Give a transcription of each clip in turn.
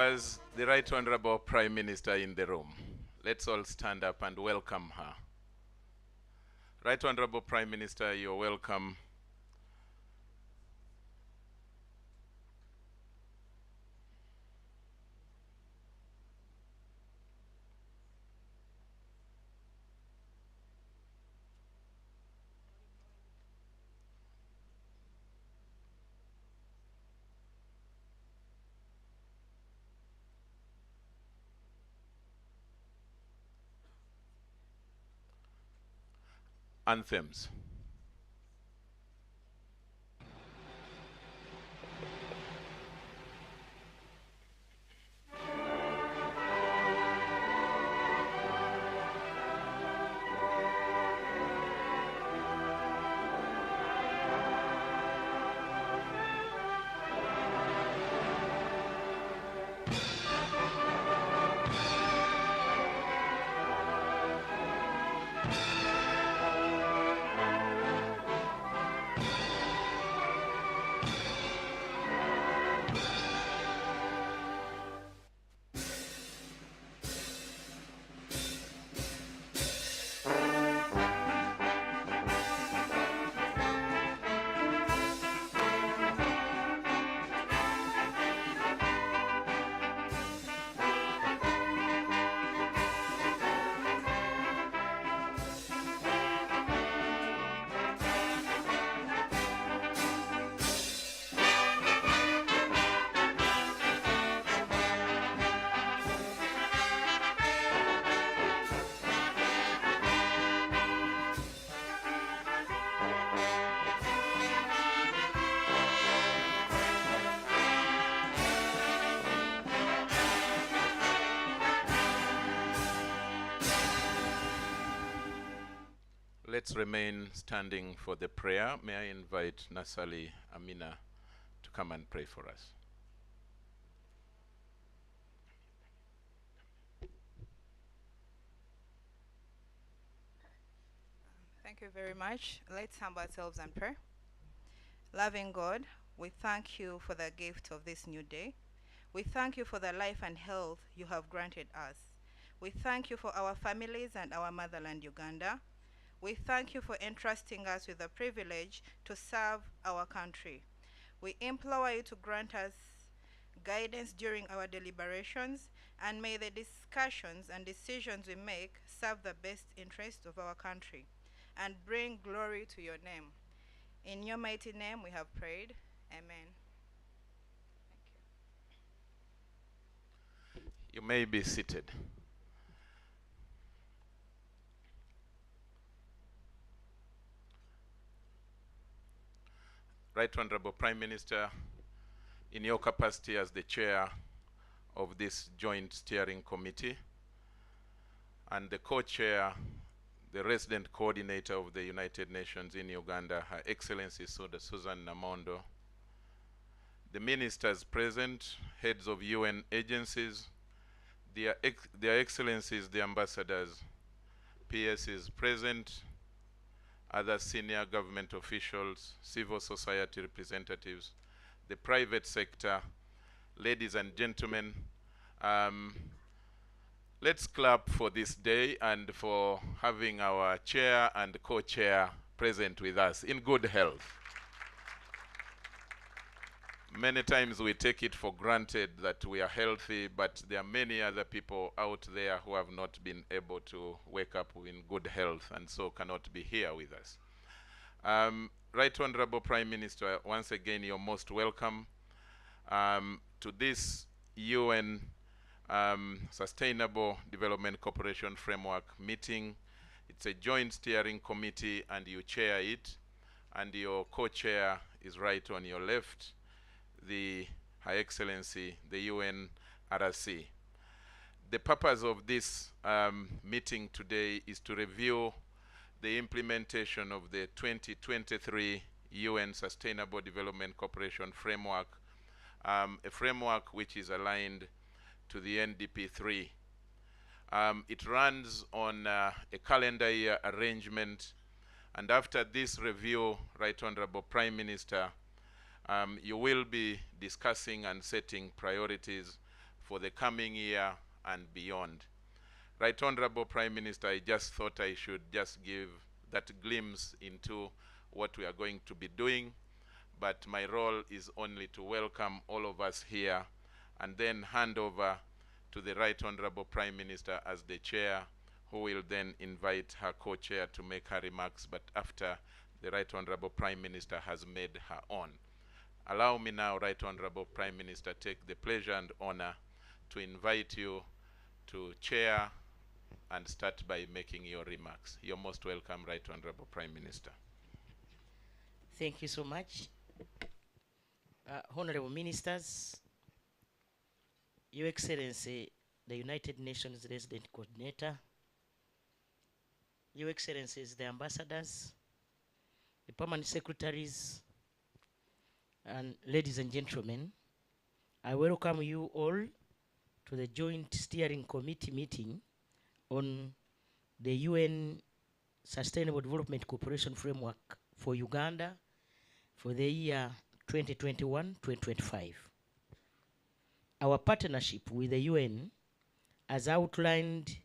As the Right Honorable Prime Minister in the room, let's all stand up and welcome her. Right Honorable Prime Minister, you're welcome. Anthems. Let's remain standing for the prayer. May I invite Nasali Amina to come and pray for us. Thank you very much. Let's humble ourselves and pray. Loving God, we thank you for the gift of this new day. We thank you for the life and health you have granted us. We thank you for our families and our motherland, Uganda. We thank you for entrusting us with the privilege to serve our country. We implore you to grant us guidance during our deliberations, and may the discussions and decisions we make serve the best interest of our country and bring glory to your name. In your mighty name we have prayed. Amen. Thank you. You may be seated. Right Honorable Prime Minister, in your capacity as the chair of this joint steering committee and the co-chair, the resident coordinator of the United Nations in Uganda, Her Excellency Susan Namondo, the ministers present, heads of UN agencies, their excellencies, the ambassadors, PSs present, other senior government officials, civil society representatives, the private sector, ladies and gentlemen, let's clap for this day and for having our chair and co-chair present with us in good health. Many times we take it for granted that we are healthy, but there are many other people out there who have not been able to wake up in good health and so cannot be here with us. Right Honorable Prime Minister, once again, you're most welcome to this UN Sustainable Development Cooperation Framework meeting. It's a joint steering committee and you chair it, and your co-chair is right on your left, the High Excellency, the UN RC. The purpose of this meeting today is to review the implementation of the 2023 UN Sustainable Development Cooperation Framework, a framework which is aligned to the NDP 3. It runs on a calendar year arrangement, and after this review, Right Honorable Prime Minister, you will be discussing and setting priorities for the coming year and beyond. Right Honorable Prime Minister, I just thought I should just give that glimpse into what we are going to be doing, but my role is only to welcome all of us here and then hand over to the Right Honorable Prime Minister as the chair, who will then invite her co-chair to make her remarks, but after the Right Honorable Prime Minister has made her own. Allow me now, Right Honorable Prime Minister, take the pleasure and honor to invite you to chair and start by making your remarks. You're most welcome, Right Honorable Prime Minister. Thank you so much. Honorable Ministers, Your Excellency, the United Nations Resident Coordinator, Your Excellencies, the Ambassadors, the Permanent Secretaries, and ladies and gentlemen, I welcome you all to the Joint Steering Committee meeting on the UN Sustainable Development Cooperation Framework for Uganda for the year 2021-2025. Our partnership with the UN, as outlined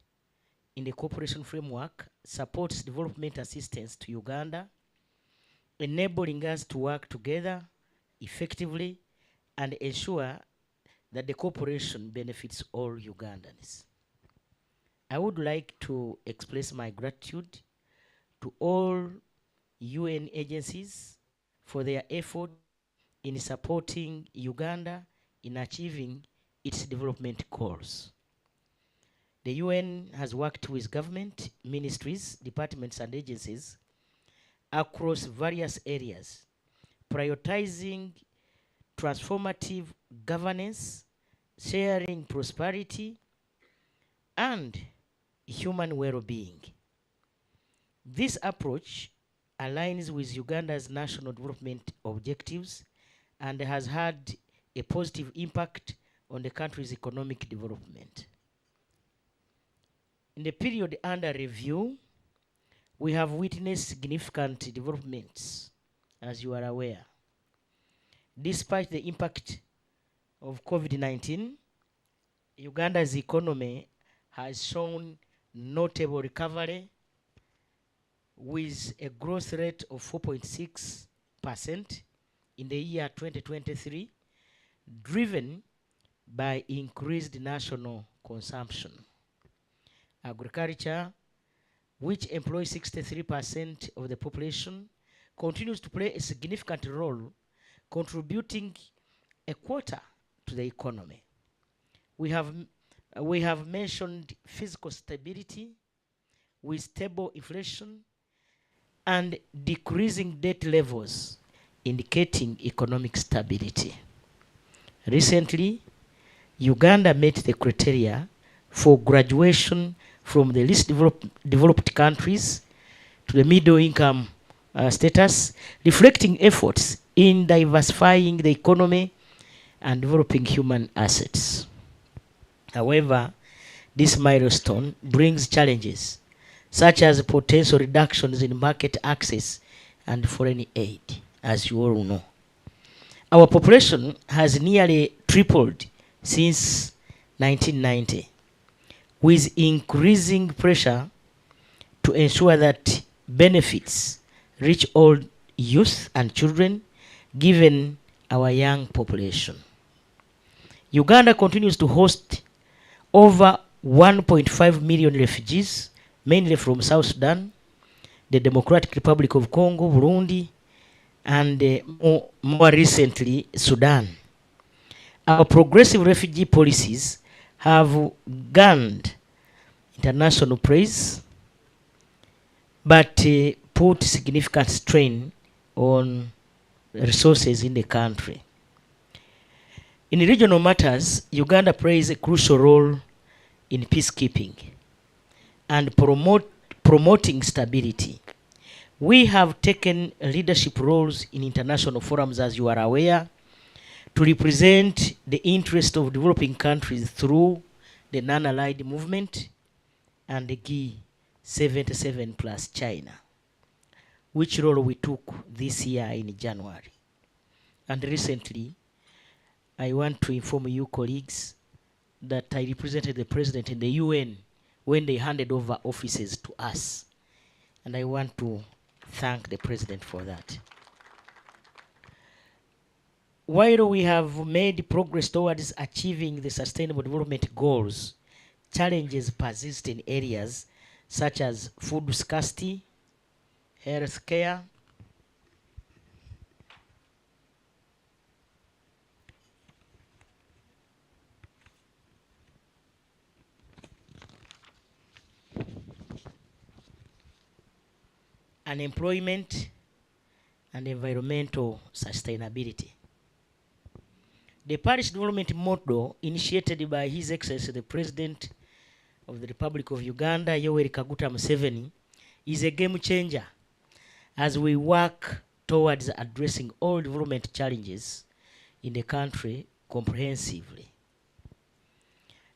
in the cooperation framework, supports development assistance to Uganda, enabling us to work together effectively and ensure that the cooperation benefits all Ugandans. I would like to express my gratitude to all UN agencies for their effort in supporting Uganda in achieving its development goals. The UN has worked with government, ministries, departments, and agencies across various areas, prioritizing transformative governance, sharing prosperity, and human well-being. This approach aligns with Uganda's national development objectives and has had a positive impact on the country's economic development. In the period under review, we have witnessed significant developments, as you are aware. Despite the impact of COVID-19, Uganda's economy has shown notable recovery with a growth rate of 4.6% in the year 2023, driven by increased national consumption. Agriculture, which employs 63% of the population, continues to play a significant role, contributing a quarter to the economy. We have mentioned fiscal stability with stable inflation and decreasing debt levels, indicating economic stability. Recently, Uganda met the criteria for graduation from the least developed countries to the middle income status, reflecting efforts in diversifying the economy and developing human assets. However, this milestone brings challenges, such as potential reductions in market access and foreign aid, as you all know. Our population has nearly tripled since 1990, with increasing pressure to ensure that benefits reach all youth and children, given our young population. Uganda continues to host over 1.5 million refugees, mainly from South Sudan, the Democratic Republic of Congo, Burundi, and more recently, Sudan. Our progressive refugee policies have garnered international praise, but put significant strain on resources in the country. In regional matters, Uganda plays a crucial role in peacekeeping and promoting stability. We have taken leadership roles in international forums, as you are aware, to represent the interest of developing countries through the non-allied movement and the G77 plus China, which role we took this year in January. And recently, I want to inform you colleagues that I represented the president in the UN when they handed over offices to us. And I want to thank the president for that. While we have made progress towards achieving the Sustainable Development Goals, challenges persist in areas such as food scarcity, health care, unemployment, and environmental sustainability. The Parish Development Model, initiated by His Excellency the President of the Republic of Uganda, Yoweri Kaguta Museveni, is a game changer as we work towards addressing all development challenges in the country comprehensively.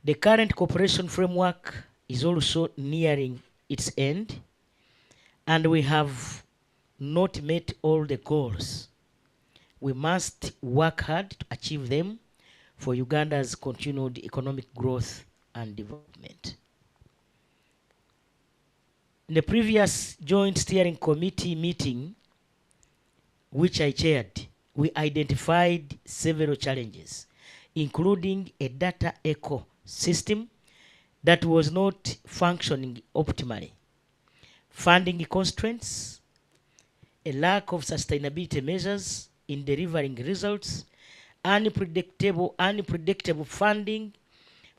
The current cooperation framework is also nearing its end, and we have not met all the goals. We must work hard to achieve them for Uganda's continued economic growth and development. In the previous Joint Steering Committee meeting, which I chaired, we identified several challenges, including a data ecosystem that was not functioning optimally, funding constraints, a lack of sustainability measures in delivering results, unpredictable funding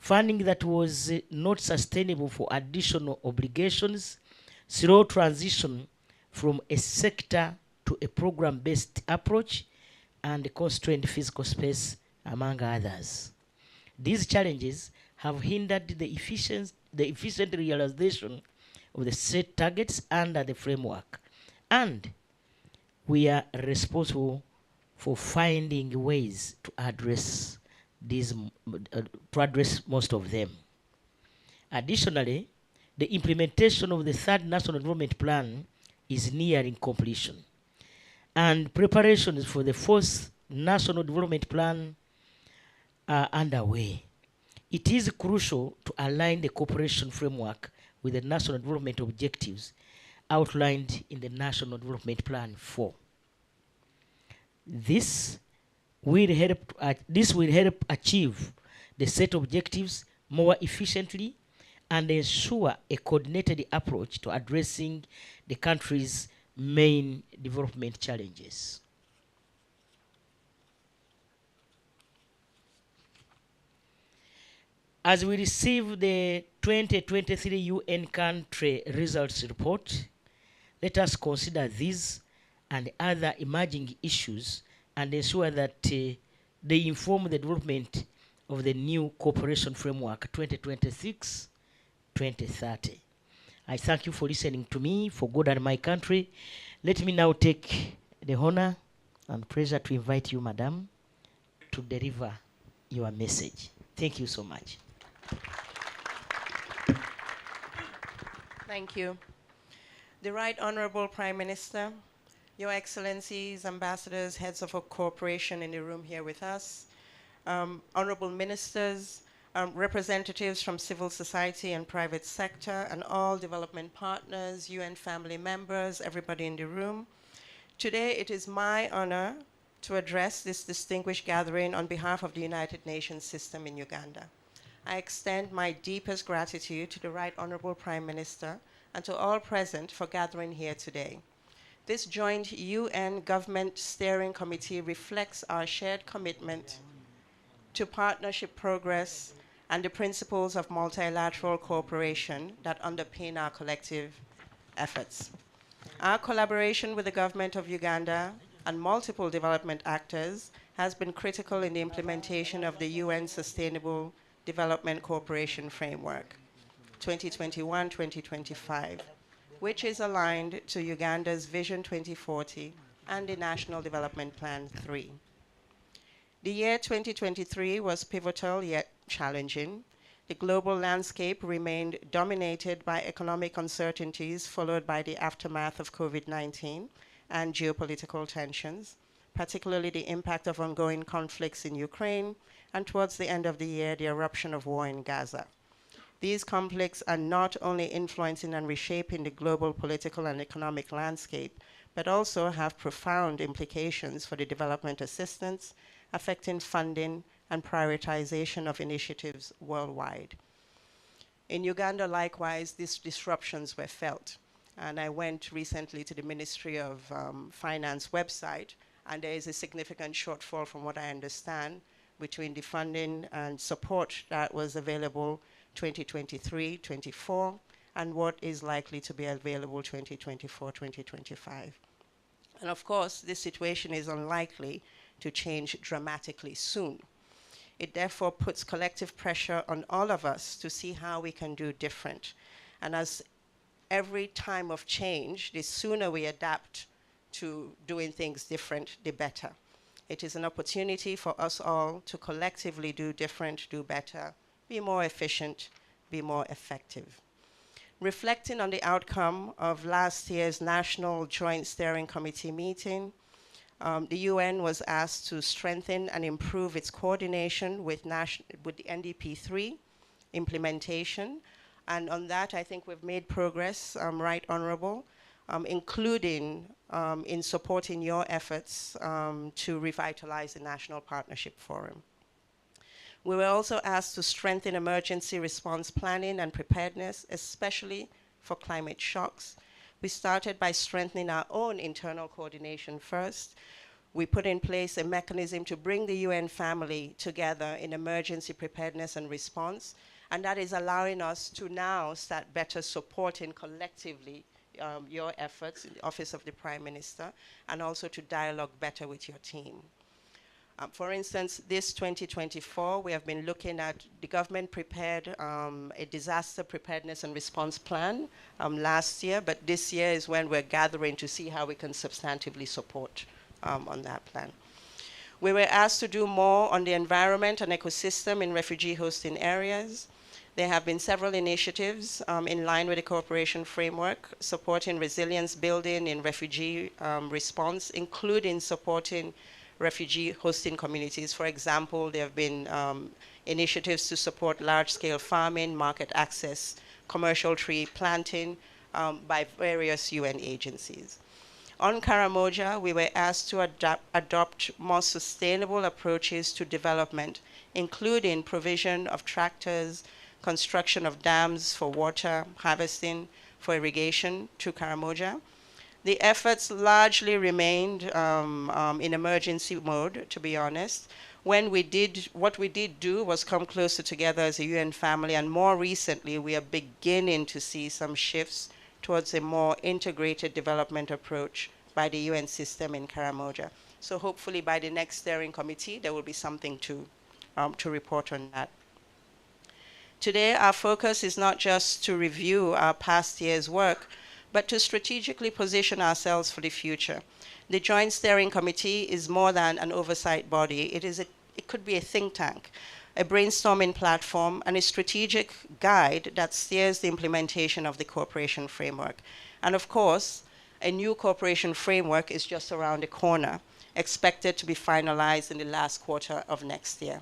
that was not sustainable for additional obligations, slow transition from a sector to a program-based approach, and constrained physical space, among others. These challenges have hindered the efficient realization of the set targets under the framework, and we are responsible for finding ways to address most of them. Additionally, the implementation of the third National Development Plan is nearing completion, and preparations for the fourth National Development Plan are underway. It is crucial to align the cooperation framework with the national development objectives outlined in the National Development Plan 4. This will help achieve the set objectives more efficiently and ensure a coordinated approach to addressing the country's main development challenges. As we receive the 2023 UN country results report, let us consider these and other emerging issues and ensure that they inform the development of the new cooperation framework 2026-2030. I thank you for listening to me for God and my country. Let me now take the honor and pleasure to invite you, Madam, to deliver your message. Thank you so much. Thank you. The Right Honorable Prime Minister, Your Excellencies, ambassadors, heads of a corporation in the room here with us, honorable ministers, representatives from civil society and private sector, and all development partners, UN family members, everybody in the room. Today, it is my honor to address this distinguished gathering on behalf of the United Nations system in Uganda. I extend my deepest gratitude to the Right Honorable Prime Minister and to all present for gathering here today. This joint UN Government Steering Committee reflects our shared commitment to partnership progress and the principles of multilateral cooperation that underpin our collective efforts. Our collaboration with the government of Uganda and multiple development actors has been critical in the implementation of the UN Sustainable Development Cooperation Framework 2021-2025, which is aligned to Uganda's Vision 2040 and the National Development Plan 3. The year 2023 was pivotal yet challenging. The global landscape remained dominated by economic uncertainties followed by the aftermath of COVID-19 and geopolitical tensions, particularly the impact of ongoing conflicts in Ukraine, and towards the end of the year, the eruption of war in Gaza. These conflicts are not only influencing and reshaping the global political and economic landscape, but also have profound implications for the development assistance, affecting funding and prioritization of initiatives worldwide. In Uganda, likewise, these disruptions were felt. And I went recently to the Ministry of Finance website, and there is a significant shortfall, from what I understand, between the funding and support that was available 2023-24 and what is likely to be available 2024-2025. And of course, this situation is unlikely to change dramatically soon. It therefore puts collective pressure on all of us to see how we can do different. And as every time of change, the sooner we adapt to doing things different, the better. It is an opportunity for us all to collectively do different, do better, be more efficient, be more effective. Reflecting on the outcome of last year's National Joint Steering Committee meeting, the UN was asked to strengthen and improve its coordination with the NDP3 implementation. And on that, I think we've made progress, Right Honorable, including in supporting your efforts to revitalize the National Partnership Forum. We were also asked to strengthen emergency response planning and preparedness, especially for climate shocks. We started by strengthening our own internal coordination first. We put in place a mechanism to bring the UN family together in emergency preparedness and response, and that is allowing us to now start better supporting collectively your efforts in the Office of the Prime Minister, and also to dialogue better with your team. For instance, this 2024, we have been looking at the government prepared a disaster preparedness and response plan last year, but this year is when we're gathering to see how we can substantively support on that plan. We were asked to do more on the environment and ecosystem in refugee hosting areas. There have been several initiatives in line with the cooperation framework, supporting resilience building in refugee response, including supporting refugee hosting communities. For example, there have been initiatives to support large-scale farming, market access, commercial tree planting by various UN agencies. On Karamoja, we were asked to adopt more sustainable approaches to development, including provision of tractors, construction of dams for water harvesting, for irrigation to Karamoja. The efforts largely remained in emergency mode, to be honest. What we did do was come closer together as a UN family, and more recently, we are beginning to see some shifts towards a more integrated development approach by the UN system in Karamoja. So hopefully by the next steering committee, there will be something to report on that. Today, our focus is not just to review our past year's work, but to strategically position ourselves for the future. The Joint Steering Committee is more than an oversight body. It could be a think tank, a brainstorming platform, and a strategic guide that steers the implementation of the cooperation framework. And of course, a new cooperation framework is just around the corner, expected to be finalized in the last quarter of next year.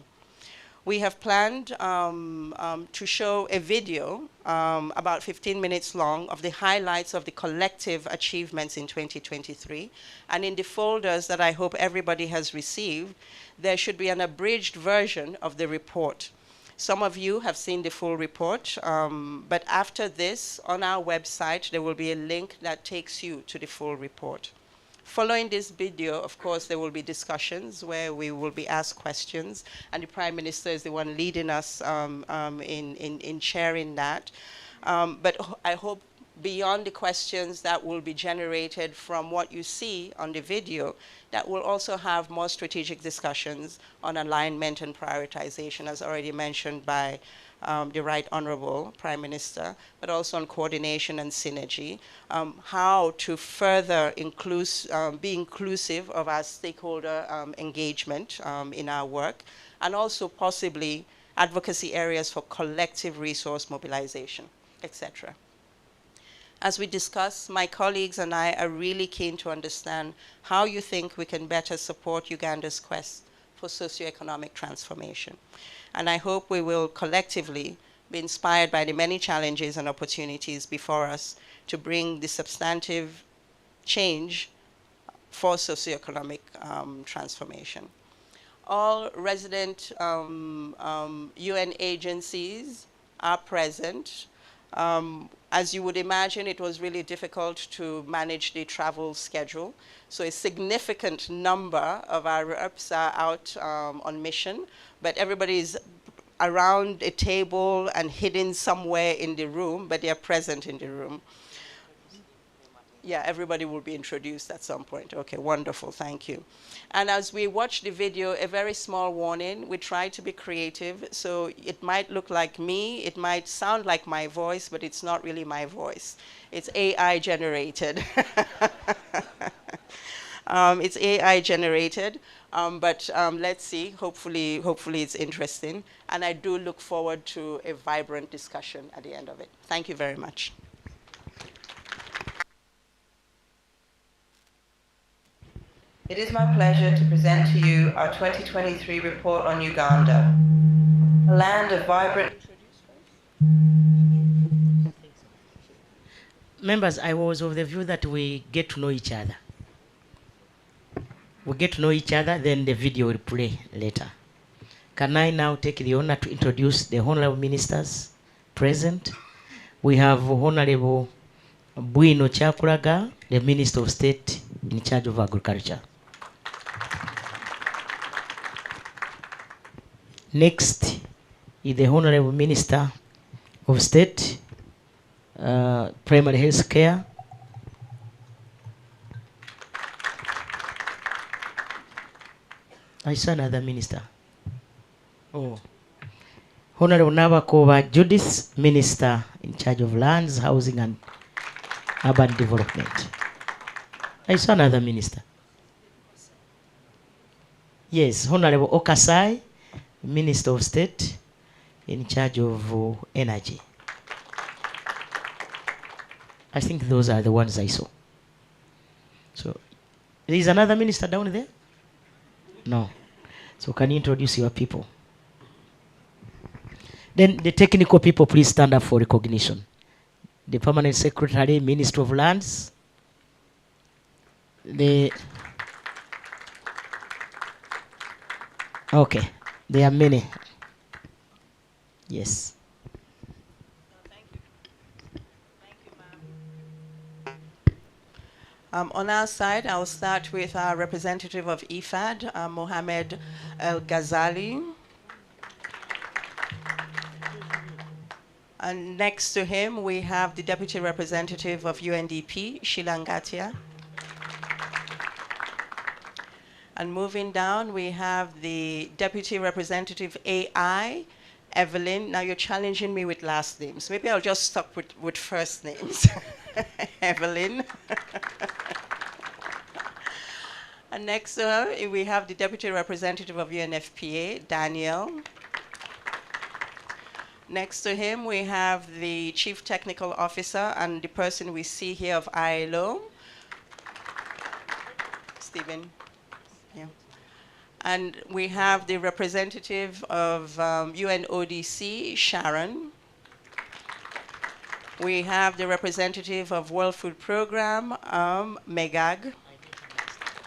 We have planned to show a video about 15 minutes long of the highlights of the collective achievements in 2023. And in the folders that I hope everybody has received, there should be an abridged version of the report. Some of you have seen the full report, but after this, on our website, there will be a link that takes you to the full report. Following this video, of course, there will be discussions where we will be asked questions, and the Prime Minister is the one leading us in sharing that. But I hope beyond the questions that will be generated from what you see on the video, that we'll also have more strategic discussions on alignment and prioritization, as already mentioned by the Right Honorable Prime Minister, but also on coordination and synergy, how to further be inclusive of our stakeholder engagement in our work, and also possibly advocacy areas for collective resource mobilization, etc. As we discuss, my colleagues and I are really keen to understand how you think we can better support Uganda's quest for socioeconomic transformation. And I hope we will collectively be inspired by the many challenges and opportunities before us to bring the substantive change for socioeconomic transformation. All resident UN agencies are present. As you would imagine, it was really difficult to manage the travel schedule. So a significant number of our reps are out on mission, but everybody is around a table and hidden somewhere in the room, but they are present in the room. Yeah, everybody will be introduced at some point. Okay, wonderful, thank you. And as we watch the video, a very small warning, we try to be creative, so it might look like me, it might sound like my voice, but it's not really my voice. It's AI generated. It's AI generated, but let's see, hopefully it's interesting. And I do look forward to a vibrant discussion at the end of it. Thank you very much. It is my pleasure to present to you our 2023 report on Uganda, a land of vibrant... Members, I was of the view that we get to know each other. We get to know each other, then the video will play later. Can I now take the honor to introduce the honorable ministers present? We have Honorable Bwino Chakuraga, the Minister of State in charge of agriculture. Next is the Honorable Minister of State, Primary Health Care. I saw another minister. Oh. Honorable Nabakova Judith, Minister in charge of lands, housing and urban development. I saw another minister. Yes, Honorable Okasai, Minister of State in charge of energy. I think those are the ones I saw. So, there is another minister down there? No. So can you introduce your people? Then the technical people, please stand up for recognition. The Permanent Secretary, Minister of Lands. Okay, there are many. Yes. On our side, I'll start with our representative of IFAD, Mohamed El Ghazali. And next to him, we have the deputy representative of UNDP, Shilangatia. And moving down, we have the deputy representative AI, Evelyn. Now you're challenging me with last names. Maybe I'll just stop with first names. Evelyn. And next to her, we have the deputy representative of UNFPA, Daniel. Next to him, we have the chief technical officer and the person we see here of ILO, Stephen. Yeah. And we have the representative of UNODC, Sharon. We have the representative of World Food Program, Megag.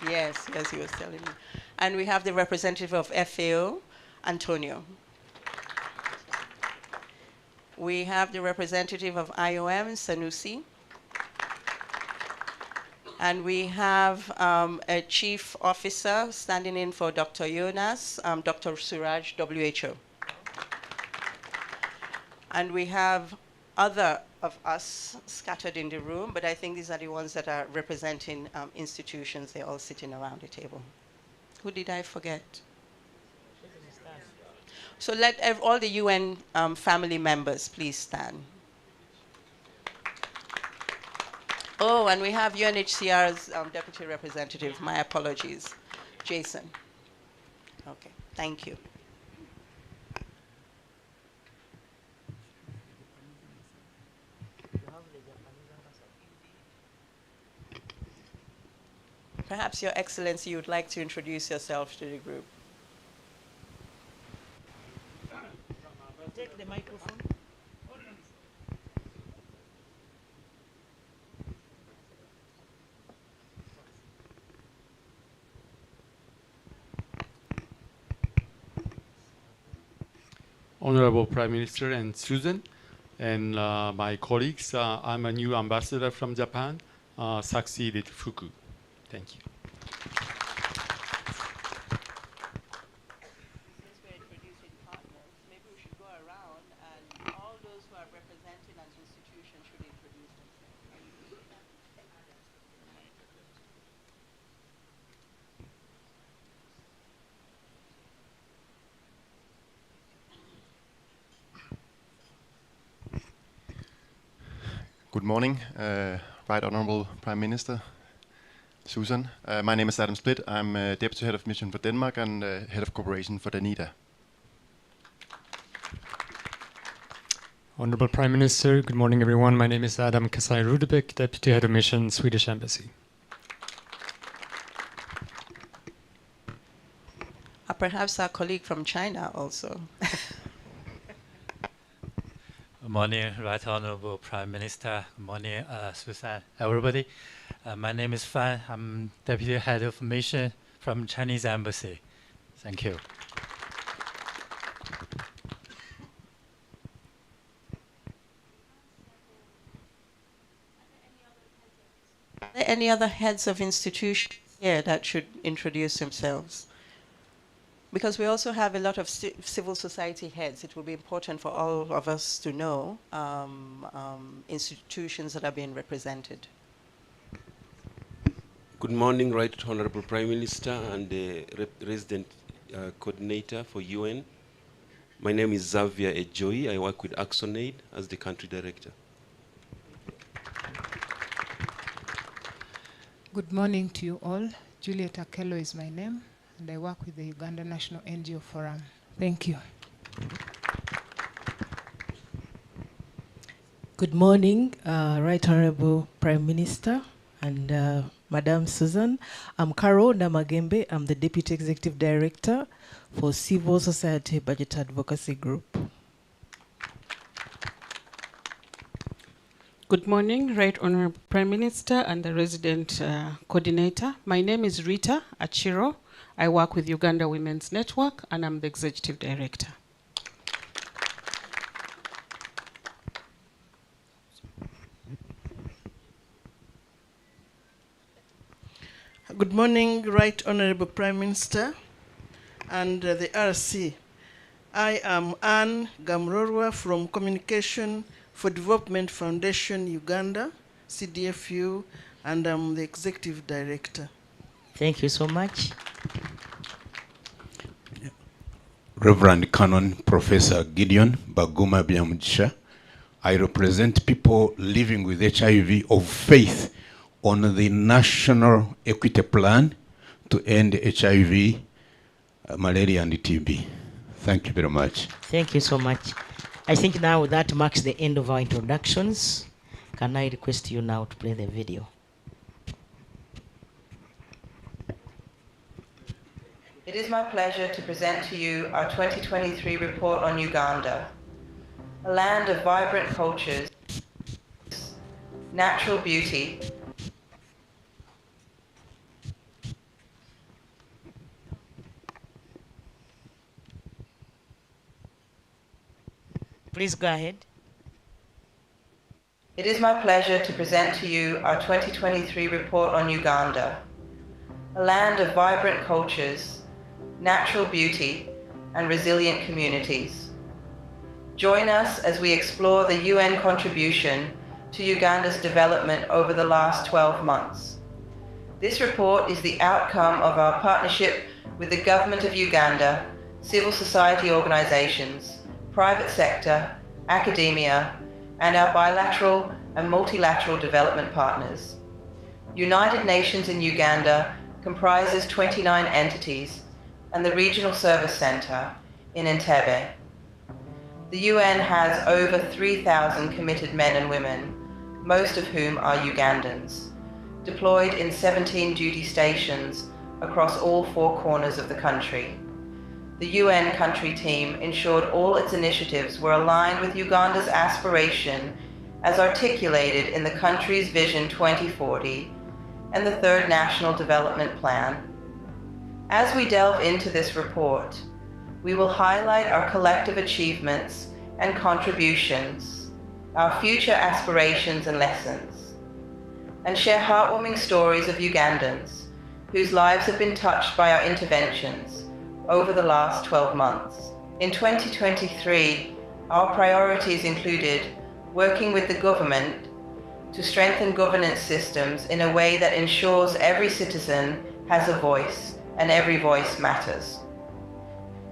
Yes, he was telling me. And we have the representative of FAO, Antonio. We have the representative of IOM, Sanusi. And we have a chief officer standing in for Dr. Jonas, Dr. Suraj, WHO. And we have other of us scattered in the room, but I think these are the ones that are representing institutions. They're all sitting around the table. Who did I forget? So let all the UN family members please stand. Oh, and we have UNHCR's deputy representative. My apologies. Jason. Okay, thank you. Perhaps Your Excellency, you would like to introduce yourself to the group. Take the microphone. Honorable Prime Minister and Susan, and my colleagues, I'm a new ambassador from Japan, succeeded Fuku. Thank you. Since we're introducing partners, maybe we should go around and all those who are represented as institutions should introduce themselves. Good morning, Right Honourable Prime Minister Susan. My name is Adam Split. I'm Deputy Head of Mission for Denmark and Head of Cooperation for Danida. Honorable Prime Minister, good morning everyone. My name is Adam Kasai Rudebek, Deputy Head of Mission, Swedish Embassy. Perhaps our colleague from China also. Good morning, Right Honorable Prime Minister. Good morning, Susan, everybody. My name is Fan. I'm Deputy Head of Mission from Chinese Embassy. Thank you. Are there any other heads of institutions here that should introduce themselves? Because we also have a lot of civil society heads. It will be important for all of us to know institutions that are being represented. Good morning, Right Honorable Prime Minister and the Resident Coordinator for UN. My name is Xavier Ejoyi. I work with ActionAid as the Country Director. Good morning to you all. Juliet Akello is my name, and I work with the Uganda National NGO Forum. Thank you. Good morning, Right Honorable Prime Minister and Madam Susan. I'm Carol Namagembe. I'm the Deputy Executive Director for Civil Society Budget Advocacy Group. Good morning, Right Honorable Prime Minister and the Resident Coordinator. My name is Rita Achiro. I work with Uganda Women's Network and I'm the Executive Director. Good morning, Right Honorable Prime Minister and the RC. I am Anne Gamrorwa from Communication for Development Foundation Uganda, CDFU, and I'm the Executive Director. Thank you so much. Reverend Canon Professor Gideon Baguma Biamugisha. I represent people living with HIV of faith on the National Equity Plan to end HIV, malaria and TB. Thank you very much. Thank you so much. I think now that marks the end of our introductions. Can I request you now to play the video? It is my pleasure to present to you our 2023 report on Uganda, a land of vibrant cultures, natural beauty, Please go ahead. It is my pleasure to present to you our 2023 report on Uganda, a land of vibrant cultures, natural beauty, and resilient communities. Join us as we explore the UN contribution to Uganda's development over the last 12 months. This report is the outcome of our partnership with the Government of Uganda, civil society organizations, private sector, academia, and our bilateral and multilateral development partners. United Nations in Uganda comprises 29 entities and the Regional Service Center in Entebbe. The UN has over 3,000 committed men and women, most of whom are Ugandans, deployed in 17 duty stations across all 4 corners of the country. The UN country team ensured all its initiatives were aligned with Uganda's aspiration as articulated in the country's Vision 2040 and the 3rd National Development Plan. As we delve into this report, we will highlight our collective achievements and contributions, our future aspirations and lessons, and share heartwarming stories of Ugandans whose lives have been touched by our interventions over the last 12 months. In 2023, our priorities included working with the government to strengthen governance systems in a way that ensures every citizen has a voice and every voice matters.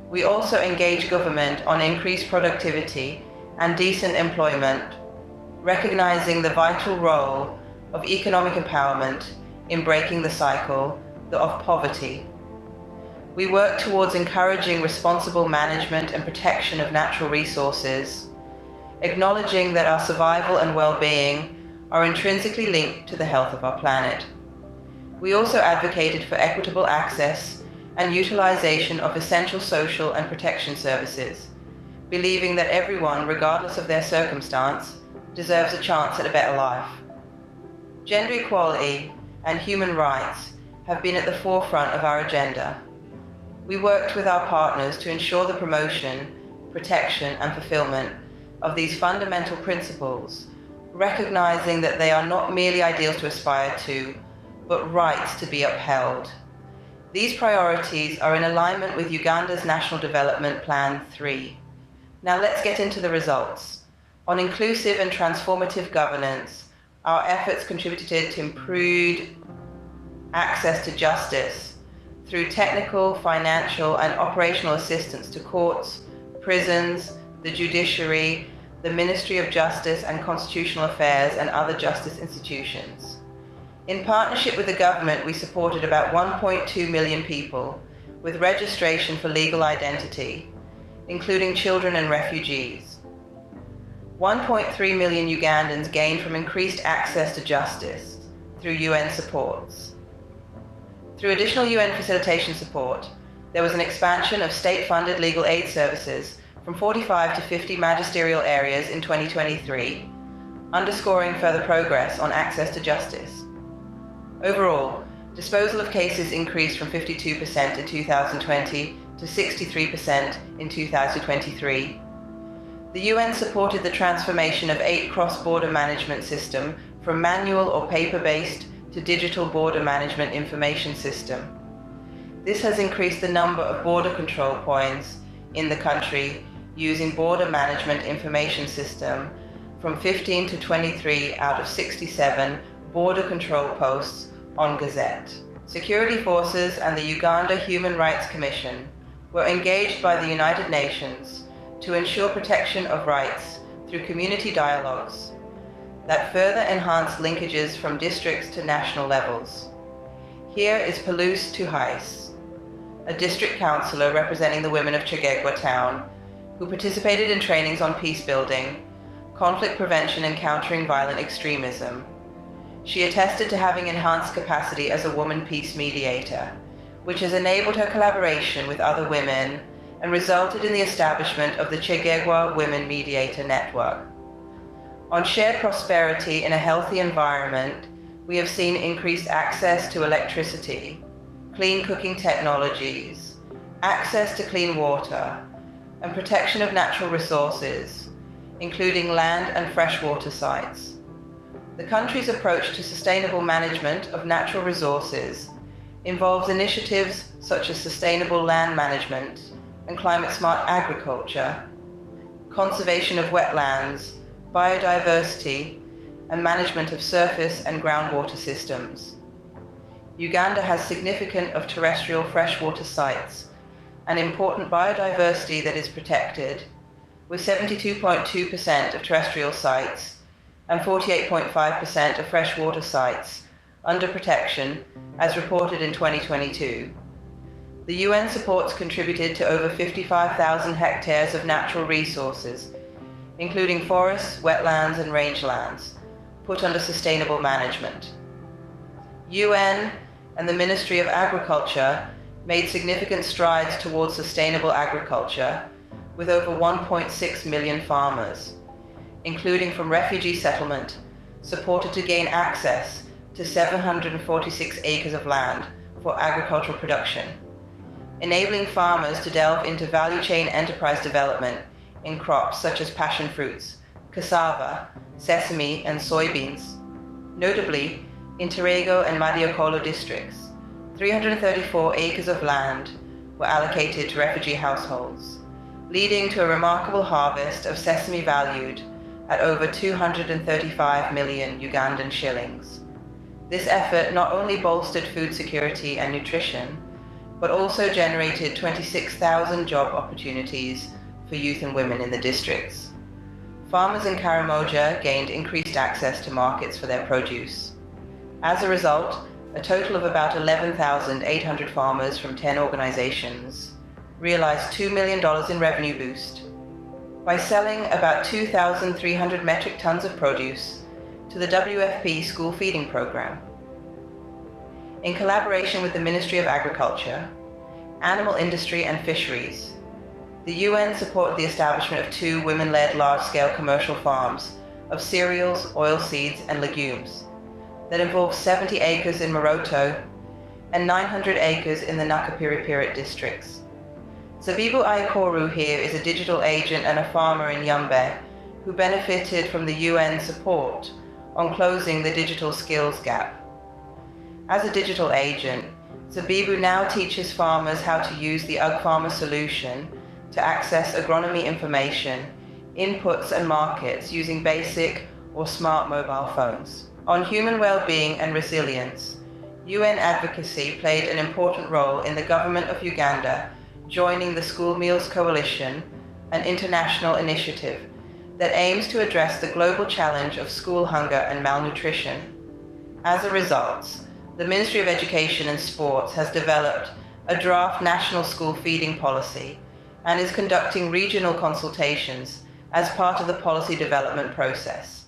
We also engage government on increased productivity and decent employment, recognizing the vital role of economic empowerment in breaking the cycle of poverty. We work towards encouraging responsible management and protection of natural resources, acknowledging that our survival and well-being are intrinsically linked to the health of our planet. We also advocated for equitable access and utilization of essential social and protection services, believing that everyone, regardless of their circumstance, deserves a chance at a better life. Gender equality and human rights have been at the forefront of our agenda. We worked with our partners to ensure the promotion, protection, and fulfillment of these fundamental principles, recognizing that they are not merely ideals to aspire to, but rights to be upheld. These priorities are in alignment with Uganda's National Development Plan 3. Now let's get into the results. On inclusive and transformative governance, our efforts contributed to improved access to justice through technical, financial, and operational assistance to courts, prisons, the judiciary, the Ministry of Justice and Constitutional Affairs, and other justice institutions. In partnership with the government, we supported about 1.2 million people with registration for legal identity, including children and refugees. 1.3 million Ugandans gained from increased access to justice through UN supports. Through additional UN facilitation support, there was an expansion of state-funded legal aid services from 45 to 50 magisterial areas in 2023, underscoring further progress on access to justice. Overall, disposal of cases increased from 52% in 2020 to 63% in 2023. The UN supported the transformation of 8 cross-border management systems from manual or paper-based to digital border management information system. This has increased the number of border control points in the country using border management information system from 15 to 23 out of 67 border control posts on Gazette. Security forces and the Uganda Human Rights Commission were engaged by the United Nations to ensure protection of rights through community dialogues that further enhance linkages from districts to national levels. Here is Pelus Tuhais, a district councillor representing the women of Chegegwa town, who participated in trainings on peace building, conflict prevention and countering violent extremism. She attested to having enhanced capacity as a woman peace mediator, which has enabled her collaboration with other women and resulted in the establishment of the Chegegwa Women Mediator Network. On shared prosperity in a healthy environment, we have seen increased access to electricity, clean cooking technologies, access to clean water, and protection of natural resources, including land and freshwater sites. The country's approach to sustainable management of natural resources involves initiatives such as sustainable land management and climate-smart agriculture, conservation of wetlands, biodiversity, and management of surface and groundwater systems. Uganda has significant of terrestrial freshwater sites and important biodiversity that is protected, with 72.2% of terrestrial sites and 48.5% of freshwater sites under protection, as reported in 2022. The UN supports contributed to over 55,000 hectares of natural resources, including forests, wetlands, and rangelands, put under sustainable management. UN and the Ministry of Agriculture made significant strides towards sustainable agriculture with over 1.6 million farmers, including from refugee settlement, supported to gain access to 746 acres of land for agricultural production, enabling farmers to delve into value chain enterprise development in crops such as passion fruits, cassava, sesame, and soybeans. Notably, in Terego and Madiokolo districts, 334 acres of land were allocated to refugee households, leading to a remarkable harvest of sesame valued at over 235 million Ugandan shillings. This effort not only bolstered food security and nutrition, but also generated 26,000 job opportunities for youth and women in the districts. Farmers in Karamoja gained increased access to markets for their produce. As a result, a total of about 11,800 farmers from 10 organizations realized $2 million in revenue boost by selling about 2,300 metric tons of produce to the WFP school feeding program. In collaboration with the Ministry of Agriculture, Animal Industry and Fisheries, the UN supported the establishment of 2 women-led large-scale commercial farms of cereals, oilseeds, and legumes that involve 70 acres in Moroto and 900 acres in the Nakapiripirit districts. Zabibu Ayakoru here is a digital agent and a farmer in Yumbe who benefited from the UN support on closing the digital skills gap. As a digital agent, Zabibu now teaches farmers how to use the UG Farmer solution to access agronomy information, inputs and markets using basic or smart mobile phones. On human well-being and resilience, UN advocacy played an important role in the government of Uganda joining the School Meals Coalition, an international initiative that aims to address the global challenge of school hunger and malnutrition. As a result, the Ministry of Education and Sports has developed a draft national school feeding policy and is conducting regional consultations as part of the policy development process.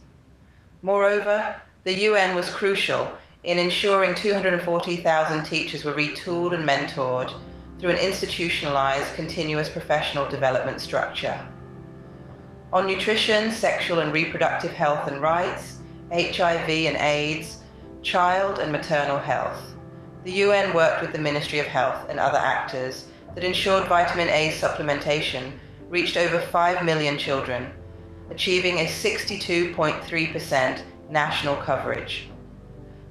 Moreover, the UN was crucial in ensuring 240,000 teachers were retooled and mentored through an institutionalized continuous professional development structure. On nutrition, sexual and reproductive health and rights, HIV and AIDS, child and maternal health, the UN worked with the Ministry of Health and other actors that ensured vitamin A supplementation reached over 5 million children, achieving a 62.3% national coverage.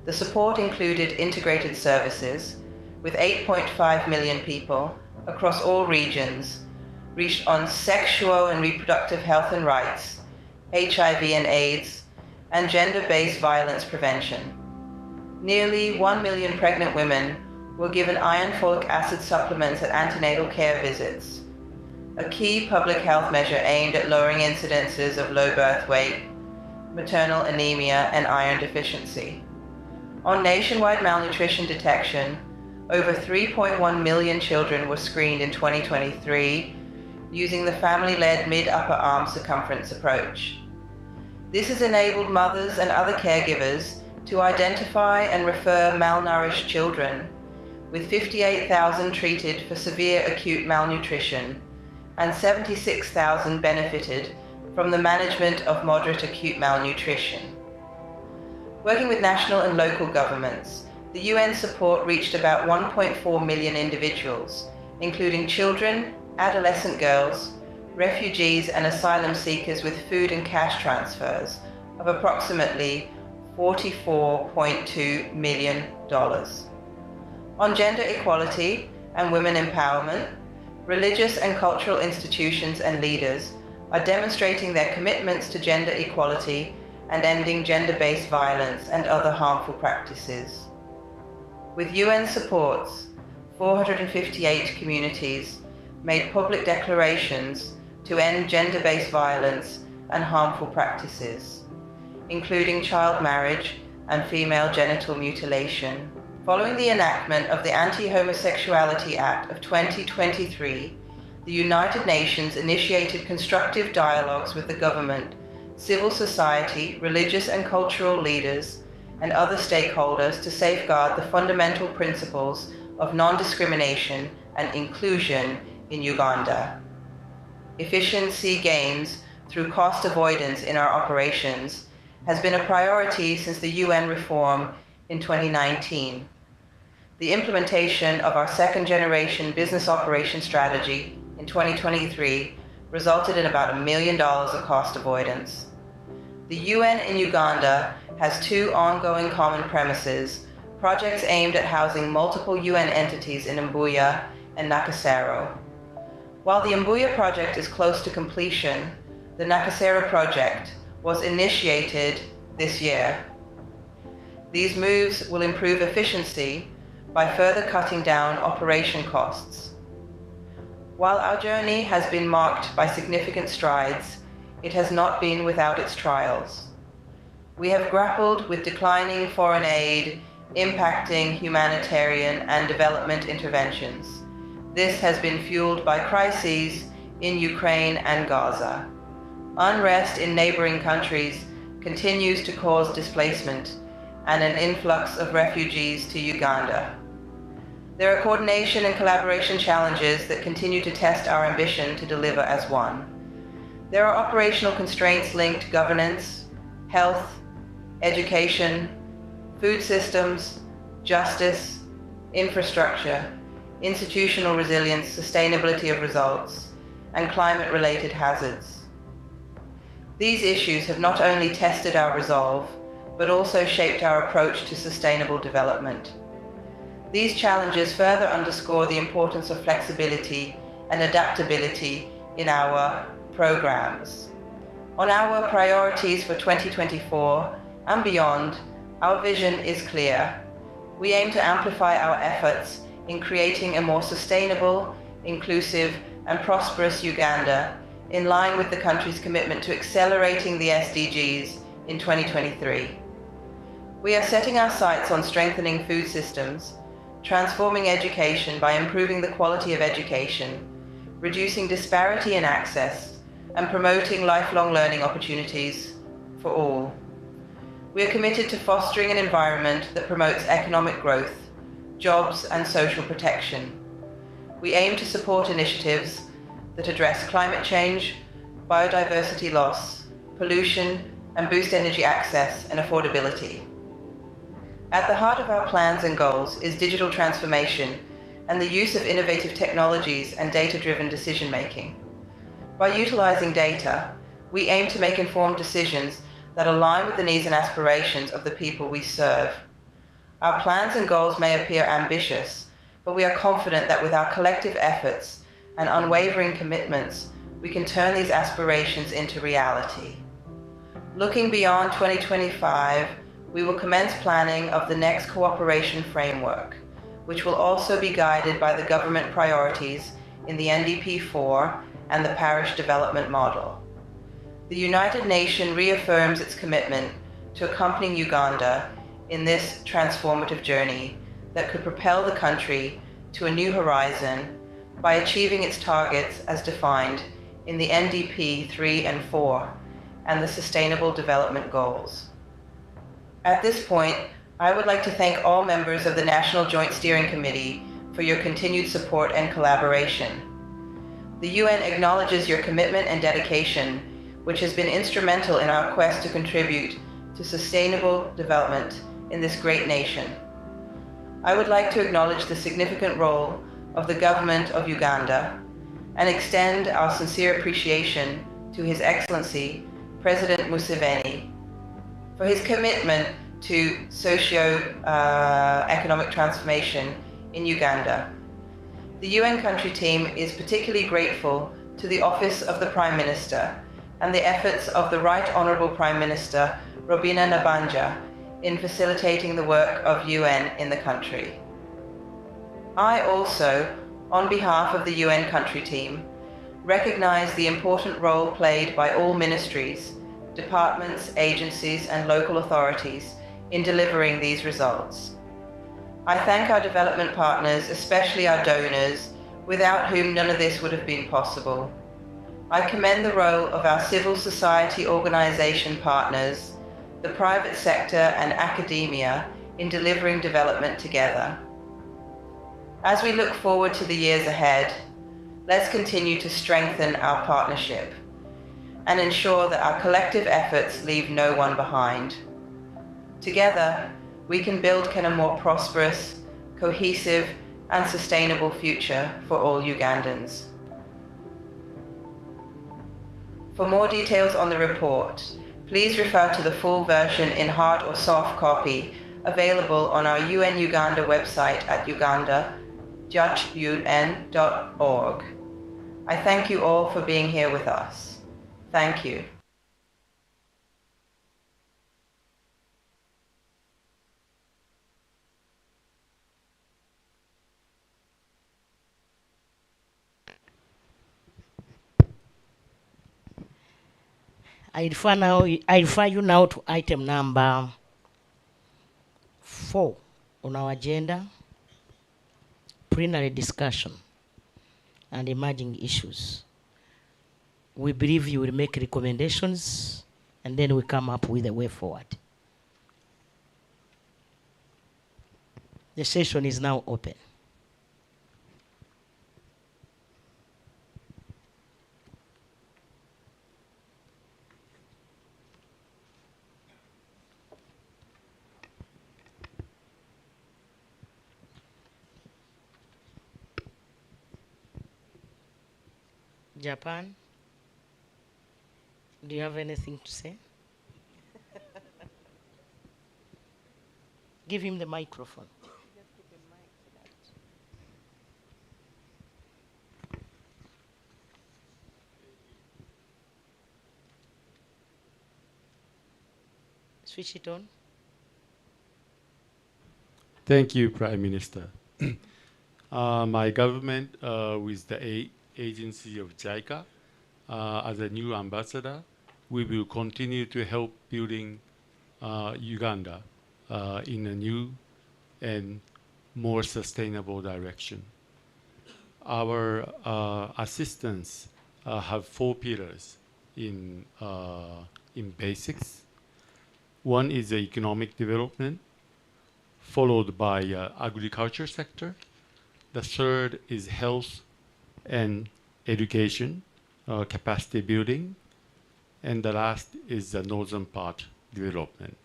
The support included integrated services, with 8.5 million people across all regions reached on sexual and reproductive health and rights, HIV and AIDS, and gender-based violence prevention. Nearly 1 million pregnant women were given iron folic acid supplements at antenatal care visits, a key public health measure aimed at lowering incidences of low birth weight, maternal anemia, and iron deficiency. On nationwide malnutrition detection, over 3.1 million children were screened in 2023 using the family-led mid-upper arm circumference approach. This has enabled mothers and other caregivers to identify and refer malnourished children, with 58,000 treated for severe acute malnutrition and 76,000 benefited from the management of moderate acute malnutrition. Working with national and local governments, the UN support reached about 1.4 million individuals, including children, adolescent girls, refugees and asylum seekers with food and cash transfers of approximately $44.2 million. On gender equality and women empowerment, religious and cultural institutions and leaders are demonstrating their commitments to gender equality and ending gender-based violence and other harmful practices. With UN supports, 458 communities made public declarations to end gender-based violence and harmful practices, including child marriage and female genital mutilation. Following the enactment of the Anti-Homosexuality Act of 2023, the United Nations initiated constructive dialogues with the government, civil society, religious and cultural leaders, and other stakeholders to safeguard the fundamental principles of non-discrimination and inclusion in Uganda. Efficiency gains through cost avoidance in our operations has been a priority since the UN reform in 2019. The implementation of our second-generation business operation strategy in 2023 resulted in about $1 million of cost avoidance. The UN in Uganda has 2 ongoing common premises, projects aimed at housing multiple UN entities in Mbuya and Nakasero. While the Mbuya project is close to completion, the Nakasero project was initiated this year. These moves will improve efficiency by further cutting down operation costs. While our journey has been marked by significant strides, it has not been without its trials. We have grappled with declining foreign aid impacting humanitarian and development interventions. This has been fueled by crises in Ukraine and Gaza. Unrest in neighboring countries continues to cause displacement and an influx of refugees to Uganda. There are coordination and collaboration challenges that continue to test our ambition to deliver as one. There are operational constraints linked to governance, health, education, food systems, justice, infrastructure, institutional resilience, sustainability of results, and climate-related hazards. These issues have not only tested our resolve, but also shaped our approach to sustainable development. These challenges further underscore the importance of flexibility and adaptability in our programs. On our priorities for 2024 and beyond, our vision is clear. We aim to amplify our efforts in creating a more sustainable, inclusive, and prosperous Uganda in line with the country's commitment to accelerating the SDGs in 2023. We are setting our sights on strengthening food systems, transforming education by improving the quality of education, reducing disparity in access, and promoting lifelong learning opportunities for all. We are committed to fostering an environment that promotes economic growth, jobs, and social protection. We aim to support initiatives that address climate change, biodiversity loss, pollution, and boost energy access and affordability. At the heart of our plans and goals is digital transformation and the use of innovative technologies and data-driven decision-making. By utilizing data, we aim to make informed decisions that align with the needs and aspirations of the people we serve. Our plans and goals may appear ambitious, but we are confident that with our collective efforts and unwavering commitments, we can turn these aspirations into reality. Looking beyond 2025, we will commence planning of the next cooperation framework, which will also be guided by the government priorities in the NDP4 and the Parish Development Model. The United Nations reaffirms its commitment to accompanying Uganda in this transformative journey that could propel the country to a new horizon by achieving its targets as defined in the NDP 3 and 4 and the Sustainable Development Goals. At this point, I would like to thank all members of the National Joint Steering Committee for your continued support and collaboration. The UN acknowledges your commitment and dedication, which has been instrumental in our quest to contribute to sustainable development in this great nation. I would like to acknowledge the significant role of the government of Uganda and extend our sincere appreciation to His Excellency, President Museveni, for his commitment to socio-economic transformation in Uganda. The UN country team is particularly grateful to the Office of the Prime Minister and the efforts of the Right Honourable Prime Minister, Robina Nabanja, in facilitating the work of UN in the country. I also, on behalf of the UN country team, recognize the important role played by all ministries, departments, agencies, and local authorities in delivering these results. I thank our development partners, especially our donors, without whom none of this would have been possible. I commend the role of our civil society organization partners, the private sector and academia in delivering development together. As we look forward to the years ahead, let's continue to strengthen our partnership and ensure that our collective efforts leave no one behind. Together, we can build a more prosperous, cohesive, and sustainable future for all Ugandans. For more details on the report, please refer to the full version in hard or soft copy available on our UN Uganda website at uganda.un.org. I thank you all for being here with us. Thank you. I refer you now to item number 4 on our agenda, plenary discussion and emerging issues. We believe you will make recommendations and then we come up with a way forward. The session is now open. Japan, do you have anything to say? Give him the microphone. Switch it on. Thank you, Prime Minister. My government, with the agency of JICA, as a new ambassador, we will continue to help building Uganda in a new and more sustainable direction. Our assistance have 4 pillars in basics. One is the economic development, followed by agriculture sector. The third is health and education, capacity building, and the last is the northern part development.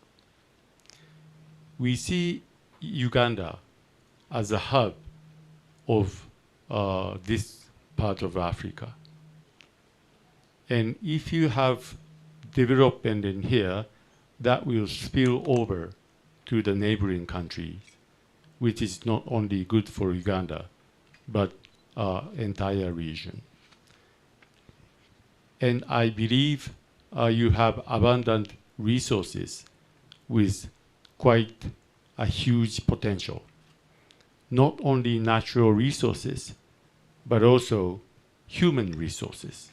We see Uganda as a hub of this part of Africa. And if you have development in here, that will spill over to the neighboring countries, which is not only good for Uganda, but entire region. And I believe you have abundant resources with quite a huge potential. Not only natural resources, but also human resources,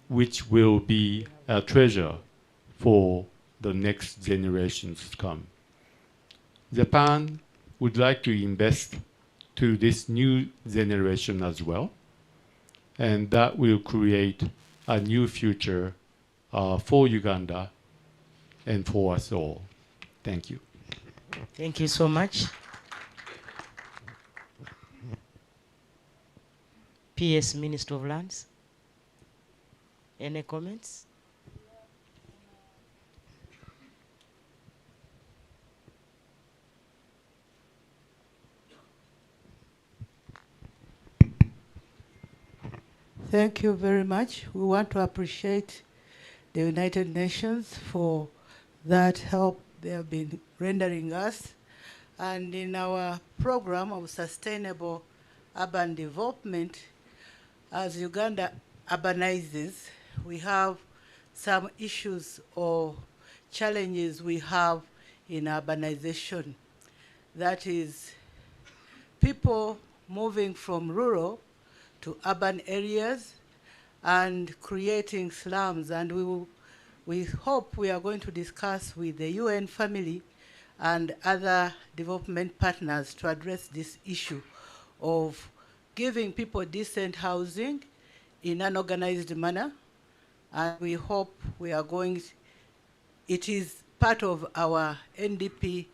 which will be a treasure for the next generations to come. Japan would like to invest to this new generation as well, and that will create a new future for Uganda and for us all. Thank you. Thank you so much. PS Minister of Lands, any comments? Thank you very much. We want to appreciate the United Nations for that help they have been rendering us. And in our program of sustainable urban development, as Uganda urbanizes, we have some issues or challenges we have in urbanization. That is people moving from rural to urban areas and creating slums. And we hope we are going to discuss with the UN family and other development partners to address this issue of giving people decent housing in an organized manner. And we hope we are going, it is part of our NDP4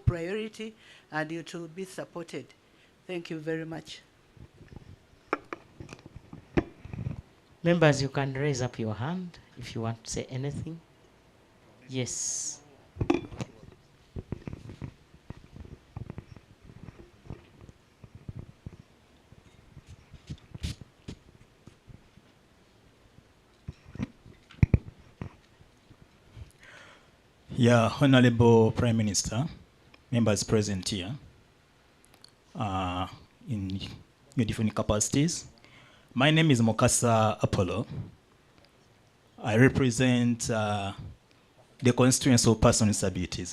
priority, and it will be supported. Thank you very much. Members, you can raise up your hand if you want to say anything. Yes. Yeah, Honorable Prime Minister, members present here, in your different capacities. My name is Mokasa Apollo. I represent the constituency of persons with disabilities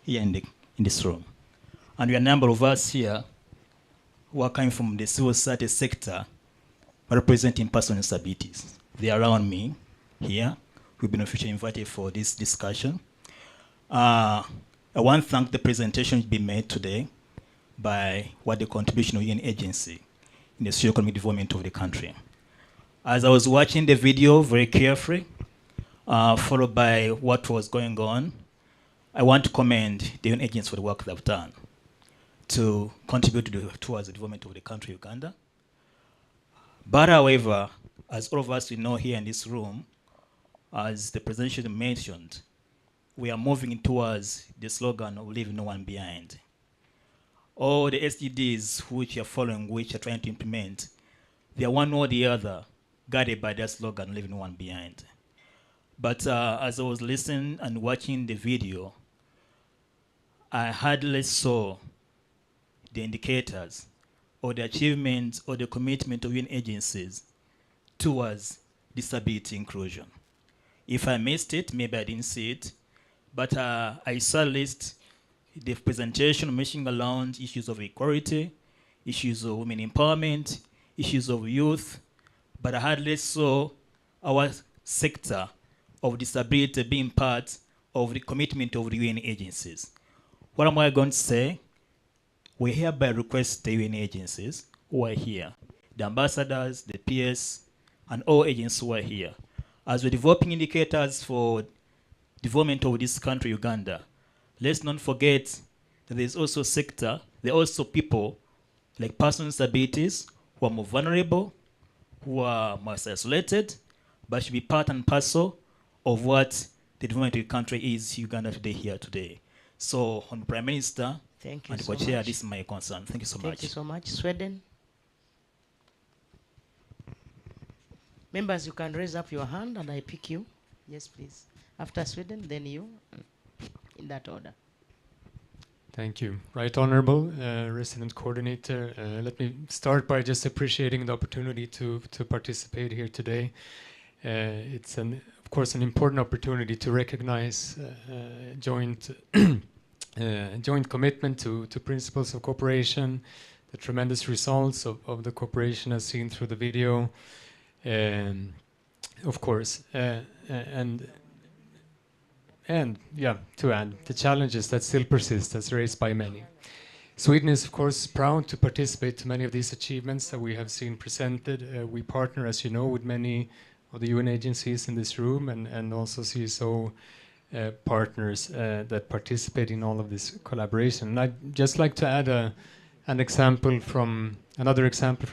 here in this room. And we are a number of us here who are coming from the civil society sector representing persons with disabilities. They are around me here. We've been officially invited for this discussion. I want to thank the presentation being made today by what the contribution of UN agency in the socio-economic development of the country. As I was watching the video very carefully, followed by what was going on, I want to commend the UN agency for the work they've done to contribute towards the development of the country, Uganda. But however, as all of us we know here in this room, as the presentation mentioned, we are moving towards the slogan of leaving no one behind. All the SDGs which are following, which are trying to implement, they are one or the other guided by that slogan, leaving no one behind. But as I was listening and watching the video, I hardly saw the indicators or the achievements or the commitment of UN agencies towards disability inclusion. If I missed it, maybe I didn't see it, but I saw at least the presentation mentioning around issues of equality, issues of women empowerment, issues of youth, but I hardly saw our sector of disability being part of the commitment of the UN agencies. What am I going to say? We hereby request the UN agencies who are here, the ambassadors, the PS, and all agents who are here, as we're developing indicators for development of this country, Uganda, let's not forget that there's also a sector, there are also people like persons with disabilities who are more vulnerable, who are more isolated, but should be part and parcel of what the development of the country is, Uganda today, here today. So, on Prime Minister, thank you and so Co-Chair, much. this is my concern. Thank you so much. Thank you so much. Sweden. Members, you can raise up your hand and I pick you. Yes, please. After Sweden, then you, in that order. Thank you. Right Honorable Resident Coordinator, let me start by just appreciating the opportunity to participate here today. It's, of course, an important opportunity to recognize joint commitment to principles of cooperation, the tremendous results of the cooperation as seen through the video, of course, and yeah, to add, the challenges that still persist as raised by many. Sweden is, of course, proud to participate to many of these achievements that we have seen presented. We partner, as you know, with many of the UN agencies in this room and also CSO partners that participate in all of this collaboration. And I'd just like to add another example from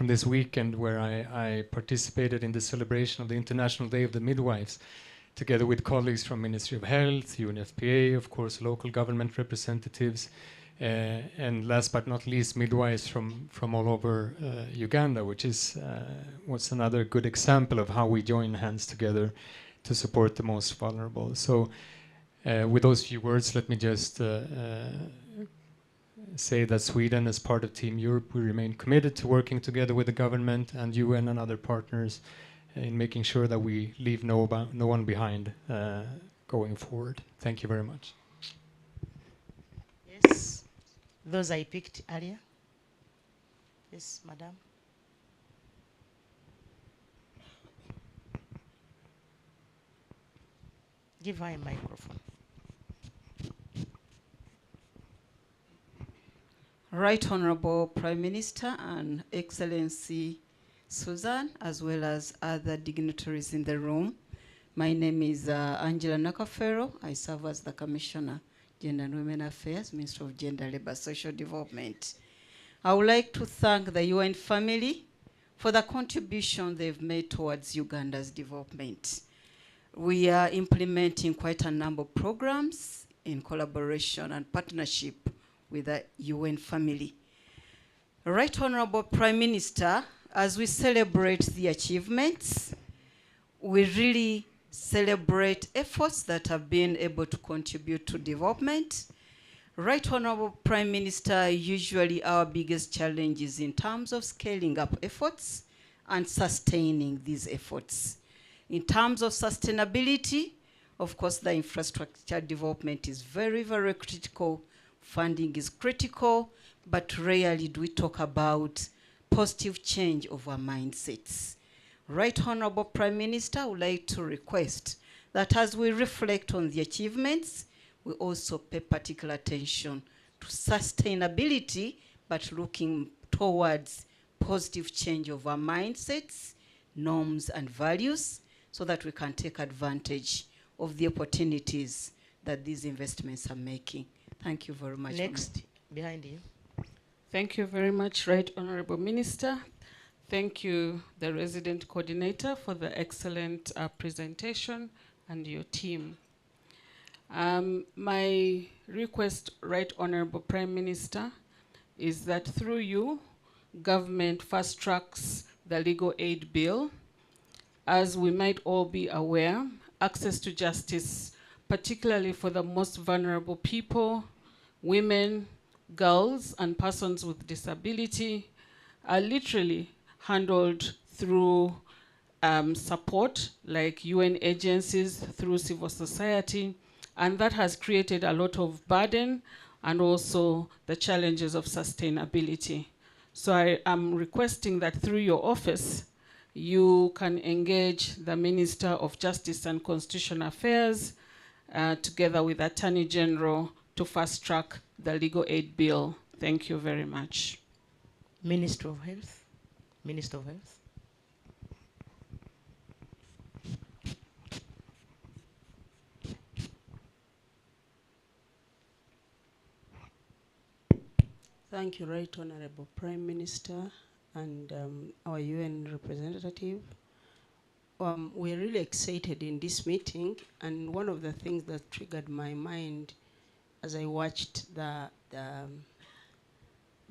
this weekend where I participated in the celebration of the International Day of the Midwives, together with colleagues from Ministry of Health, UNFPA, of course, local government representatives, and last but not least, midwives from all over Uganda, which was another good example of how we join hands together to support the most vulnerable. So with those few words, let me just say that Sweden, as part of Team Europe, we remain committed to working together with the government and UN and other partners in making sure that we leave no one behind going forward. Thank you very much. Yes, those I picked earlier. Yes, Madam. Give her a microphone. Right Honorable Prime Minister and Excellency Susan, as well as other dignitaries in the room. My name is Angela Nakafero. I serve as the Commissioner, Gender and Women Affairs, Minister of Gender, Labour, Social Development. I would like to thank the UN family for the contribution they've made towards Uganda's development. We are implementing quite a number of programs in collaboration and partnership with the UN family. Right Honorable Prime Minister, as we celebrate the achievements, we really celebrate efforts that have been able to contribute to development. Right Honorable Prime Minister, usually our biggest challenge is in terms of scaling up efforts and sustaining these efforts. In terms of sustainability, of course, the infrastructure development is very, very critical. Funding is critical, but rarely do we talk about positive change of our mindsets. Right Honorable Prime Minister, I would like to request that as we reflect on the achievements, we also pay particular attention to sustainability, but looking towards positive change of our mindsets, norms, and values, so that we can take advantage of the opportunities that these investments are making. Thank you very much. Next, behind you. Thank you very much, Right Honorable Minister. Thank you, the resident coordinator, for the excellent presentation, and your team. My request, Right Honorable Prime Minister, is that through you, government fast tracks the legal aid bill. As we might all be aware, access to justice, particularly for the most vulnerable people, women, girls, and persons with disability, are literally handled through support like UN agencies, through civil society, and that has created a lot of burden and also the challenges of sustainability. So I am requesting that through your office, you can engage the Minister of Justice and Constitutional Affairs together with Attorney General to fast track the legal aid bill. Thank you very much. Minister of Health. Minister of Health. Thank you, Right Honorable Prime Minister and our UN representative. We're really excited in this meeting, and one of the things that triggered my mind as I watched the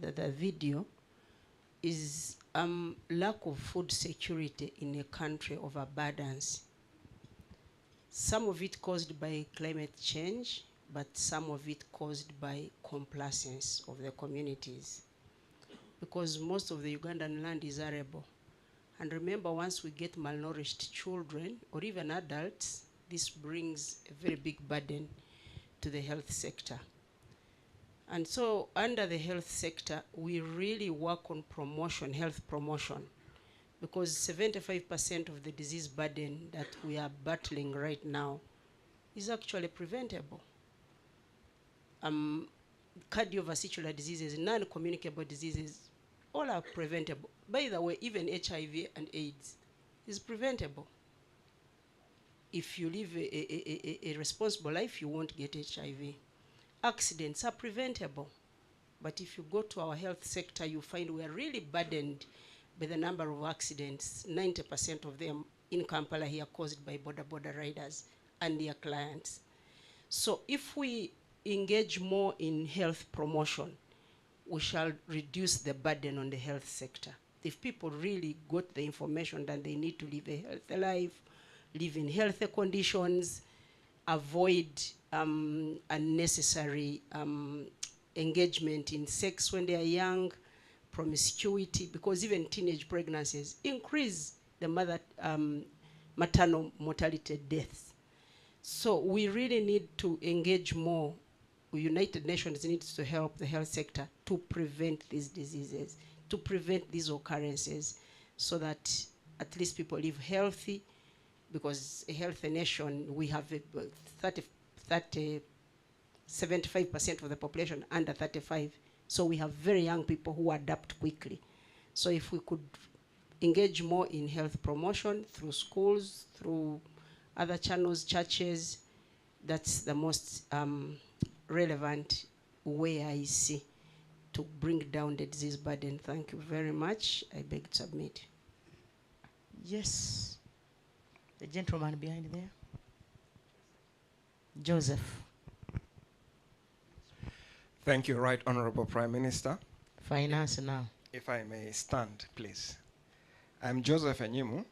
video is lack of food security in a country of abundance. Some of it caused by climate change, but some of it caused by complacence of the communities. Because most of the Ugandan land is arable. And remember, once we get malnourished children, or even adults, this brings a very big burden to the health sector. And so under the health sector, we really work on promotion, health promotion, because 75% of the disease burden that we are battling right now is actually preventable. Cardiovascular diseases, non-communicable diseases, all are preventable. By the way, even HIV and AIDS is preventable. If you live a responsible life, you won't get HIV. Accidents are preventable. But if you go to our health sector, you find we are really burdened by the number of accidents. 90% of them in Kampala here caused by border riders and their clients. So if we engage more in health promotion, we shall reduce the burden on the health sector. If people really got the information that they need to live a healthy life, live in healthy conditions, avoid unnecessary engagement in sex when they are young, promiscuity, because even teenage pregnancies increase the maternal mortality deaths. So we really need to engage more. United Nations needs to help the health sector to prevent these diseases, to prevent these occurrences, so that at least people live healthy, because a healthy nation, we have 75% of the population under 35. So we have very young people who adapt quickly. So if we could engage more in health promotion through schools, through other channels, churches. That's the most relevant way I see to bring down the disease burden. Thank you very much. I beg to submit. Yes. The gentleman behind there. Joseph. Thank you, Right Honorable Prime Minister. Finance now. If I may stand, please. I'm Joseph Enyimu.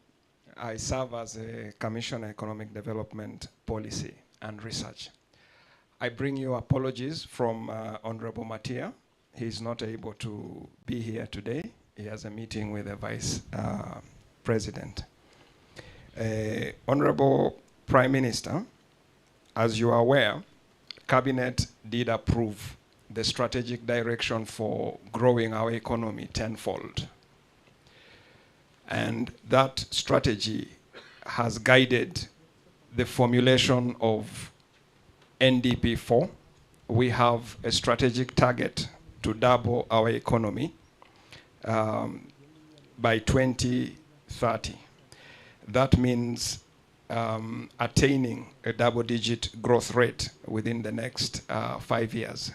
I serve as a Commissioner Economic Development Policy and Research. I bring you apologies from Honorable Matia. He's not able to be here today. He has a meeting with the Vice President. Honorable Prime Minister, as you are aware, Cabinet did approve the strategic direction for growing our economy tenfold. And that strategy has guided the formulation of NDP 4. We have a strategic target to double our economy by 2030. That means attaining a double-digit growth rate within the next 5 years.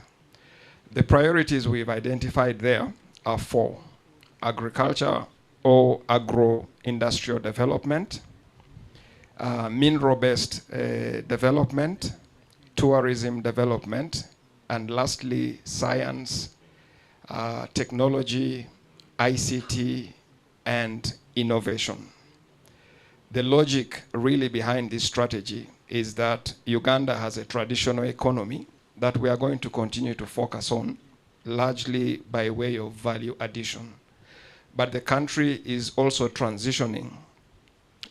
The priorities we've identified there are 4: agriculture or agro-industrial development, mineral-based development, tourism development, and lastly, science, technology, ICT, and innovation. The logic really behind this strategy is that Uganda has a traditional economy that we are going to continue to focus on, largely by way of value addition. But the country is also transitioning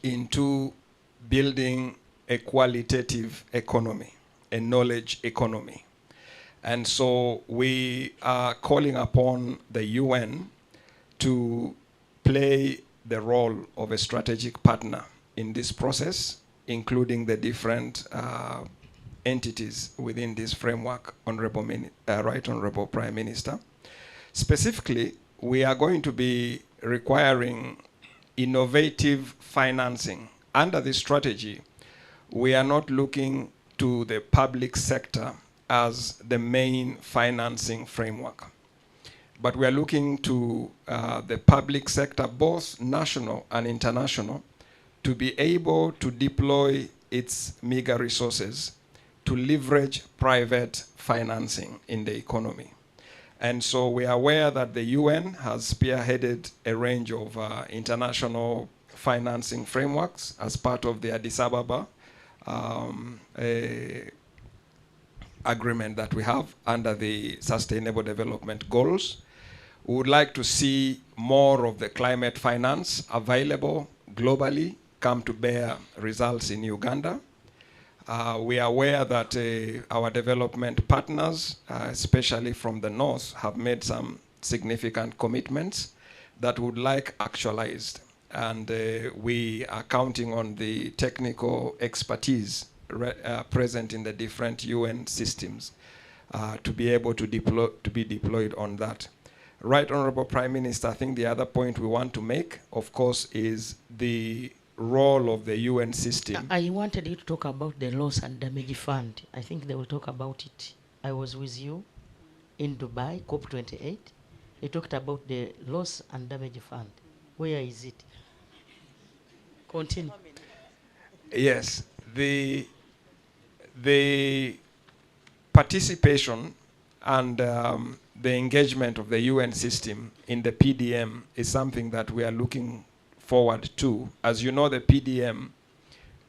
into building a qualitative economy, a knowledge economy. And so we are calling upon the UN to play the role of a strategic partner in this process, including the different entities within this framework, Right Honorable Prime Minister. Specifically, we are going to be requiring innovative financing. Under this strategy, we are not looking to the public sector as the main financing framework, but we are looking to the public sector, both national and international, to be able to deploy its meager resources to leverage private financing in the economy. And so we are aware that the UN has spearheaded a range of international financing frameworks as part of the Addis Ababa agreement that we have under the Sustainable Development Goals. We would like to see more of the climate finance available globally come to bear results in Uganda. We are aware that our development partners, especially from the north, have made some significant commitments that would like actualized. And we are counting on the technical expertise present in the different UN systems to be able to be deployed on that. Right Honorable Prime Minister, I think the other point we want to make, of course, is the role of the UN system. I wanted you to talk about the loss and damage fund. I think they will talk about it. I was with you in Dubai, COP28. They talked about the loss and damage fund. Where is it? Continue. Yes, the participation and the engagement of the UN system in the PDM is something that we are looking forward to. As you know, the PDM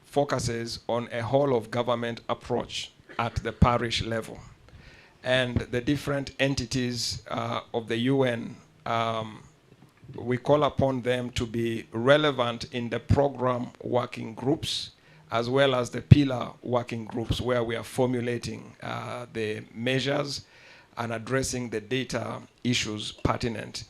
focuses on a whole of government approach at the parish level. And the different entities of the UN, we call upon them to be relevant in the program working groups, as well as the pillar working groups where we are formulating the measures and addressing the data issues pertinent.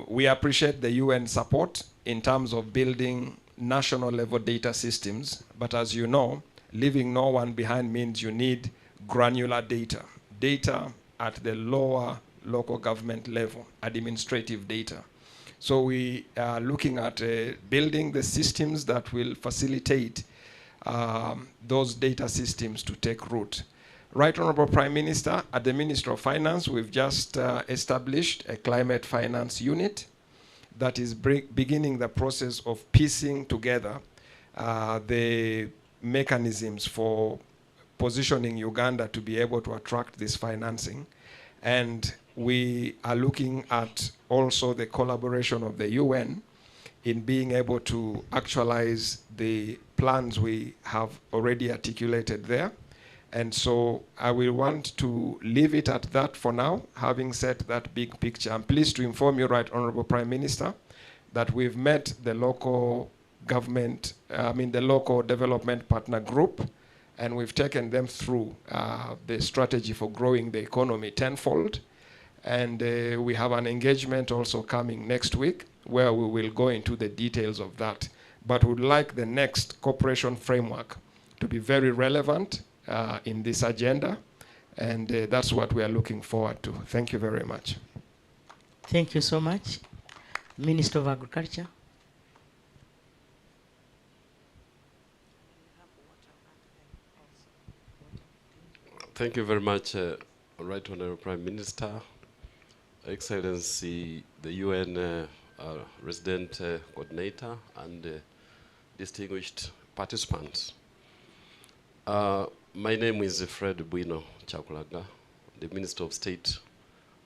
We appreciate the UN support in terms of building national level data systems, but as you know, leaving no one behind means you need granular data at the lower local government level, administrative data. So we are looking at building the systems that will facilitate those data systems to take root. Right Honorable Prime Minister, at the Ministry of Finance, we've just established a climate finance unit that is beginning the process of piecing together the mechanisms for positioning Uganda to be able to attract this financing. And we are looking at also the collaboration of the UN in being able to actualize the plans we have already articulated there. And so I will want to leave it at that for now, having set that big picture. I'm pleased to inform you, Right Honorable Prime Minister, that we've met the local government, the local development partner group, and we've taken them through the strategy for growing the economy tenfold. And we have an engagement also coming next week where we will go into the details of that. But we'd like the next cooperation framework to be very relevant in this agenda, and that's what we are looking forward to. Thank you very much. Thank you so much. Minister of Agriculture. Thank you very much, Right Honorable Prime Minister, Excellency, the UN Resident Coordinator, and distinguished participants. My name is Fred Bwino Chakulaga, the Minister of State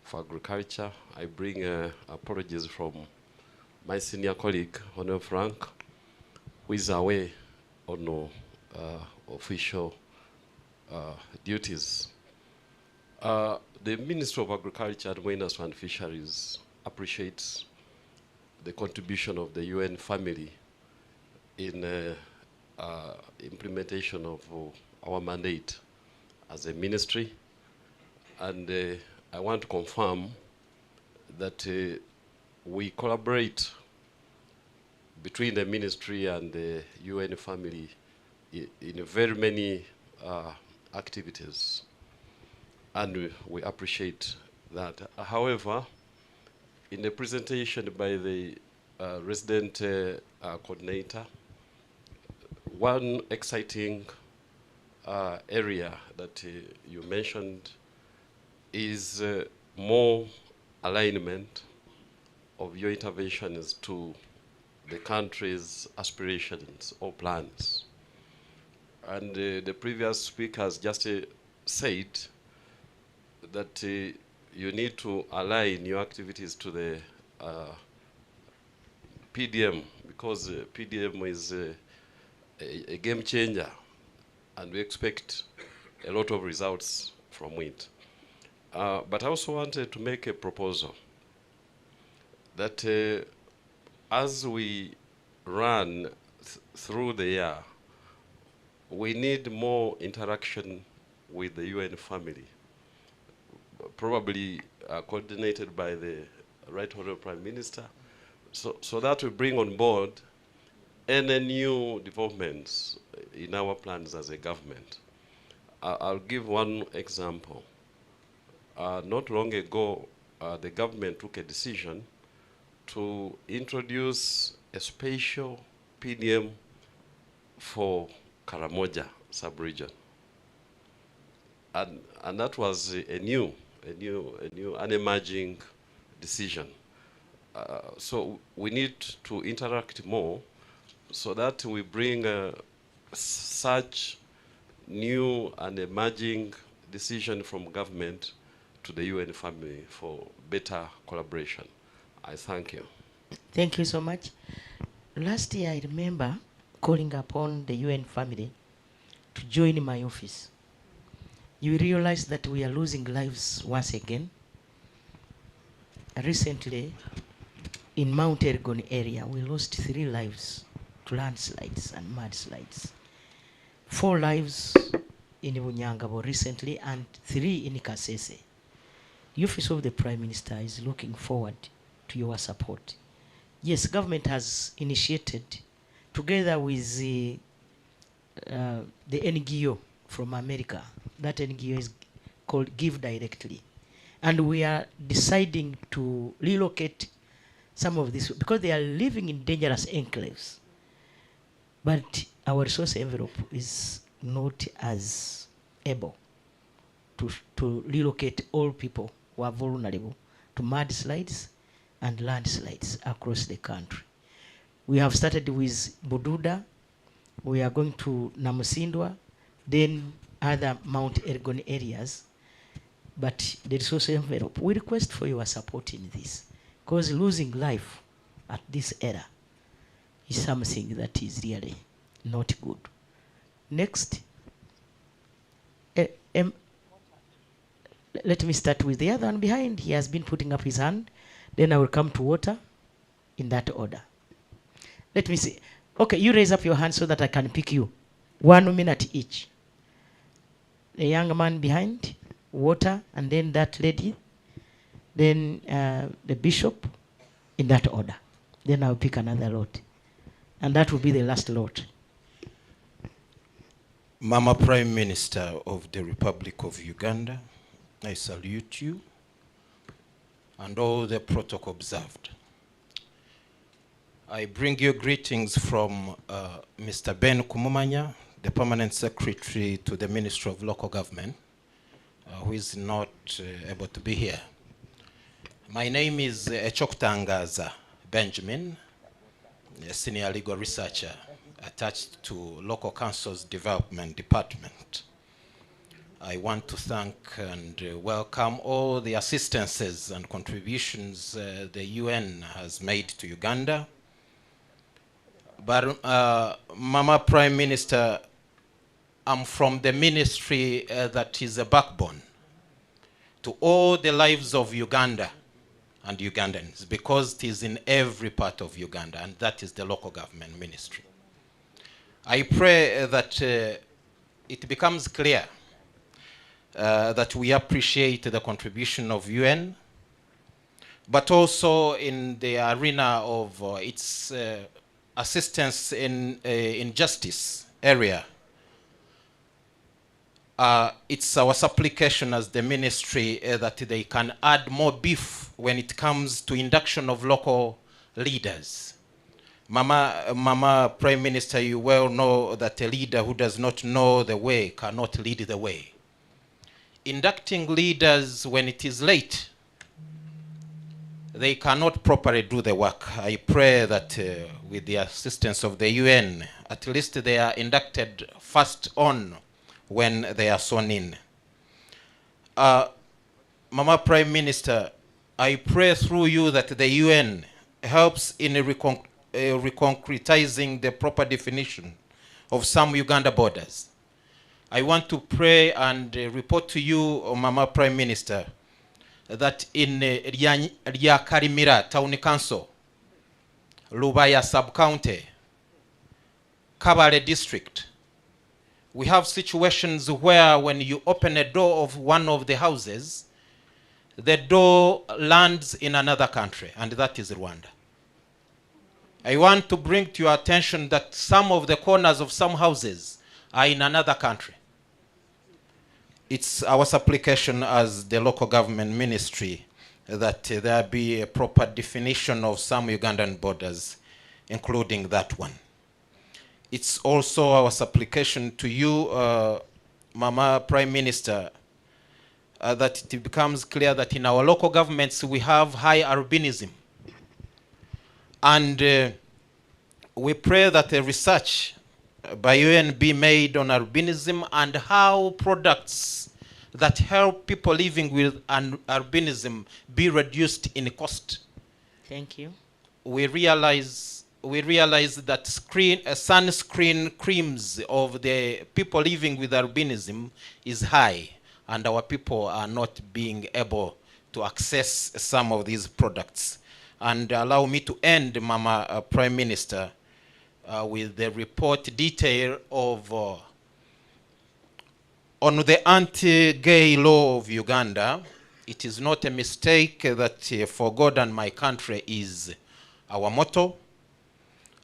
for Agriculture. I bring apologies from my senior colleague, Honorable Frank, who is away on official duties. The Ministry of Agriculture, Industry and Fisheries appreciates the contribution of the UN family in implementation of our mandate as a ministry. And I want to confirm that we collaborate between the ministry and the UN family in very many activities, and we appreciate that. However, in the presentation by the resident coordinator, one exciting area that you mentioned is more alignment of your interventions to the country's aspirations or plans. And the previous speaker has just said that you need to align your activities to the PDM, because PDM is a game changer, and we expect a lot of results from it. But I also wanted to make a proposal that as we run through the year, we need more interaction with the UN family, probably coordinated by the Right Honorable Prime Minister, so that we bring on board any new developments in our plans as a government. I'll give one example. Not long ago, the government took a decision to introduce a special PDM for Karamoja sub-region. And that was an emerging decision. So we need to interact more so that we bring such new and emerging decision from government to the UN family for better collaboration. I thank you. Thank you so much. Last year, I remember calling upon the UN family to join my office. You realize that we are losing lives once again. Recently, in Mount Elgon area, we lost 3 lives to landslides and mudslides. 4 lives in Bunyangabo recently and 3 in Kasese. The Office of the Prime Minister is looking forward to your support. Yes, government has initiated, together with the NGO from America. That NGO is called Give Directly. And we are deciding to relocate some of this because they are living in dangerous enclaves. But our resource envelope is not as able to relocate all people who are vulnerable to mudslides and landslides across the country. We have started with Bududa, we are going to Namusindwa, then other Mount Elgon areas. But the resource envelope, we request for your support in this, because losing life at this era is something that is really not good. Next. Let me start with the other one behind. He has been putting up his hand. Then I will come to water in that order. Let me see. Okay, you raise up your hand so that I can pick you. 1 minute each. The young man behind, water, and then that lady, then the bishop, in that order. Then I'll pick another lot. And that will be the last lot. Mama Prime Minister of the Republic of Uganda, I salute you and all the protocol observed. I bring you greetings from Mr. Ben Kumumanya, the Permanent Secretary to the Ministry of Local Government, who is not able to be here. My name is Echoktangaza Benjamin, a senior legal researcher attached to Local Council's Development Department. I want to thank and welcome all the assistances and contributions the UN has made to Uganda. But Mama Prime Minister, I'm from the ministry that is a backbone to all the lives of Uganda and Ugandans, because it is in every part of Uganda, and that is the local government ministry. I pray that it becomes clear that we appreciate the contribution of UN, but also in the arena of its assistance in justice area. It's our supplication as the ministry that they can add more beef when it comes to induction of local leaders. Mama Prime Minister, you well know that a leader who does not know the way cannot lead the way. Inducting leaders when it is late, they cannot properly do the work. I pray that with the assistance of the UN, at least they are inducted first on when they are sworn in. Mama Prime Minister, I pray through you that the UN helps in reconcretizing the proper definition of some Uganda borders. I want to pray and report to you, Mama Prime Minister, that in Ryakarimira Town Council, Lubaya Sub-County, Kabale District, we have situations where when you open a door of one of the houses, the door lands in another country, and that is Rwanda. I want to bring to your attention that some of the corners of some houses are in another country. It's our supplication as the local government ministry that there be a proper definition of some Ugandan borders, including that one. It's also our supplication to you, Mama Prime Minister, that it becomes clear that in our local governments we have high albinism. And we pray that a research by UN be made on albinism and how products that help people living with albinism be reduced in cost. Thank you. We realize that sunscreen creams of the people living with albinism is high, and our people are not being able to access some of these products. And allow me to end, Mama Prime Minister, with the report detail of on the anti-gay law of Uganda. It is not a mistake that for God and my country is our motto.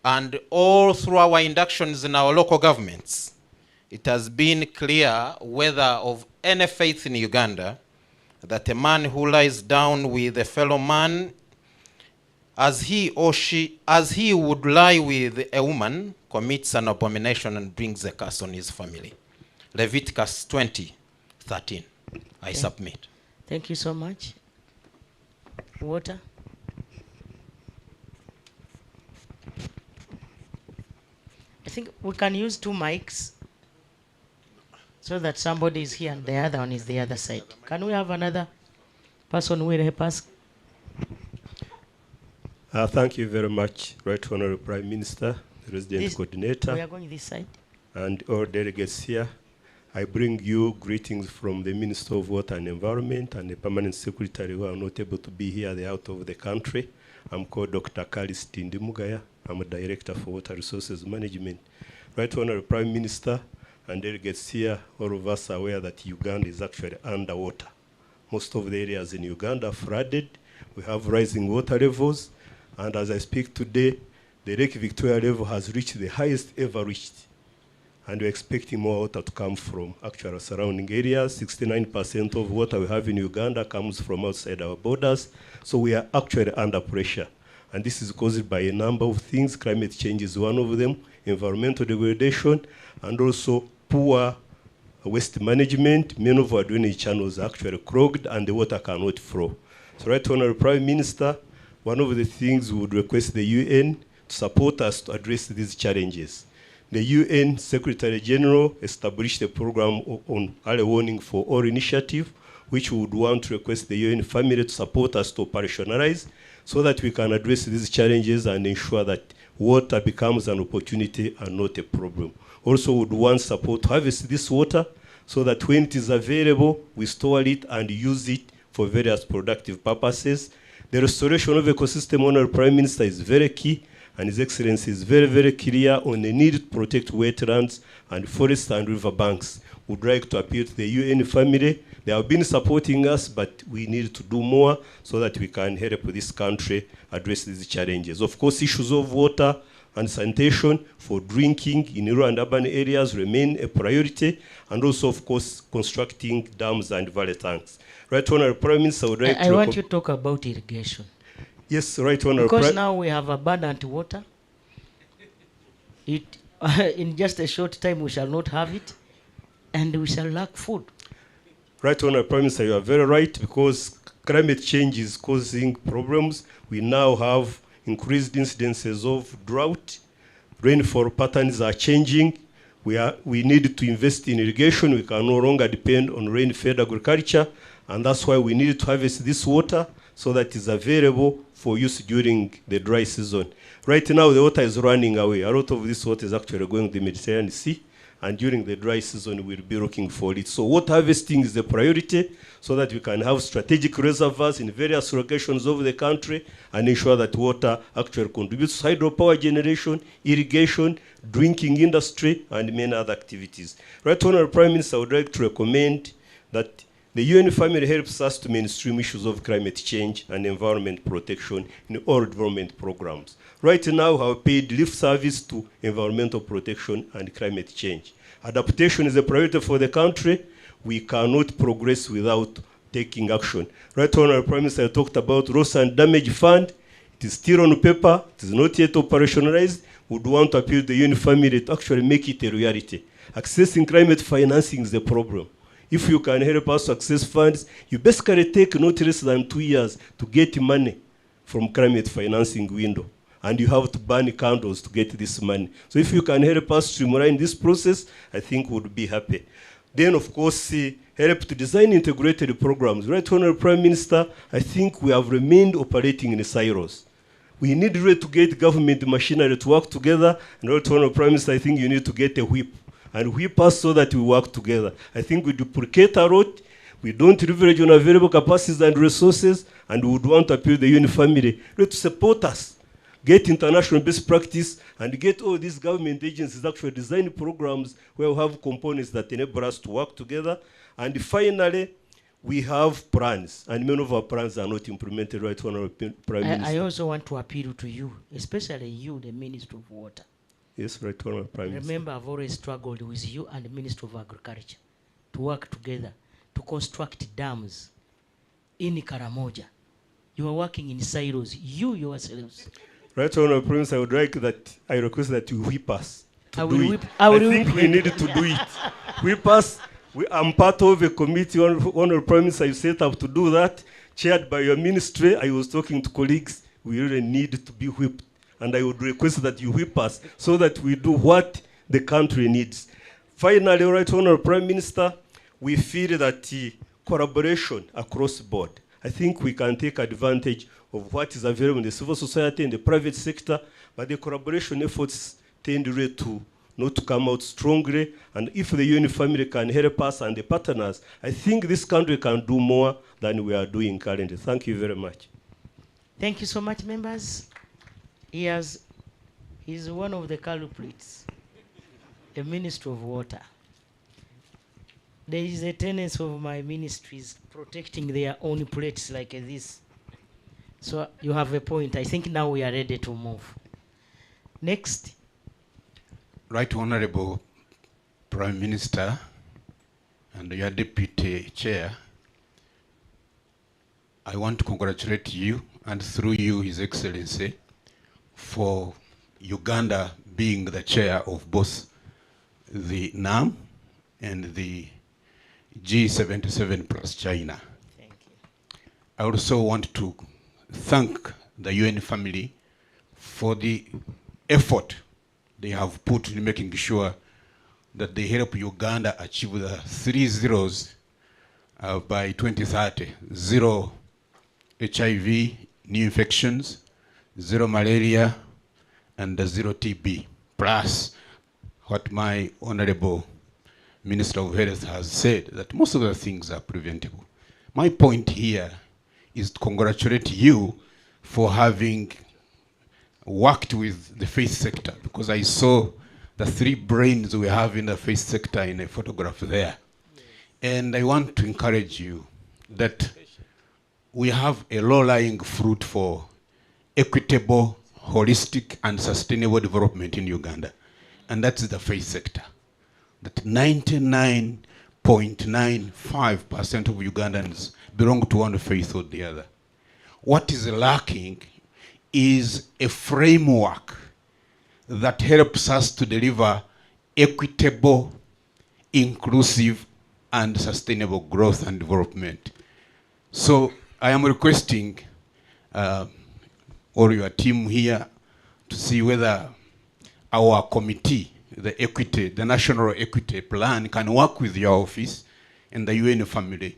And all through our inductions in our local governments, it has been clear, whether of any faith in Uganda, that a man who lies down with a fellow man as he would lie with a woman, commits an abomination and brings a curse on his family. Leviticus 20:13. I submit. Thank you so much. Water. I think we can use 2 mics so that somebody is here and the other one is the other side. Can we have another person who will help us? Thank you very much, Right Honorable Prime Minister, the Resident Coordinator. We are going this side. And all delegates here. I bring you greetings from the Minister of Water and Environment and the Permanent Secretary who are not able to be here. They are out of the country. I'm called Dr. Kalis Tindimugaya. I'm a Director for Water Resources Management. Right Honorable Prime Minister and delegates here, all of us are aware that Uganda is actually underwater. Most of the areas in Uganda are flooded. We have rising water levels. And as I speak today, the Lake Victoria level has reached the highest ever reached. And we're expecting more water to come from actual surrounding areas. 69% of water we have in Uganda comes from outside our borders. So we are actually under pressure. And this is caused by a number of things. Climate change is one of them, environmental degradation, and also poor waste management. Many of our drainage channels are actually clogged and the water cannot flow. So Right Honorable Prime Minister, one of the things we would request the UN to support us to address these challenges. The UN Secretary General established a program on early warning for all initiative, which we would want to request the UN family to support us to operationalize so that we can address these challenges and ensure that water becomes an opportunity and not a problem. Also, we would want support to harvest this water so that when it is available, we store it and use it for various productive purposes. The restoration of ecosystem, Honorable Prime Minister, is very key. And His Excellency is very, very clear on the need to protect wetlands and forests and river banks. Would like to appeal to the UN family. They have been supporting us, but we need to do more so that we can help this country address these challenges. Of course, issues of water and sanitation for drinking in rural and urban areas remain a priority, and also, of course, constructing dams and valley tanks. Right Honorable Prime Minister, I would like I want you to talk about irrigation. Yes, Right Honorable. Because now we have abundant water. It in just a short time we shall not have it, and we shall lack food. Right Honorable Prime Minister, you are very right, because climate change is causing problems. We now have increased incidences of drought. Rainfall patterns are changing. We need to invest in irrigation. We can no longer depend on rain-fed agriculture, and that's why we need to harvest this water so that it is available for use during the dry season. Right now, the water is running away. A lot of this water is actually going to the Mediterranean Sea, and during the dry season, we'll be looking for it. So water harvesting is a priority so that we can have strategic reservoirs in various locations of the country and ensure that water actually contributes to hydropower generation, irrigation, drinking industry, and many other activities. Right Honorable Prime Minister, I would like to recommend that the UN family helps us to mainstream issues of climate change and environment protection in all development programs. Right now, we have paid lip service to environmental protection and climate change. Adaptation is a priority for the country. We cannot progress without taking action. Right Honorable Prime Minister, I talked about loss and damage fund. It is still on paper. It is not yet operationalized. We would want to appeal to the UN family to actually make it a reality. Accessing climate financing is the problem. If you can help us to access funds, you basically take not less than 2 years to get money from climate financing window. And you have to burn candles to get this money. So if you can help us streamline this process, I think we would be happy. Then, of course, help to design integrated programs. Right Honorable Prime Minister, I think we have remained operating in silos. We need really to get government machinery to work together. And Right Honorable Prime Minister, I think you need to get a whip. And whip us so that we work together. I think we duplicate a lot. We don't leverage on available capacities and resources. And we would want to appeal to the UN family to support us. Get international best practice and get all these government agencies actually design programs where we have components that enable us to work together. And finally, we have plans, and many of our plans are not implemented. Right Honorable Prime Minister. I also want to appeal to you, especially you, the Minister of Water. Yes, Right Honorable Prime Minister. Remember, I've always struggled with you and the Minister of Agriculture to work together to construct dams in Karamoja You are working in silos, you yourselves. Right Honorable Prince, I request that you whip us to I do will it. whip- I will think whip we you. need to do it. Whip us. I'm part of a committee, Honorable Prime Minister, you set up to do that, chaired by your ministry. I was talking to colleagues. We really need to be whipped. And I would request that you whip us so that we do what the country needs. Finally, Right Honorable Prime Minister, we feel that collaboration across the board. I think we can take advantage of what is available in the civil society and the private sector, but the collaboration efforts tend really to not to come out strongly. And if the UN family can help us and the partners, I think this country can do more than we are doing currently. Thank you very much. Thank you so much, members. He's one of the culprits, the Ministry of Water. There is a tendency of my ministries protecting their own plates like this. So you have a point. I think now we are ready to move. Next. Right Honorable Prime Minister and your Deputy Chair, I want to congratulate you and through you, His Excellency, for Uganda being the chair of both the NAM and the G77 plus China. Thank you. I also want to thank the UN family for the effort they have put in making sure that they help Uganda achieve the 3 zeros by 2030. 0 HIV, new infections, 0 malaria, and 0 TB, plus what my Honorable Minister of Health has said, that most of the things are preventable. My point here is to congratulate you for having worked with the faith sector, because I saw the 3 brains we have in the faith sector in a photograph there. And I want to encourage you that we have a low-lying fruit for equitable, holistic, and sustainable development in Uganda. And that's the faith sector. That 99.95% of Ugandans belong to one faith or the other. What is lacking is a framework that helps us to deliver equitable, inclusive, and sustainable growth and development. So I am requesting all your team here to see whether our committee, the National Equity Plan, can work with your office and the UN family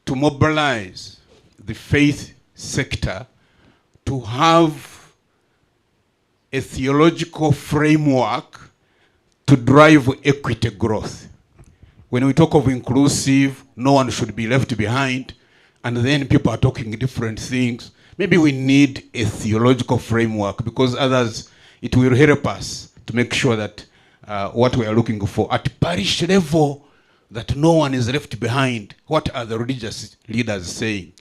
to mobilize the faith sector to have a theological framework to drive equity growth. When we talk of inclusive, no one should be left behind, and then people are talking different things. Maybe we need a theological framework, because others, it will help us to make sure that what we are looking for at parish level, that no one is left behind. What are the religious leaders saying?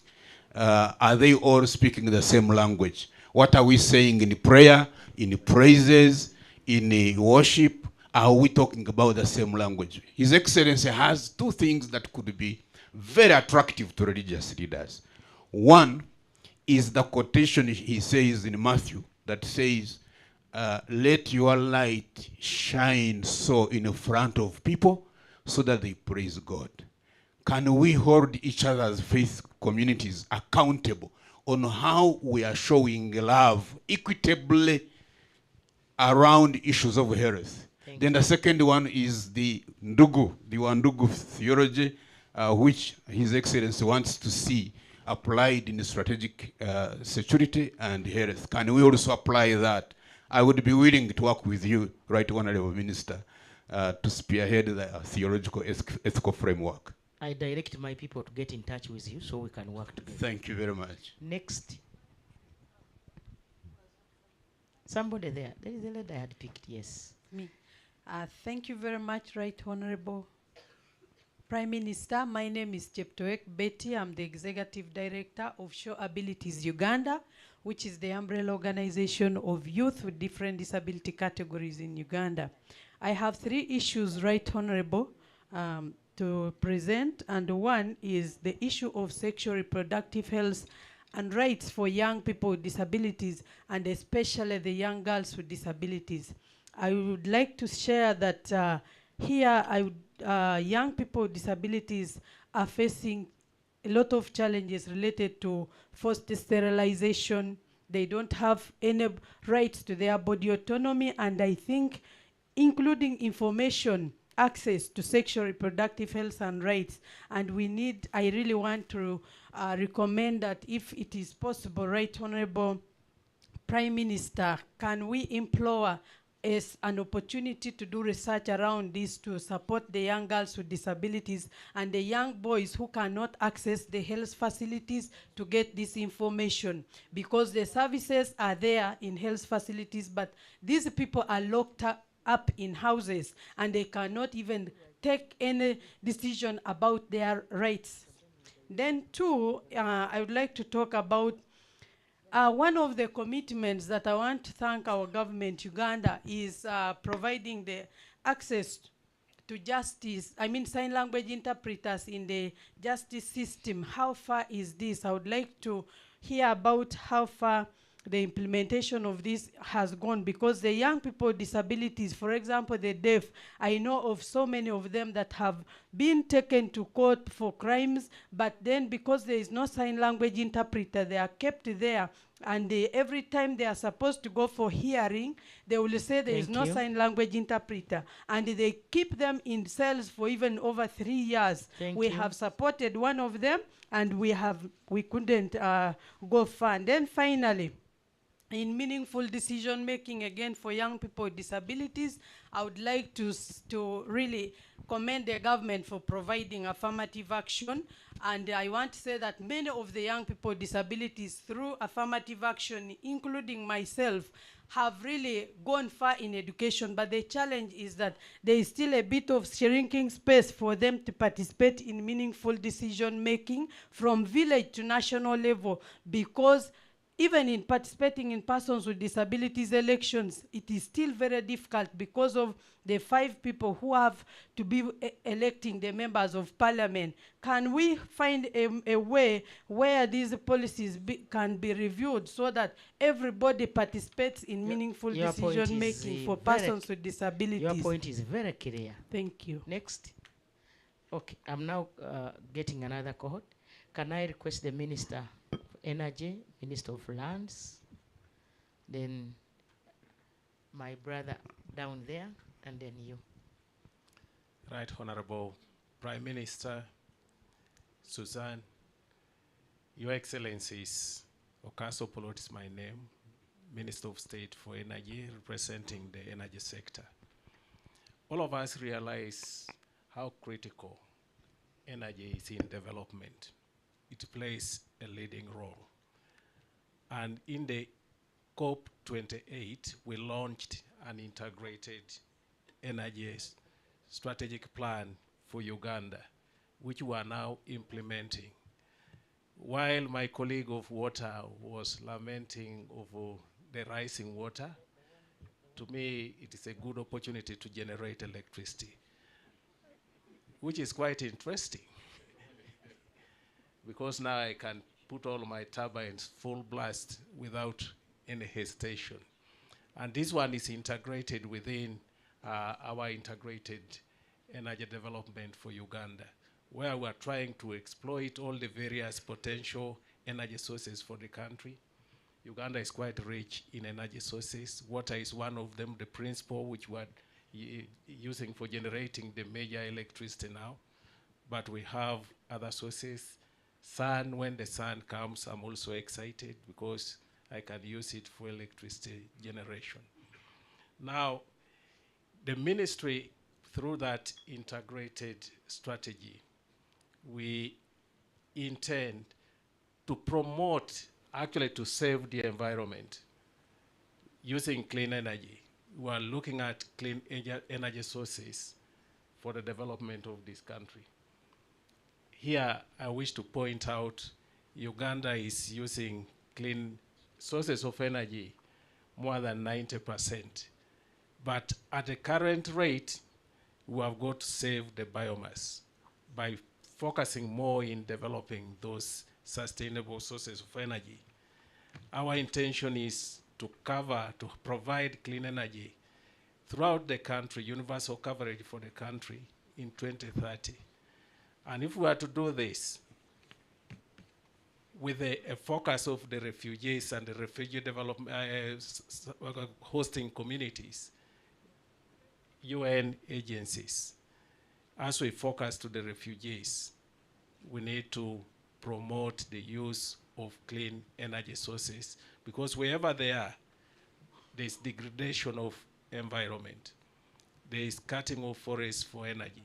Are they all speaking the same language? What are we saying in prayer, in praises, in worship? Are we talking about the same language? His Excellency has 2 things that could be very attractive to religious leaders. One is the quotation he says in Matthew that says, let your light shine so in front of people so that they praise God. Can we hold each other's faith communities accountable on how we are showing love equitably around issues of health? Then the second one is the Wandugu theology, which His Excellency wants to see applied in strategic security and health. Can we also apply that? I would be willing to work with you, Right Honorable Minister, to spearhead the theological ethical framework. I direct my people to get in touch with you so we can work together. Thank you very much. Next. Somebody there. There is a lady I had picked, yes. Me. Thank you very much, Right Honorable Prime Minister. My name is Cheptoek Betty. I'm the Executive Director of Show Abilities Uganda, which is the umbrella organization of youth with different disability categories in Uganda. I have 3 issues, Right Honorable, to present, and one is the issue of sexual reproductive health and rights for young people with disabilities, and especially the young girls with disabilities. I would like to share that here young people with disabilities are facing a lot of challenges related to forced sterilization. They don't have any rights to their body autonomy, and I think including information, access to sexual reproductive health and rights. And I really want to recommend that if it is possible, Right Honorable Prime Minister, can we implore as an opportunity to do research around this to support the young girls with disabilities and the young boys who cannot access the health facilities to get this information, because the services are there in health facilities, but these people are locked up in houses and they cannot even take any decision about their rights. Then two, I would like to talk about one of the commitments that I want to thank our government, Uganda, is providing the access to justice, sign language interpreters in the justice system. How far is this? I would like to hear about how far the implementation of this has gone, because the young people with disabilities, for example, the deaf, I know of so many of them that have been taken to court for crimes, but then because there is no sign language interpreter, they are kept there, and every time they are supposed to go for hearing, they will say there is no sign language interpreter, and they keep them in cells for even over 3 years. We have supported one of them, and we couldn't go far. And then finally, in meaningful decision making again for young people with disabilities, I would like to really commend the government for providing affirmative action. And I want to say that many of the young people with disabilities, through affirmative action, including myself, have really gone far in education, but the challenge is that there is still a bit of shrinking space for them to participate in meaningful decision making from village to national level, because even in participating in persons with disabilities elections, it is still very difficult because of the 5 people who have to be electing the members of parliament. Can we find a way where these policies can be reviewed so that everybody participates in meaningful decision making for persons with disabilities? Your point is very clear. Thank you. Next. Okay, I'm now getting another cohort. Can I request the Minister of Energy, Minister of Lands, then my brother down there, and then you. Right Honorable Prime Minister Suzanne, Your Excellencies, Okaso Polot is my name, Minister of State for Energy, representing the energy sector. All of us realize how critical energy is in development. It plays a leading role. And in the COP28, we launched an integrated energy strategic plan for Uganda, which we are now implementing. While my colleague of water was lamenting over the rising water, to me, it is a good opportunity to generate electricity, which is quite interesting. Because now I can put all my turbines full blast without any hesitation. And this one is integrated within our integrated energy development for Uganda, where we're trying to exploit all the various potential energy sources for the country. Uganda is quite rich in energy sources. Water is one of them, the principal, which we're using for generating the major electricity now. But we have other sources. Sun, when the sun comes, I'm also excited because I can use it for electricity generation. Now, the ministry, through that integrated strategy, we intend to promote, actually to save the environment using clean energy. We are looking at clean energy sources for the development of this country. Here, I wish to point out Uganda is using clean sources of energy more than 90%. But at the current rate, we have got to save the biomass by focusing more in developing those sustainable sources of energy. Our intention is to provide clean energy throughout the country, universal coverage for the country in 2030. And if we are to do this with a focus of the refugees and the refugee development hosting communities, UN agencies, as we focus to the refugees, we need to promote the use of clean energy sources, because wherever they are, there's degradation of environment. There is cutting of forests for energy.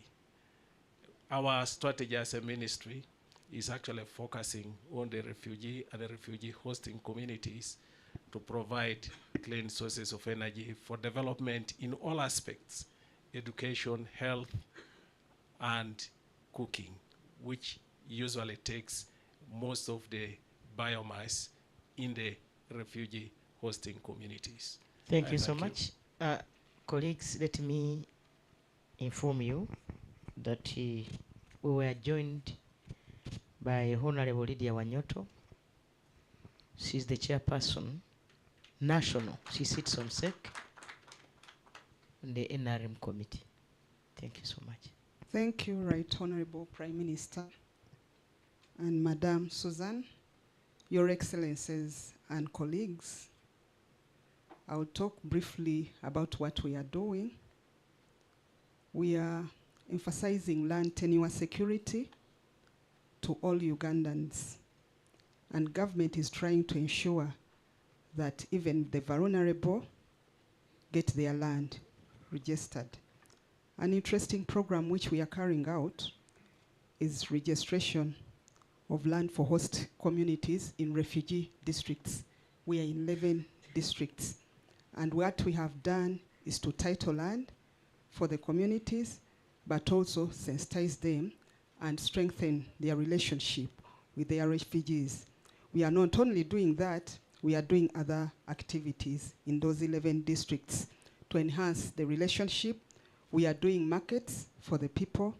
Our strategy as a ministry is actually focusing on the refugee and the refugee hosting communities to provide clean sources of energy for development in all aspects: education, health, and cooking, which usually takes most of the biomass in the refugee hosting communities. Thank you so much. Colleagues, let me inform you that we were joined by Honorable Lydia Wanyoto. She's the chairperson, national. She sits on SEC, on the NRM committee. Thank you so much. Thank you, Right Honorable Prime Minister and Madam Susan, Your Excellencies and colleagues. I'll talk briefly about what we are doing. We are emphasizing land tenure security to all Ugandans, and government is trying to ensure that even the vulnerable get their land registered. An interesting program which we are carrying out is registration of land for host communities in refugee districts. We are in 11 districts. And what we have done is to title land for the communities, but also sensitize them and strengthen their relationship with their refugees. We are not only doing that, we are doing other activities in those 11 districts to enhance the relationship. We are doing markets for the people,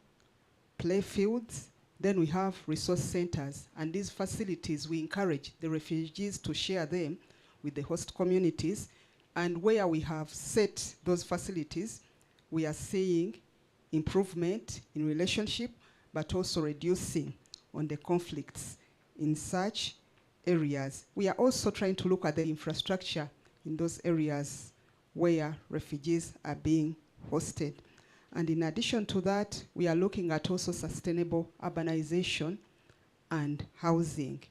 play fields. Then we have resource centers, and these facilities, we encourage the refugees to share them with the host communities. And where we have set those facilities, we are seeing improvement in relationship, but also reducing on the conflicts in such areas. We are also trying to look at the infrastructure in those areas where refugees are being hosted. And in addition to that, we are looking at also sustainable urbanization and housing.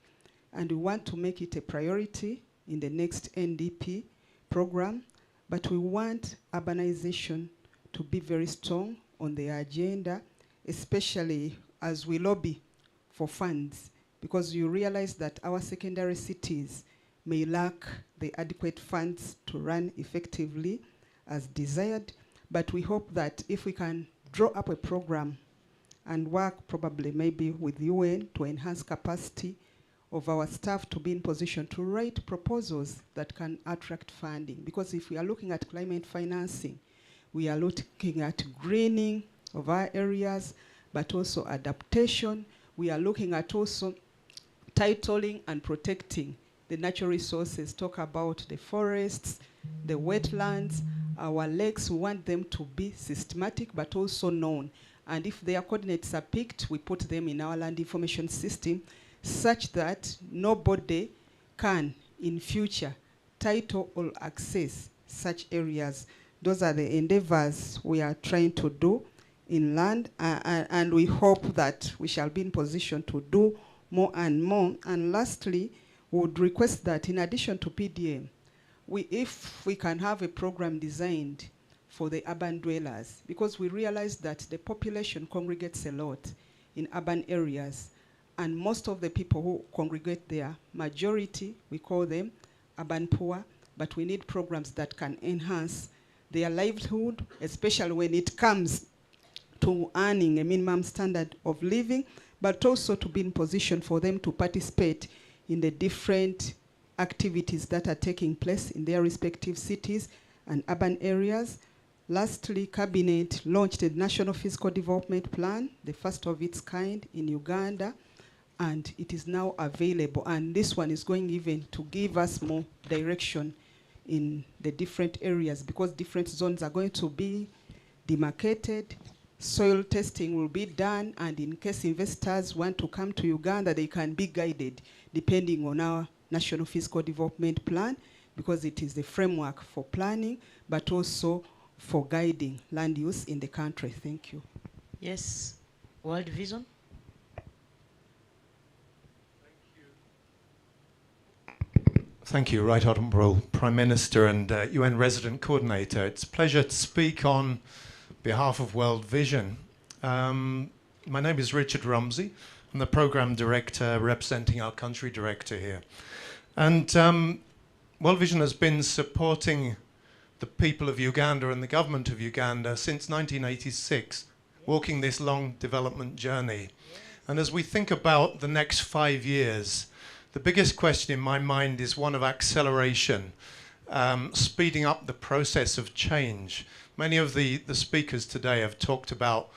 And we want to make it a priority in the next NDP program, but we want urbanization to be very strong on the agenda, especially as we lobby for funds, because you realize that our secondary cities may lack the adequate funds to run effectively as desired. But we hope that if we can draw up a program and work probably maybe with UN to enhance capacity of our staff to be in position to write proposals that can attract funding. Because if we are looking at climate financing, we are looking at greening of our areas, but also adaptation. We are looking at also titling and protecting the natural resources, talk about the forests, the wetlands, our lakes. We want them to be systematic but also known. And if their coordinates are picked, we put them in our land information system such that nobody can in future title or access such areas. Those are the endeavors we are trying to do in land, and we hope that we shall be in position to do more and more. And lastly, we would request that in addition to PDM, if we can have a program designed for the urban dwellers, because we realize that the population congregates a lot in urban areas, and most of the people who congregate there, majority, we call them urban poor, but we need programs that can enhance their livelihood, especially when it comes to earning a minimum standard of living, but also to be in position for them to participate in the different activities that are taking place in their respective cities and urban areas. Lastly, Cabinet launched a National Physical Development Plan, the first of its kind in Uganda, and it is now available. And this one is going even to give us more direction in the different areas, because different zones are going to be demarcated. Soil testing will be done, and in case investors want to come to Uganda, they can be guided depending on our National Fiscal Development Plan, because it is the framework for planning, but also for guiding land use in the country. Thank you. Yes, World Vision. Thank you, Right Honourable Prime Minister and UN Resident Coordinator. It's a pleasure to speak on behalf of World Vision. My name is Richard Rumsey. I'm the Programme Director representing our Country Director here. And World Vision has been supporting the people of Uganda and the government of Uganda since 1986, walking this long development journey. And as we think about the next 5 years, the biggest question in my mind is one of acceleration, speeding up the process of change. Many of the speakers today have talked about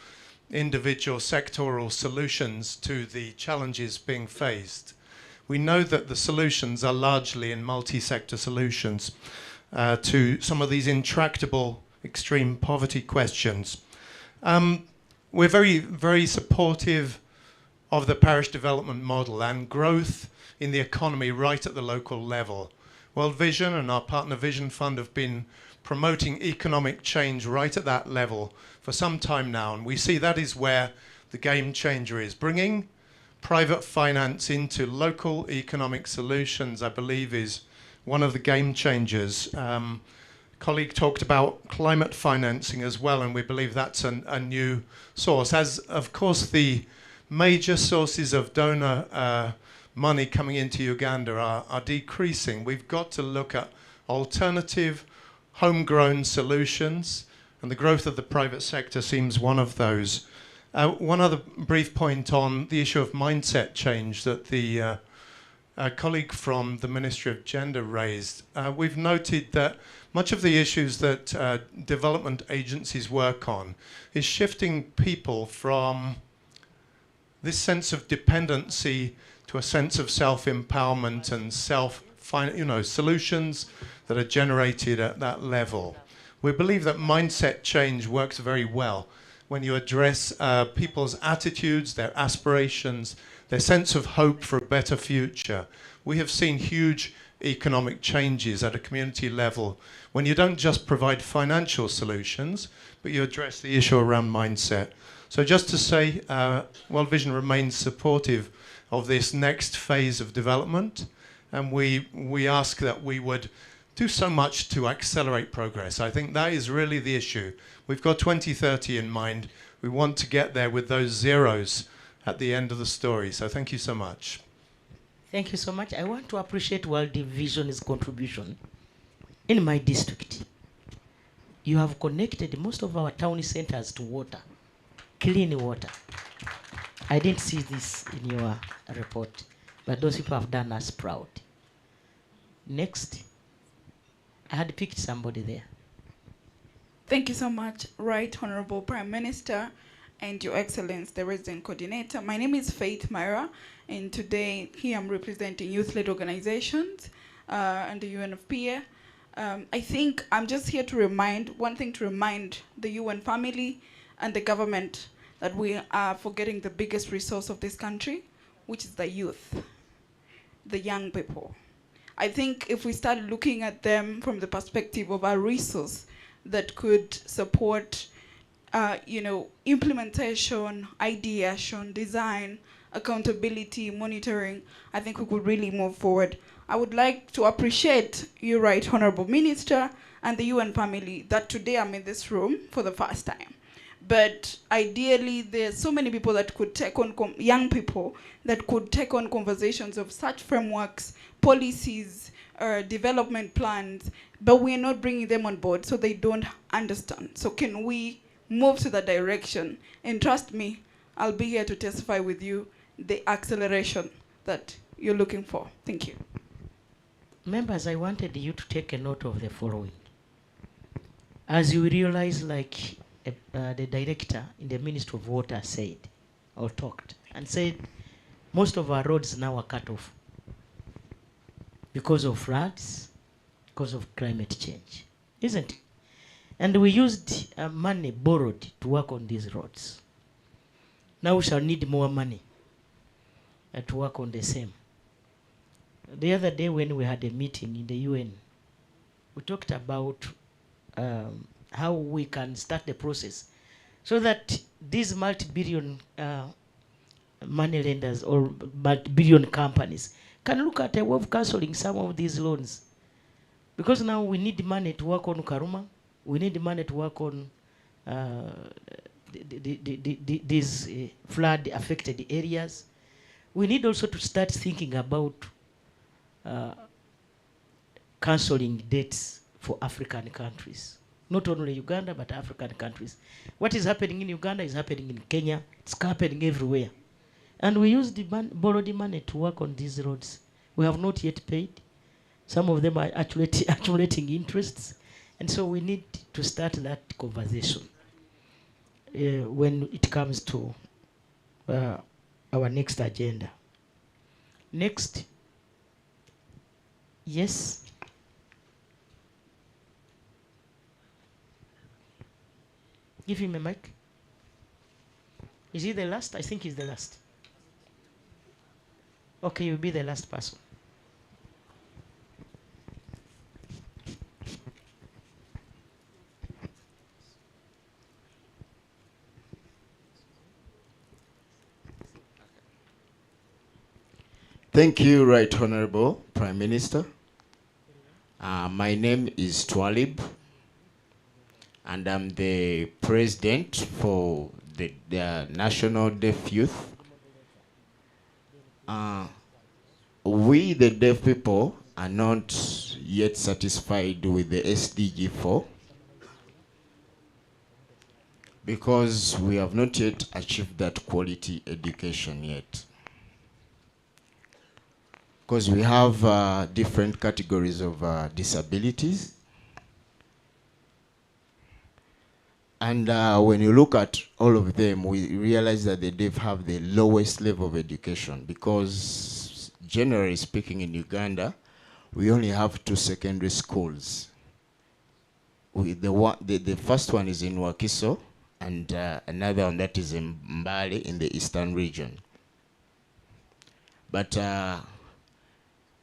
individual sectoral solutions to the challenges being faced. We know that the solutions are largely in multi-sector solutions to some of these intractable extreme poverty questions. We're very, very supportive of the parish development model and growth in the economy right at the local level. World Vision and our partner Vision Fund have been promoting economic change right at that level for some time now, and we see that is where the game changer is. Bringing private finance into local economic solutions, I believe, is one of the game changers. Colleague talked about climate financing as well, and we believe that's a new source, as of course the major sources of donor money coming into Uganda are decreasing. We've got to look at alternative homegrown solutions, and the growth of the private sector seems one of those. One other brief point on the issue of mindset change that the colleague from the Ministry of Gender raised. We've noted that much of the issues that development agencies work on is shifting people from this sense of dependency to a sense of self-empowerment and solutions that are generated at that level. We believe that mindset change works very well when you address people's attitudes, their aspirations, their sense of hope for a better future. We have seen huge economic changes at a community level when you don't just provide financial solutions, but you address the issue around mindset. So just to say, World Vision remains supportive of this next phase of development, and we ask that we would do so much to accelerate progress. I think that is really the issue. We've got 2030 in mind. We want to get there with those zeros at the end of the story. So thank you so much. Thank you so much. I want to appreciate World Vision's contribution in my district. You have connected most of our town centers to water, clean water. I didn't see this in your report, but those people have done us proud. Next, I had picked somebody there. Thank you so much, Right Honorable Prime Minister and Your Excellence, the Resident Coordinator. My name is Faith Myra, and today here I'm representing youth-led organizations and the UNFPA. I think I'm just here to remind the UN family and the government that we are forgetting the biggest resource of this country, which is the youth, the young people. I think if we start looking at them from the perspective of a resource that could support implementation, ideation, design, accountability, monitoring, I think we could really move forward. I would like to appreciate you, Right Honorable Minister, and the UN family that today I'm in this room for the first time. But ideally, there's so many people that could take on, young people that could take on conversations of such frameworks, policies, development plans, but we're not bringing them on board, so they don't understand. So can we move to that direction? And trust me, I'll be here to testify with you the acceleration that you're looking for. Thank you. Members, I wanted you to take a note of the following. As you realize, like the director in the Ministry of Water said, or talked, and said, most of our roads now are cut off because of floods, because of climate change, isn't it? And we used money borrowed to work on these roads. Now we shall need more money to work on the same. The other day when we had a meeting in the UN, we talked about how we can start the process so that these multi-billion money lenders or multi-billion companies can look at a way of cancelling some of these loans. Because now we need money to work on Karuma, we need money to work on these flood-affected areas. We need also to start thinking about cancelling debts for African countries. Not only Uganda, but African countries. What is happening in Uganda is happening in Kenya. It's happening everywhere. And we use the borrowed money to work on these roads. We have not yet paid. Some of them are accumulating interests. And so we need to start that conversation when it comes to our next agenda. Next. Yes. Give him a mic. Is he the last? I think he's the last. Okay, you'll be the last person. Thank you, Right Honorable Prime Minister. My name is Twalib, and I'm the president for the National Deaf Youth. We, the deaf people, are not yet satisfied with the SDG 4 because we have not yet achieved that quality education yet. Because we have different categories of disabilities. And when you look at all of them, we realize that the deaf have the lowest level of education because, generally speaking, in Uganda, we only have 2 secondary schools. The first one is in Wakiso, and another one that is in Mbale in the eastern region. But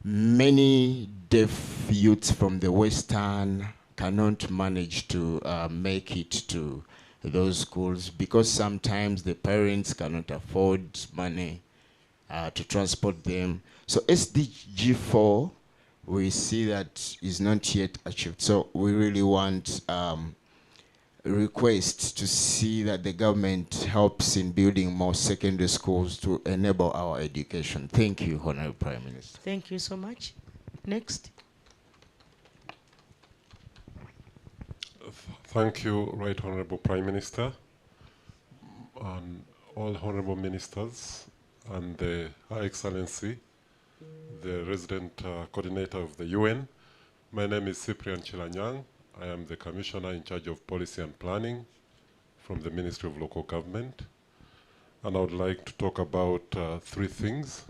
many deaf youths from the western cannot manage to make it to those schools because sometimes the parents cannot afford money to transport them. So SDG 4, we see that is not yet achieved. So we really want request to see that the government helps in building more secondary schools to enable our education. Thank you, Honorable Prime Minister. Thank you so much. Next. Thank you, Right Honorable Prime Minister, and all honorable ministers, and Her Excellency, the resident coordinator of the UN. My name is Cyprian Chilanyang. I am the Commissioner in charge of Policy and Planning from the Ministry of Local Government. And I would like to talk about 3 things.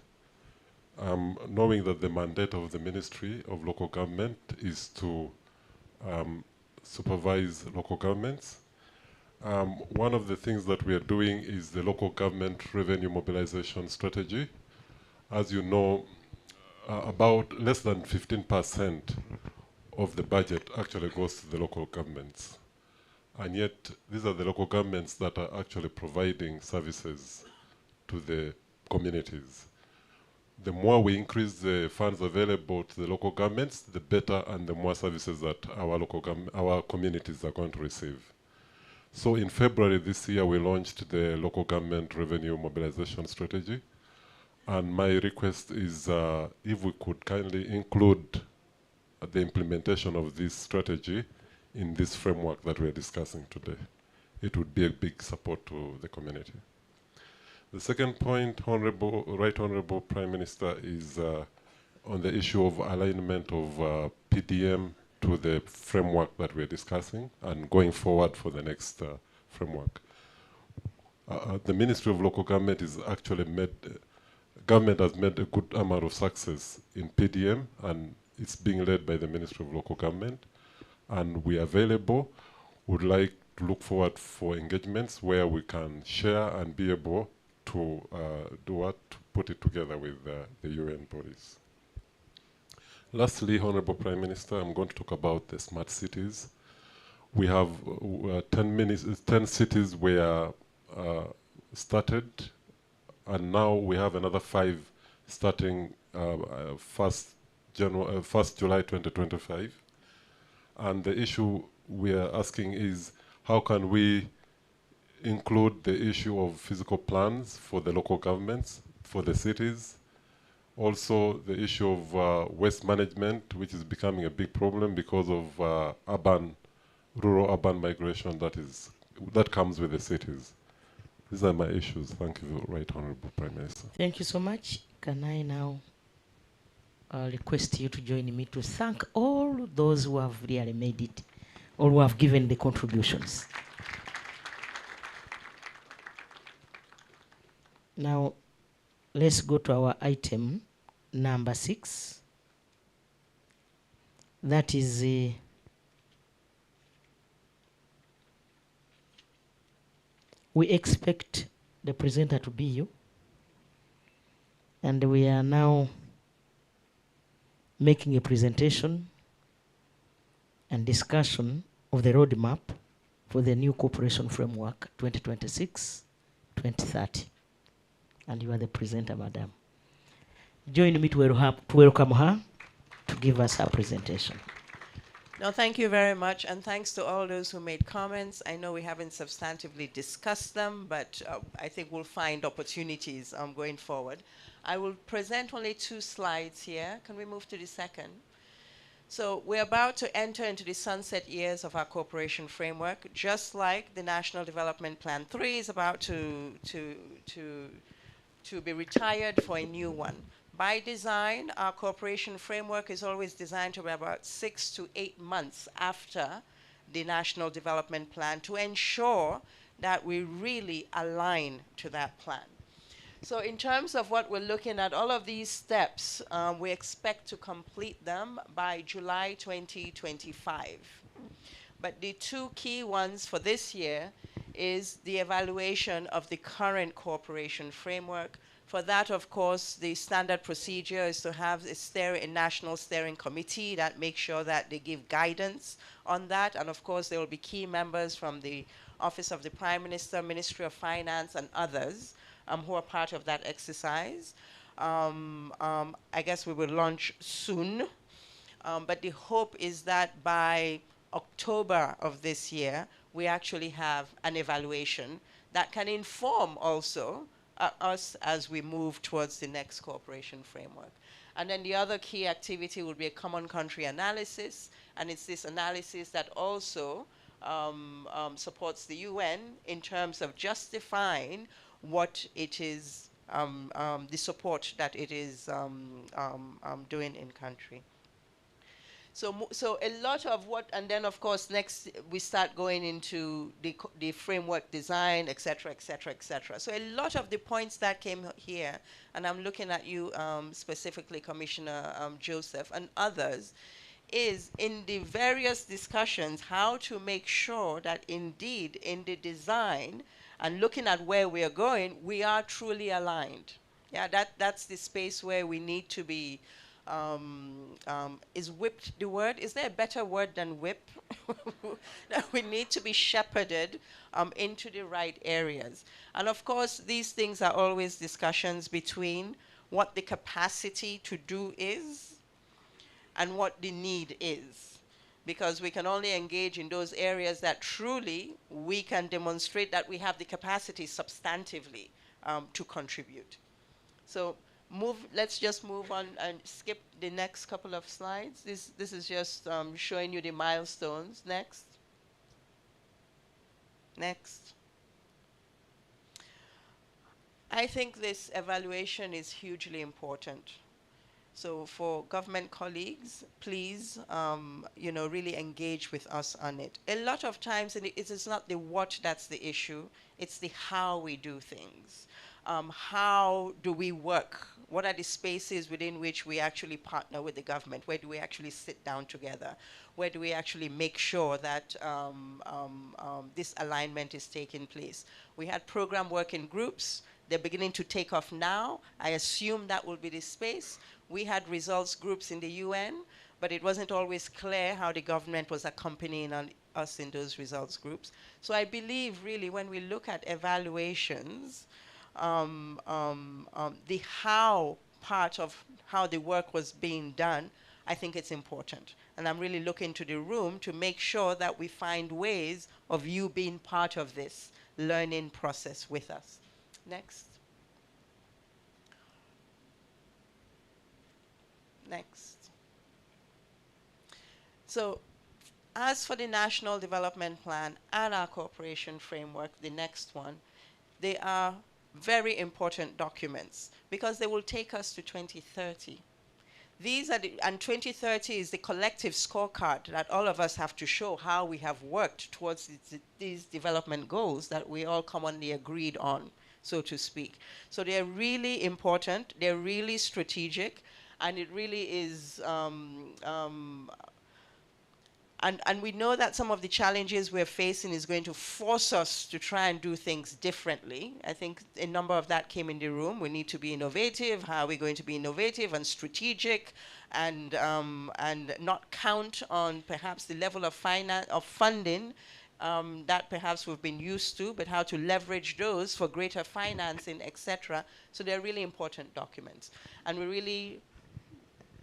Knowing that the mandate of the Ministry of Local Government is to supervise local governments. One of the things that we are doing is the local government revenue mobilization strategy. As you know, about less than 15% of the budget actually goes to the local governments. And yet, these are the local governments that are actually providing services to the communities. The more we increase the funds available to the local governments, the better and the more services that our communities are going to receive. So in February this year, we launched the local government revenue mobilization strategy. And my request is if we could kindly include the implementation of this strategy in this framework that we're discussing today. It would be a big support to the community. The second point, Right Honorable Prime Minister, is on the issue of alignment of PDM to the framework that we're discussing and going forward for the next framework. The Ministry of Local Government is actually government has made a good amount of success in PDM, and it's being led by the Ministry of Local Government. And we are available. Would like to look forward for engagements where we can share and be able to to put it together with the UN bodies. Lastly, Honorable Prime Minister, I'm going to talk about the smart cities. We have 10 cities were started, and now we have another 5 starting 1st July 2025. And the issue we are asking is, how can we include the issue of physical plans for the local governments, for the cities? Also, the issue of waste management, which is becoming a big problem because of rural-urban migration that comes with the cities. These are my issues. Thank you, Right Honorable Prime Minister. Thank you so much. Can I now request you to join me to thank all those who have really made it, or who have given the contributions. Now, let's go to our item number 6. That is we expect the presenter to be you, and we are now making a presentation and discussion of the roadmap for the new cooperation framework 2026-2030. And you are the presenter, madam. Join me to welcome her to give us her presentation. No, thank you very much, and thanks to all those who made comments. I know we haven't substantively discussed them, but I think we'll find opportunities going forward. I will present only 2 slides here. Can we move to the second? So we're about to enter into the sunset years of our cooperation framework, just like the National Development Plan 3 is about to be retired for a new one. By design, our cooperation framework is always designed to be about 6 to 8 months after the National Development Plan to ensure that we really align to that plan. So in terms of what we're looking at, all of these steps, we expect to complete them by July 2025. But the 2 key ones for this year is the evaluation of the current cooperation framework. For that, of course, the standard procedure is to have a national steering committee that makes sure that they give guidance on that. And of course, there will be key members from the Office of the Prime Minister, Ministry of Finance, and others who are part of that exercise. I guess we will launch soon. But the hope is that by October of this year, we actually have an evaluation that can inform also us as we move towards the next cooperation framework. And then the other key activity will be a common country analysis, and it's this analysis that also supports the UN in terms of justifying what it is, the support that it is doing in country. So a lot of what, and then of course next we start going into the framework design, et cetera, et cetera, et cetera. So a lot of the points that came here, and I'm looking at you specifically, Commissioner Joseph, and others, is in the various discussions how to make sure that indeed in the design and looking at where we are going, we are truly aligned. Yeah, that's the space where we need to be. Is whipped the word? Is there a better word than whip? That we need to be shepherded into the right areas. And of course, these things are always discussions between what the capacity to do is and what the need is. Because we can only engage in those areas that truly we can demonstrate that we have the capacity substantively to contribute. So let's just move on and skip the next couple of slides. This is just showing you the milestones. Next. Next. I think this evaluation is hugely important. So for government colleagues, please, really engage with us on it. A lot of times, it is not the what that's the issue, it's the how we do things. how do we work? What are the spaces within which we actually partner with the government? Where do we actually sit down together? Where do we actually make sure that this alignment is taking place? We had program working groups. They're beginning to take off now. I assume that will be the space. We had results groups in the UN, but it wasn't always clear how the government was accompanying us in those results groups. So I believe really when we look at evaluations, the how part of how the work was being done, I think it's important. And I'm really looking to the room to make sure that we find ways of you being part of this learning process with us. Next. Next. So as for the National Development Plan and our cooperation framework, the next one, they are very important documents because they will take us to 2030. These are and 2030 is the collective scorecard that all of us have to show how we have worked towards these development goals that we all commonly agreed on, so to speak. So they're really important, they're really strategic, and it really is and we know that some of the challenges we're facing is going to force us to try and do things differently. I think a number of that came in the room. We need to be innovative. How are we going to be innovative and strategic and not count on perhaps the level of funding that perhaps we've been used to, but how to leverage those for greater financing, etc. So they're really important documents. And we really,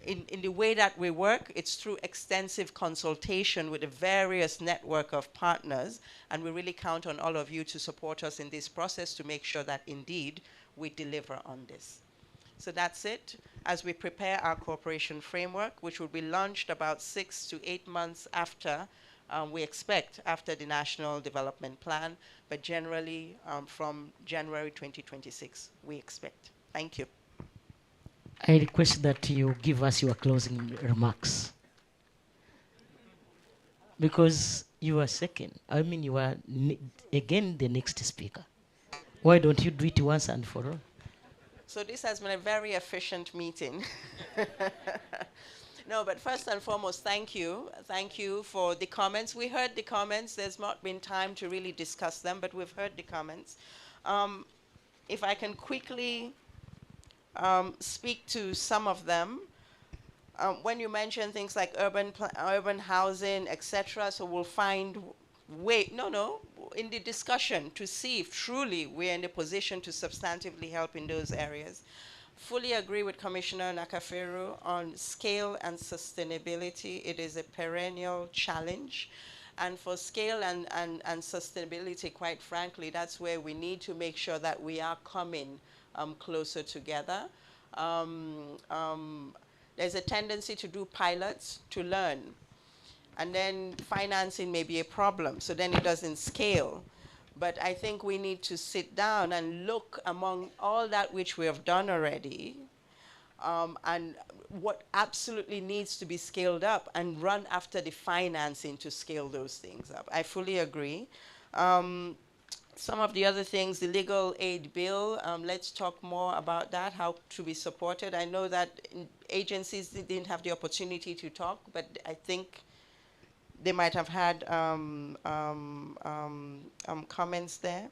in the way that we work, it's through extensive consultation with a various network of partners, and we really count on all of you to support us in this process to make sure that indeed we deliver on this. So that's it. As we prepare our cooperation framework, which will be launched about 6 to 8 months after, we expect, after the National Development Plan, but generally from January 2026, we expect. Thank you. I request that you give us your closing remarks. Because you are second. I mean, you are again the next speaker. Why don't you do it once and for all? So this has been a very efficient meeting. No, but first and foremost, thank you. Thank you for the comments. We heard the comments. There's not been time to really discuss them, but we've heard the comments. If I can quickly speak to some of them. When you mention things like urban housing, etc., so we'll find in the discussion to see if truly we're in a position to substantively help in those areas. Fully agree with Commissioner Nakafero on scale and sustainability. It is a perennial challenge. And for scale and sustainability, quite frankly, that's where we need to make sure that we are coming closer together. There's a tendency to do pilots to learn. And then financing may be a problem, so then it doesn't scale. But I think we need to sit down and look among all that which we have done already and what absolutely needs to be scaled up and run after the financing to scale those things up. I fully agree. Some of the other things, the legal aid bill, let's talk more about that, how to be supported. I know that agencies didn't have the opportunity to talk, but I think they might have had comments there.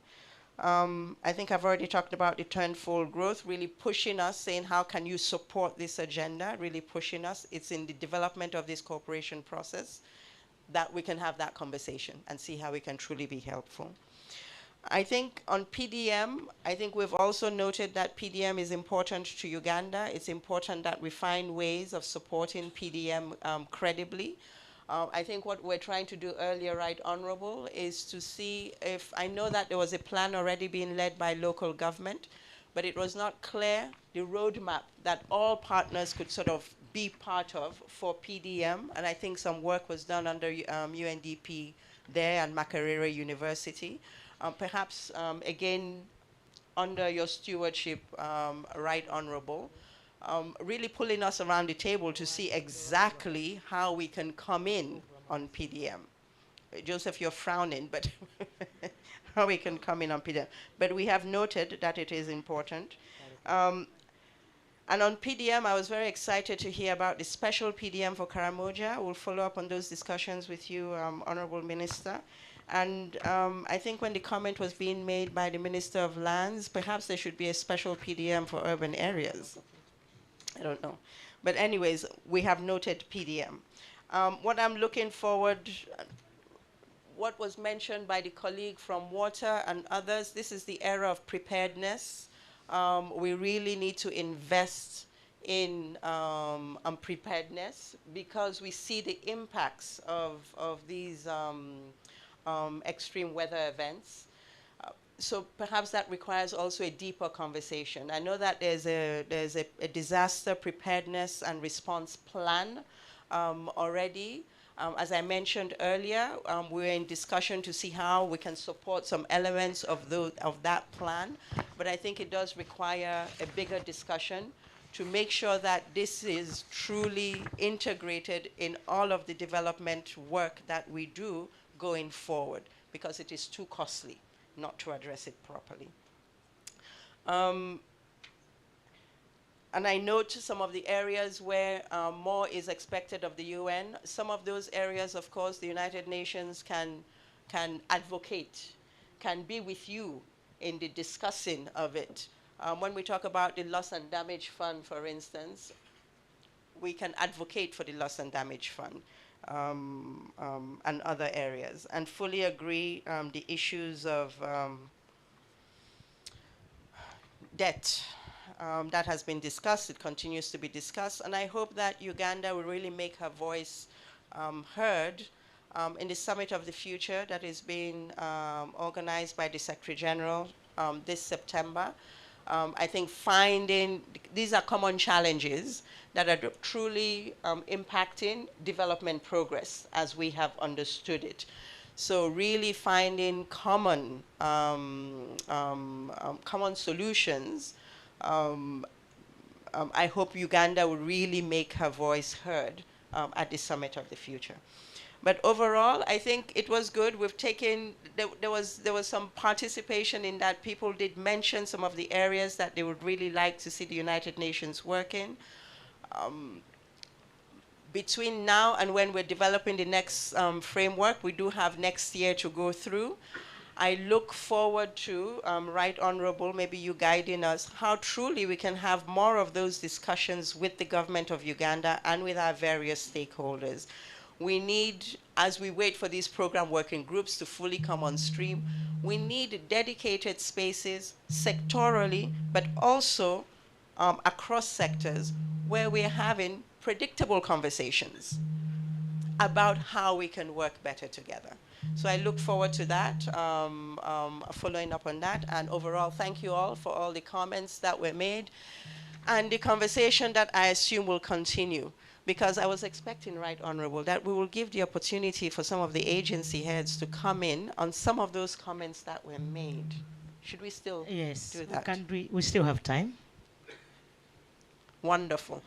I think I've already talked about the tenfold growth, really pushing us, saying how can you support this agenda, really pushing us. It's in the development of this cooperation process that we can have that conversation and see how we can truly be helpful. I think on PDM, I think we've also noted that PDM is important to Uganda. It's important that we find ways of supporting PDM credibly. I think what we're trying to do earlier, Right Honorable, is to see if, I know that there was a plan already being led by local government, but it was not clear, the roadmap that all partners could sort of be part of for PDM, and I think some work was done under UNDP there and Makerere University. Perhaps, again, under your stewardship, Right Honorable, really pulling us around the table to see exactly how we can come in on PDM. Joseph, you're frowning, but how we can come in on PDM. But we have noted that it is important. And on PDM, I was very excited to hear about the special PDM for Karamoja. We'll follow up on those discussions with you, Honorable Minister. And I think when the comment was being made by the Minister of Lands, perhaps there should be a special PDM for urban areas. I don't know. But anyways, we have noted PDM. What I'm looking forward, what was mentioned by the colleague from water and others, this is the era of preparedness. We really need to invest in preparedness because we see the impacts of these extreme weather events. So perhaps that requires also a deeper conversation. I know that there's a disaster preparedness and response plan already. As I mentioned earlier, we're in discussion to see how we can support some elements of that plan. But I think it does require a bigger discussion to make sure that this is truly integrated in all of the development work that we do going forward, because it is too costly not to address it properly. And I note some of the areas where more is expected of the UN. Some of those areas, of course, the United Nations can advocate, can be with you in the discussing of it. When we talk about the loss and damage fund, for instance, we can advocate for the loss and damage fund and other areas, and fully agree the issues of debt. That has been discussed, it continues to be discussed, and I hope that Uganda will really make her voice heard in the Summit of the Future that is being organized by the Secretary General this September. I think these are common challenges that are truly impacting development progress as we have understood it. So really finding common solutions. I hope Uganda will really make her voice heard at the Summit of the Future. But overall, I think it was good. We've taken, there was some participation in that. People did mention some of the areas that they would really like to see the United Nations work in. Between now and when we're developing the next framework, we do have next year to go through. I look forward to, Right Honorable, maybe you guiding us, how truly we can have more of those discussions with the government of Uganda and with our various stakeholders. We need, as we wait for these program working groups to fully come on stream, we need dedicated spaces sectorally, but also across sectors where we're having predictable conversations about how we can work better together. So I look forward to that, following up on that. And overall, thank you all for all the comments that were made and the conversation that I assume will continue. Because I was expecting, Right Honorable, that we will give the opportunity for some of the agency heads to come in on some of those comments that were made. Should we still do that? We still have time. Wonderful.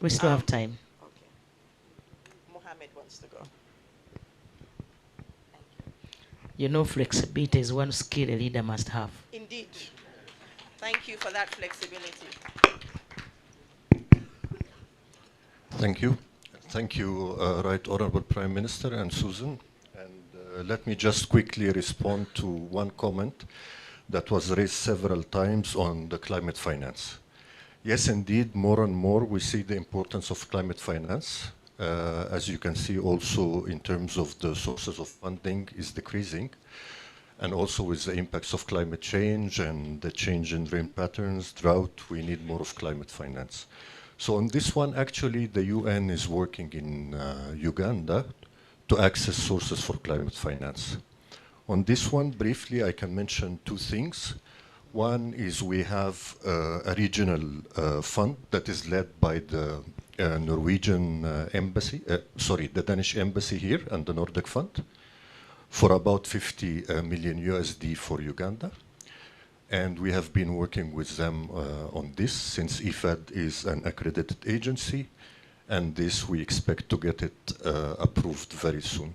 We still have time. Okay. Mohammed wants to go. You know, flexibility is one skill a leader must have. Indeed. Thank you for that flexibility. Thank you. Thank you, Right Honorable Prime Minister and Susan. And let me just quickly respond to one comment that was raised several times on the climate finance. Yes, indeed, more and more we see the importance of climate finance. As you can see also in terms of the sources of funding is decreasing. And also with the impacts of climate change and the change in rain patterns, drought, we need more of climate finance. So on this one, actually, the UN is working in Uganda to access sources for climate finance. On this one, briefly, I can mention two things. One is we have a regional fund that is led by the Norwegian embassy, the Danish embassy here and the Nordic Fund for about 50 million USD for Uganda. And we have been working with them on this since IFAD is an accredited agency, and this we expect to get it approved very soon.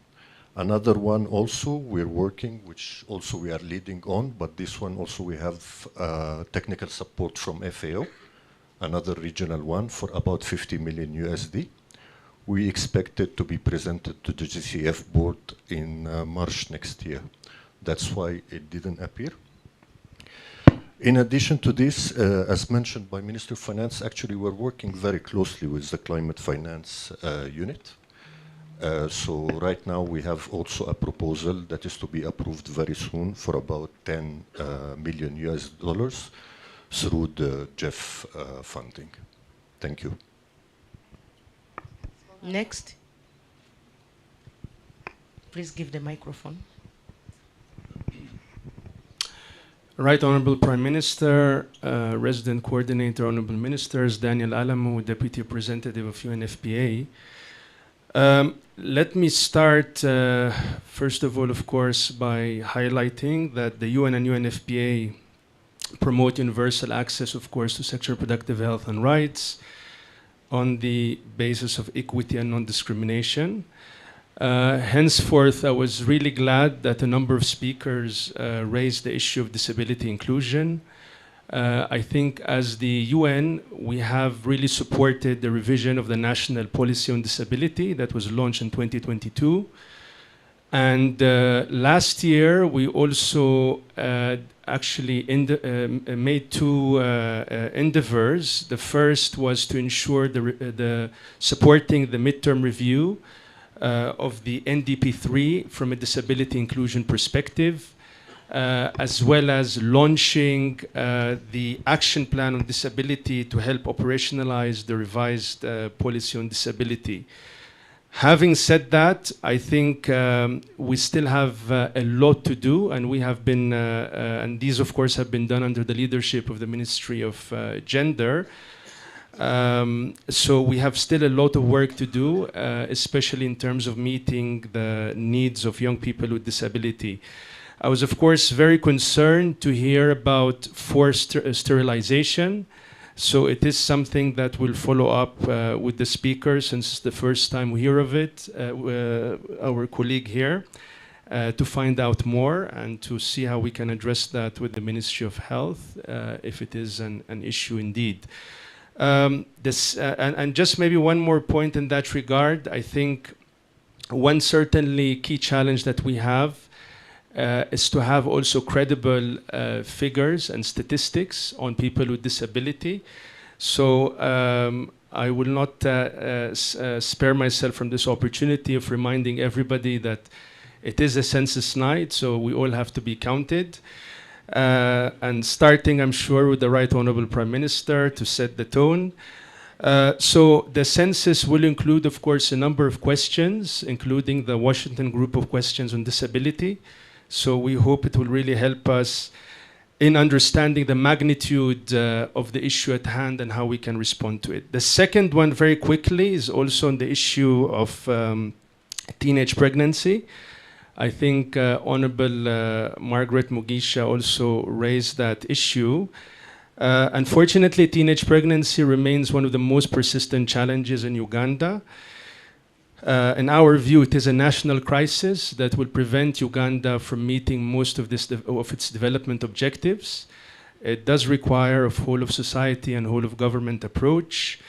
Another one also we're working, which also we are leading on, but this one also we have technical support from FAO, another regional one for about 50 million USD. We expect it to be presented to the GCF board in March next year. That's why it didn't appear. In addition to this, as mentioned by Minister of Finance, actually we're working very closely with the climate finance unit. So right now we have also a proposal that is to be approved very soon for about 10 million US dollars through the GEF funding. Thank you. Next. Please give the microphone. Right Honorable Prime Minister, Resident Coordinator, Honorable Ministers, Daniel Alamo, Deputy Representative of UNFPA. Let me start, first of all, of course, by highlighting that the UN and UNFPA promote universal access, of course, to sexual reproductive health and rights on the basis of equity and non-discrimination. Henceforth, I was really glad that a number of speakers raised the issue of disability inclusion. I think as the UN, we have really supported the revision of the National Policy on Disability that was launched in 2022. And last year, we also actually made two endeavors. The first was to ensure the supporting the midterm review of the NDP3 from a disability inclusion perspective, as well as launching the action plan on disability to help operationalize the revised policy on disability. Having said that, I think we still have a lot to do, and we have been, and these of course have been done under the leadership of the Ministry of Gender. So we have still a lot of work to do, especially in terms of meeting the needs of young people with disability. I was, of course, very concerned to hear about forced sterilization. So it is something that we'll follow up with the speaker, since it's the first time we hear of it, our colleague here, to find out more and to see how we can address that with the Ministry of Health, if it is an issue indeed. And just maybe one more point in that regard, I think one certainly key challenge that we have is to have also credible figures and statistics on people with disability. So I will not spare myself from this opportunity of reminding everybody that it is a census night, so we all have to be counted. And starting, I'm sure, with the Right Honorable Prime Minister to set the tone. So the census will include, of course, a number of questions, including the Washington Group of Questions on Disability. So we hope it will really help us in understanding the magnitude of the issue at hand and how we can respond to it. The second one, very quickly, is also on the issue of teenage pregnancy. I think Honorable Margaret Mugisha also raised that issue. Unfortunately, teenage pregnancy remains one of the most persistent challenges in Uganda. In our view, it is a national crisis that will prevent Uganda from meeting most of its development objectives. It does require a whole of society and whole of government approach.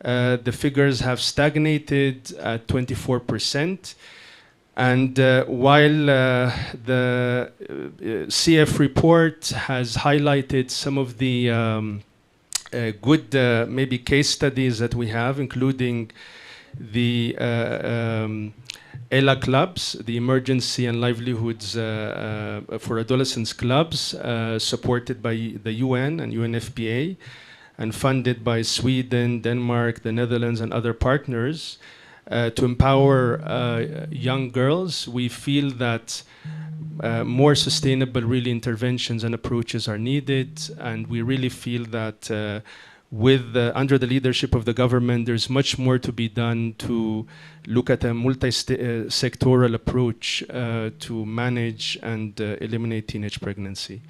The figures have stagnated at 24%. And while the CF report has highlighted some of the good maybe case studies that we have, including the ELA clubs, the Emergency and Livelihoods for Adolescents clubs, supported by the UN and UNFPA, and funded by Sweden, Denmark, the Netherlands, and other partners, to empower young girls. We feel that more sustainable really interventions and approaches are needed, and we really feel that under the leadership of the government, there's much more to be done to look at a multi-sectoral approach to manage and eliminate teenage pregnancy.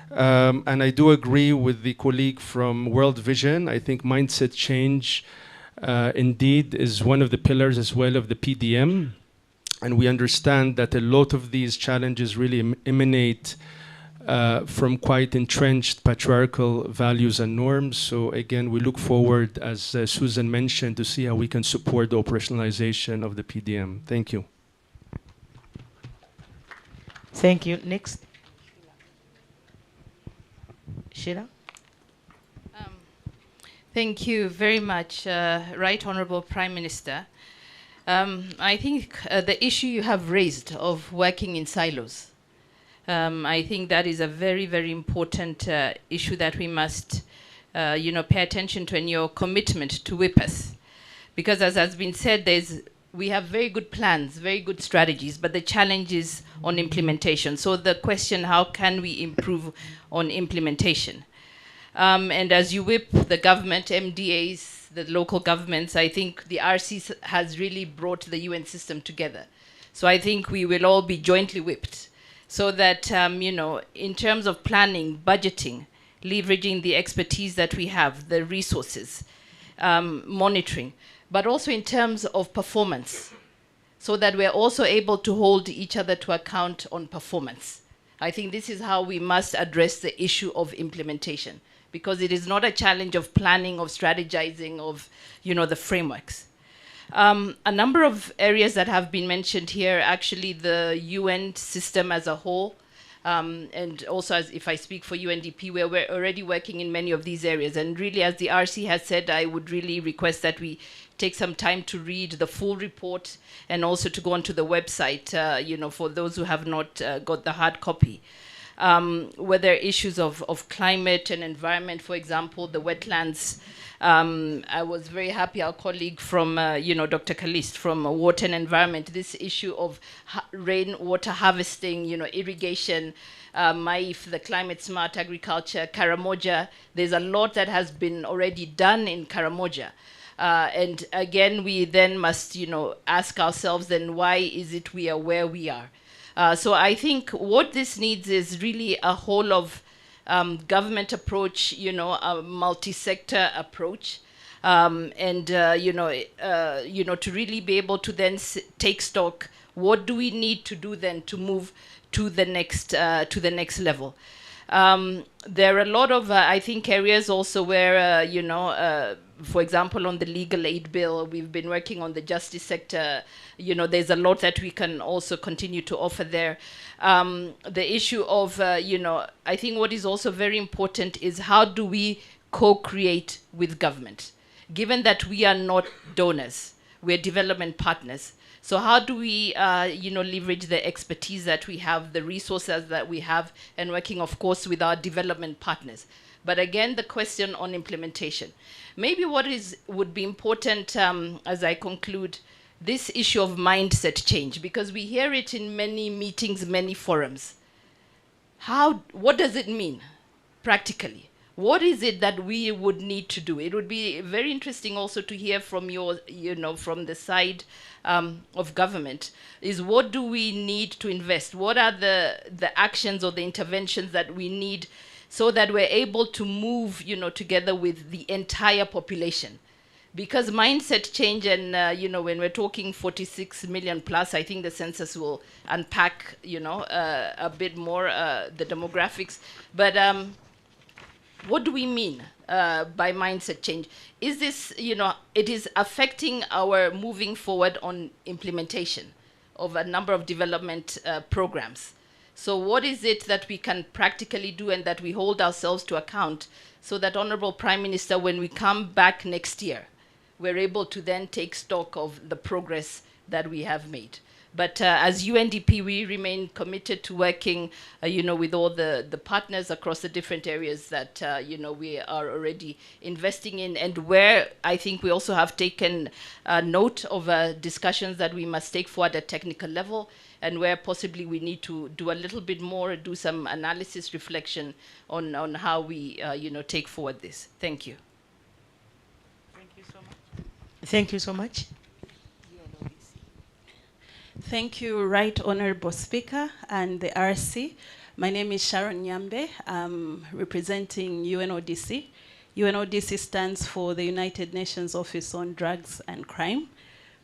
And I do agree with the colleague from World Vision. I think mindset change indeed is one of the pillars as well of the PDM. And we understand that a lot of these challenges really emanate from quite entrenched patriarchal values and norms. So again, we look forward, as Susan mentioned, to see how we can support the operationalization of the PDM. Thank you. Thank you. Next. Sheila? Thank you very much, Right Honorable Prime Minister. I think the issue you have raised of working in silos, I think that is a very, very important issue that we must, pay attention to, in your commitment to WIPAS. Because as has been said, we have very good plans, very good strategies, but the challenge is on implementation. So the question, how can we improve on implementation? And as you whip the government, MDAs, the local governments, I think the RC has really brought the UN system together. So I think we will all be jointly whipped so that, in terms of planning, budgeting, leveraging the expertise that we have, the resources, monitoring, but also in terms of performance, so that we're also able to hold each other to account on performance. I think this is how we must address the issue of implementation, because it is not a challenge of planning, of strategizing, of, the frameworks. A number of areas that have been mentioned here, actually the UN system as a whole, and also if I speak for UNDP, we're already working in many of these areas. And really, as the RC has said, I would really request that we take some time to read the full report and also to go onto the website, for those who have not got the hard copy. Where there are issues of climate and environment, for example, the wetlands. I was very happy our colleague from, Dr. Kalist from Water and Environment, this issue of rainwater harvesting, irrigation, MAIF, the climate smart agriculture, Karamoja. There's a lot that has been already done in Karamoja. And again, we then must, ask ourselves then why is it we are where we are? So I think what this needs is really a whole of government approach, a multi-sector approach, and to really be able to then take stock. What do we need to do then to move to the next level? There are a lot of I think areas also where for example, on the legal aid bill, we've been working on the justice sector. There's a lot that we can also continue to offer there. The issue of, I think what is also very important is how do we co-create with government? Given that we are not donors, we're development partners. So how do we, leverage the expertise that we have, the resources that we have, and working, of course, with our development partners? But again, the question on implementation. Maybe what would be important as I conclude, this issue of mindset change, because we hear it in many meetings, many forums. What does it mean practically? What is it that we would need to do? It would be very interesting also to hear from from the side of government, is what do we need to invest? What are the actions or the interventions that we need so that we're able to move, together with the entire population? Because mindset change and, when we're talking 46 million plus, I think the census will unpack, a bit more the demographics. But what do we mean by mindset change? Is this, it is affecting our moving forward on implementation of a number of development programs. So what is it that we can practically do and that we hold ourselves to account so that, Honorable Prime Minister, when we come back next year, we're able to then take stock of the progress that we have made? But as UNDP, we remain committed to working, with all the partners across the different areas that, we are already investing in, and where I think we also have taken note of discussions that we must take forward at technical level, and where possibly we need to do a little bit more, do some analysis, reflection on how we, take forward this. Thank you. Thank you so much. Thank you so much. Thank you, Right Honorable Speaker and the RC. My name is Sharon Nyambe. I'm representing UNODC. UNODC stands for the United Nations Office on Drugs and Crime.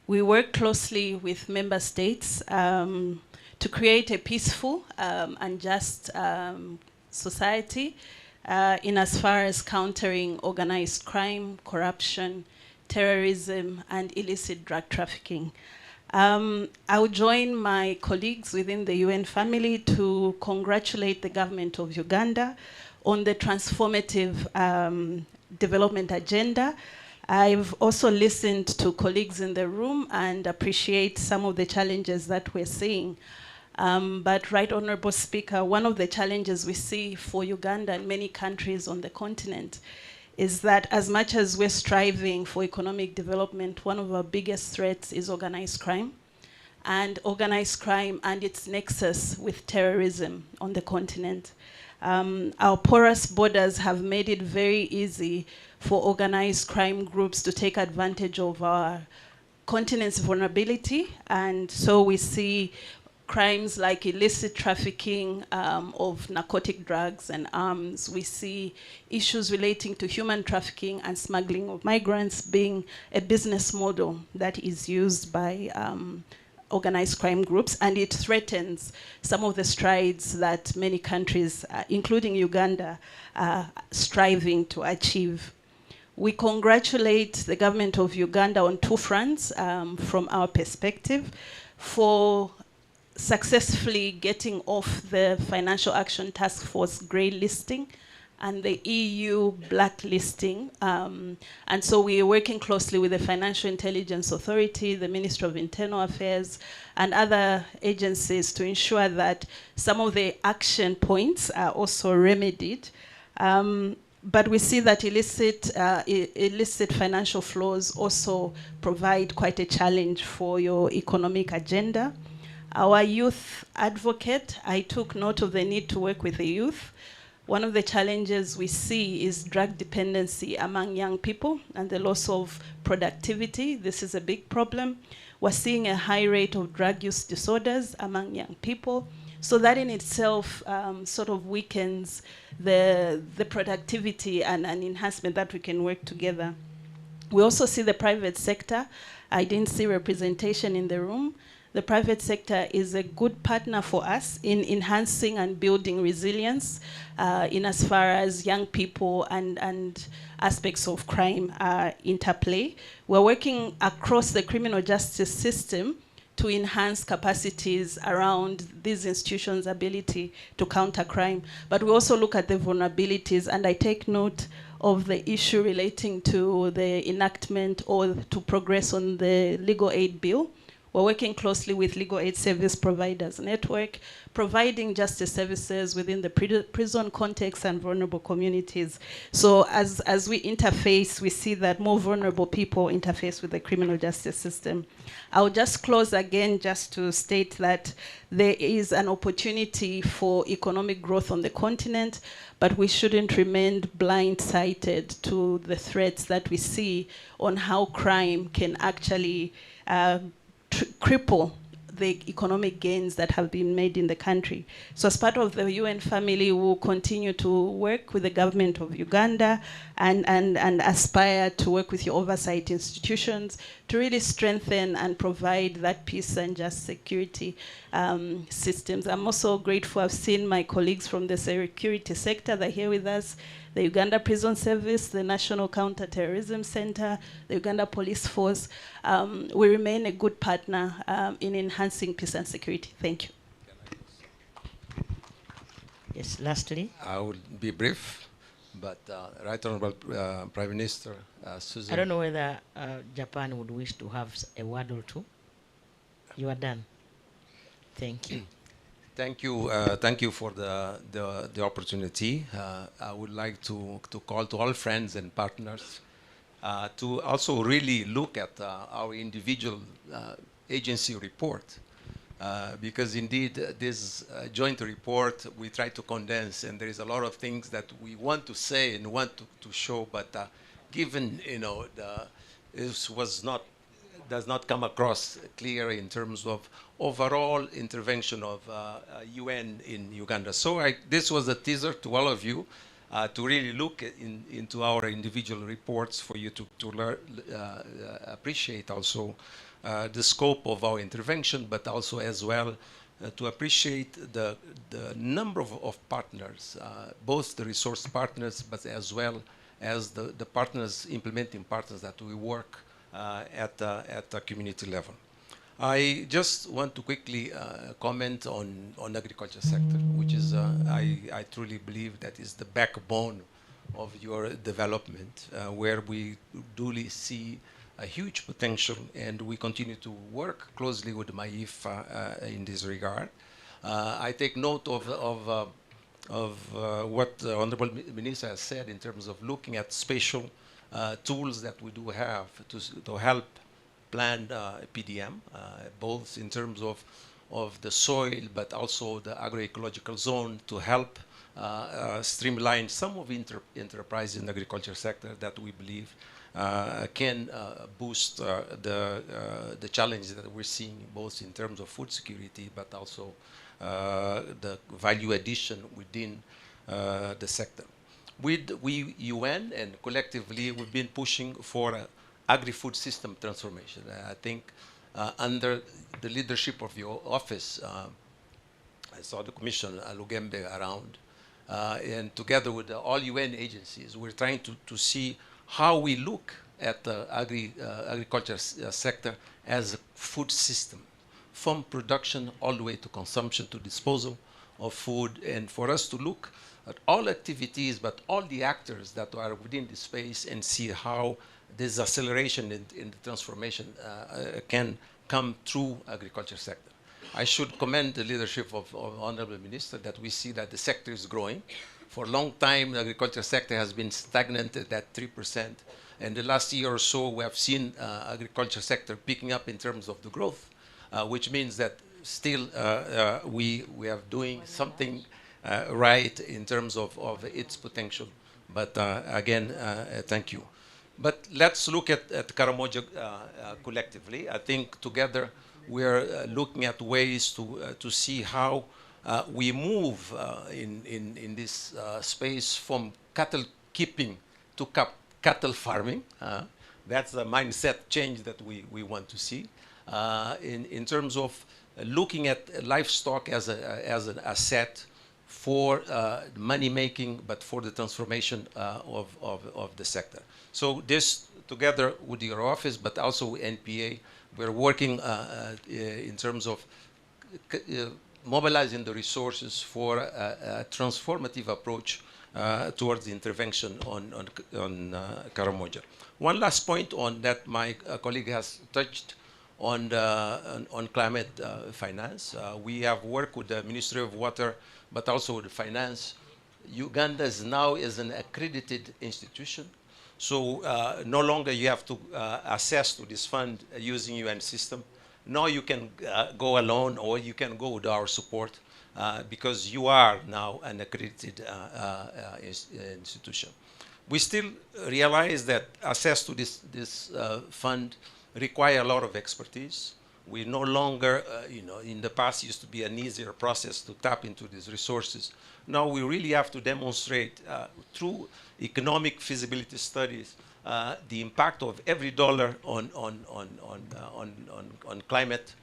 We work closely with member states to create a peaceful and just society in as far as countering organized crime, corruption, terrorism, and illicit drug trafficking. I will join my colleagues within the UN family to congratulate the government of Uganda on the transformative development agenda. I've also listened to colleagues in the room and appreciate some of the challenges that we're seeing. But Right Honorable Speaker, one of the challenges we see for Uganda and many countries on the continent is that as much as we're striving for economic development, one of our biggest threats is organized crime. And organized crime and its nexus with terrorism on the continent. Our porous borders have made it very easy for organized crime groups to take advantage of our continent's vulnerability. And so we see crimes like illicit trafficking of narcotic drugs and arms. We see issues relating to human trafficking and smuggling of migrants being a business model that is used by organized crime groups, and it threatens some of the strides that many countries, including Uganda, are striving to achieve. We congratulate the government of Uganda on two fronts from our perspective for successfully getting off the Financial Action Task Force grey listing and the EU blacklisting. And so we are working closely with the Financial Intelligence Authority, the Ministry of Internal Affairs, and other agencies to ensure that some of the action points are also remedied. But we see that illicit financial flows also provide quite a challenge for your economic agenda. Our youth advocate, I took note of the need to work with the youth. One of the challenges we see is drug dependency among young people and the loss of productivity. This is a big problem. We're seeing a high rate of drug use disorders among young people. So that in itself sort of weakens the productivity and enhancement that we can work together. We also see the private sector. I didn't see representation in the room. The private sector is a good partner for us in enhancing and building resilience in as far as young people and aspects of crime interplay. We're working across the criminal justice system to enhance capacities around these institutions' ability to counter crime. But we also look at the vulnerabilities, and I take note of the issue relating to the enactment or to progress on the legal aid bill. We're working closely with Legal Aid Service Providers Network, providing justice services within the prison context and vulnerable communities. So as we interface, we see that more vulnerable people interface with the criminal justice system. I'll just close again just to state that there is an opportunity for economic growth on the continent, but we shouldn't remain blind-sighted to the threats that we see on how crime can actually cripple the economic gains that have been made in the country. So as part of the UN family, we'll continue to work with the government of Uganda and aspire to work with your oversight institutions to really strengthen and provide that peace and just security systems. I'm also grateful. I've seen my colleagues from the security sector that are here with us, the Uganda Prison Service, the National Counter-Terrorism Center, the Uganda Police Force. We remain a good partner in enhancing peace and security. Thank you. Yes, lastly. I will be brief, but Right Honorable Prime Minister Susan. I don't know whether Japan would wish to have a word or two. You are done. Thank you. Thank you for the opportunity. I would like to call to all friends and partners to also really look at our individual agency report, because indeed this joint report we try to condense, and there is a lot of things that we want to say and want to show, but given this does not come across clear in terms of overall intervention of UN in Uganda. So this was a teaser to all of you. to really look into our individual reports for you to learn, appreciate also the scope of our intervention, but also as well to appreciate the number of partners, both the resource partners, but as well as the partners, implementing partners that we work at the community level. I just want to quickly comment on agriculture sector, which is, I truly believe that is the backbone of your development, where we duly see a huge potential, and we continue to work closely with MAIF in this regard. I take note of what the Honorable Minister has said in terms of looking at spatial tools that we do have to help plan PDM, both in terms of the soil, but also the agroecological zone, to help streamline some of enterprise in the agriculture sector that we believe can boost the challenges that we're seeing, both in terms of food security, but also the value addition within the sector. We UN and collectively, we've been pushing for agri-food system transformation. I think under the leadership of your office, I saw the Commission Lugembe around, and together with all UN agencies, we're trying to see how we look at the agriculture sector as a food system, from production all the way to consumption, to disposal of food, and for us to look at all activities, but all the actors that are within the space, and see how this acceleration in the transformation can come through agriculture sector. I should commend the leadership of Honorable Minister, that we see that the sector is growing. For a long time, the agriculture sector has been stagnant at 3%. And the last year or so, we have seen agriculture sector picking up in terms of the growth, which means that still we are doing something right in terms of its potential. But again, thank you. But let's look at Karamoja collectively. I think together we're looking at ways to see how we move in this space from cattle keeping to cattle farming. That's the mindset change that we want to see. In terms of looking at livestock as an asset for money making, but for the transformation of the sector. So this, together with your office, but also with NPA, we're working in terms of mobilizing the resources for a transformative approach towards the intervention on Karamoja. One last point on that my colleague has touched on climate finance. We have worked with the Ministry of Water, but also with the finance. Uganda is now an accredited institution. So no longer you have to access to this fund using UN system. Now you can go alone, or you can go with our support because you are now an accredited institution. We still realize that access to this fund require a lot of expertise. We no longer, in the past used to be an easier process to tap into these resources. Now we really have to demonstrate through economic feasibility studies the impact of every dollar on climate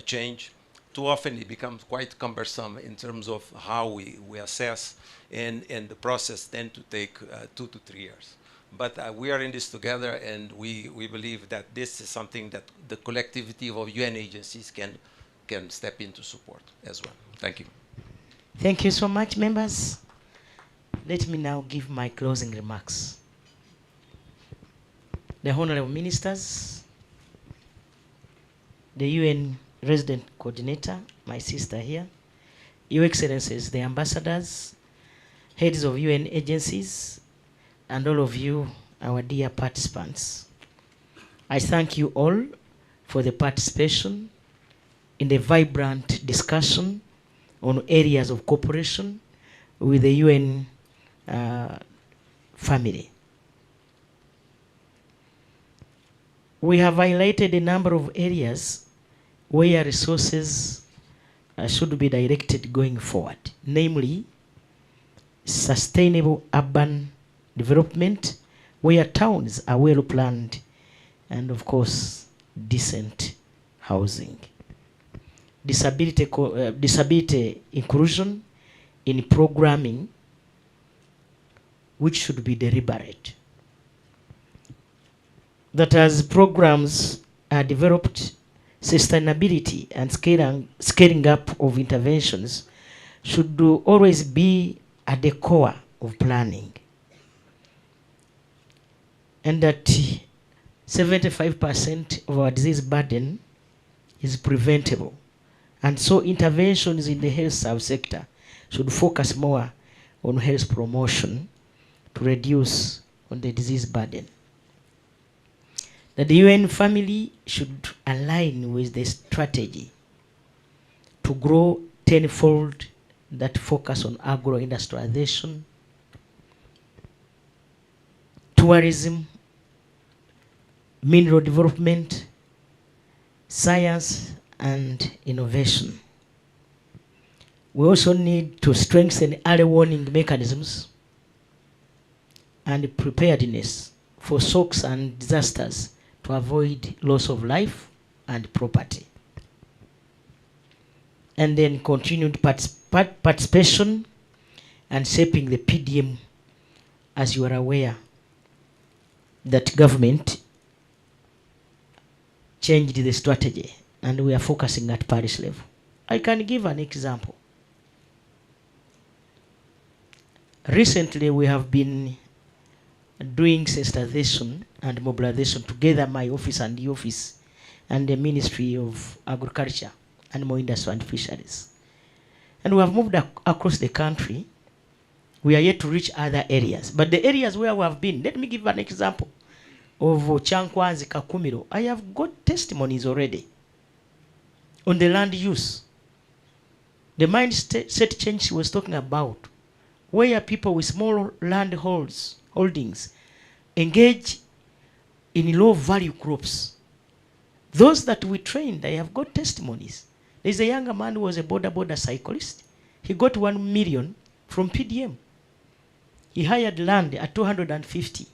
change. Too often it becomes quite cumbersome in terms of how we assess, and the process tends to take 2 to 3 years. But we are in this together, and we believe that this is something that the collectivity of UN agencies can step in to support as well. Thank you. Thank you so much, members. Let me now give my closing remarks. The Honorable Ministers, the UN Resident Coordinator, my sister here, Your Excellencies, the ambassadors, heads of UN agencies, and all of you, our dear participants. I thank you all for the participation in the vibrant discussion on areas of cooperation with the UN family. We have highlighted a number of areas where resources should be directed going forward, namely sustainable urban development where towns are well planned, and of course decent housing. Disability inclusion in programming, which should be deliberate. That as programs are developed, sustainability and scaling up of interventions should always be at the core of planning. And that 75% of our disease burden is preventable. And so interventions in the health subsector should focus more on health promotion to reduce on the disease burden. That the UN family should align with the strategy to grow tenfold that focus on agro-industrialization, tourism, mineral development, science, and innovation. We also need to strengthen early warning mechanisms and preparedness for shocks and disasters to avoid loss of life and property. And then continued participation and shaping the PDM, as you are aware that government changed the strategy and we are focusing at parish level. I can give an example. Recently we have been doing sensitization and mobilization together, my office and the office and the Ministry of Agriculture, Animal Industry and Fisheries. And we have moved across the country. We are yet to reach other areas. But the areas where we have been, let me give an example of Chankwanzi, Kakumiro. I have got testimonies already on the land use. The mindset change she was talking about, where people with small land holdings engage in low value crops. Those that we trained, I have got testimonies. There's a younger man who was a border cyclist. He got 1 million from PDM. He hired land at 250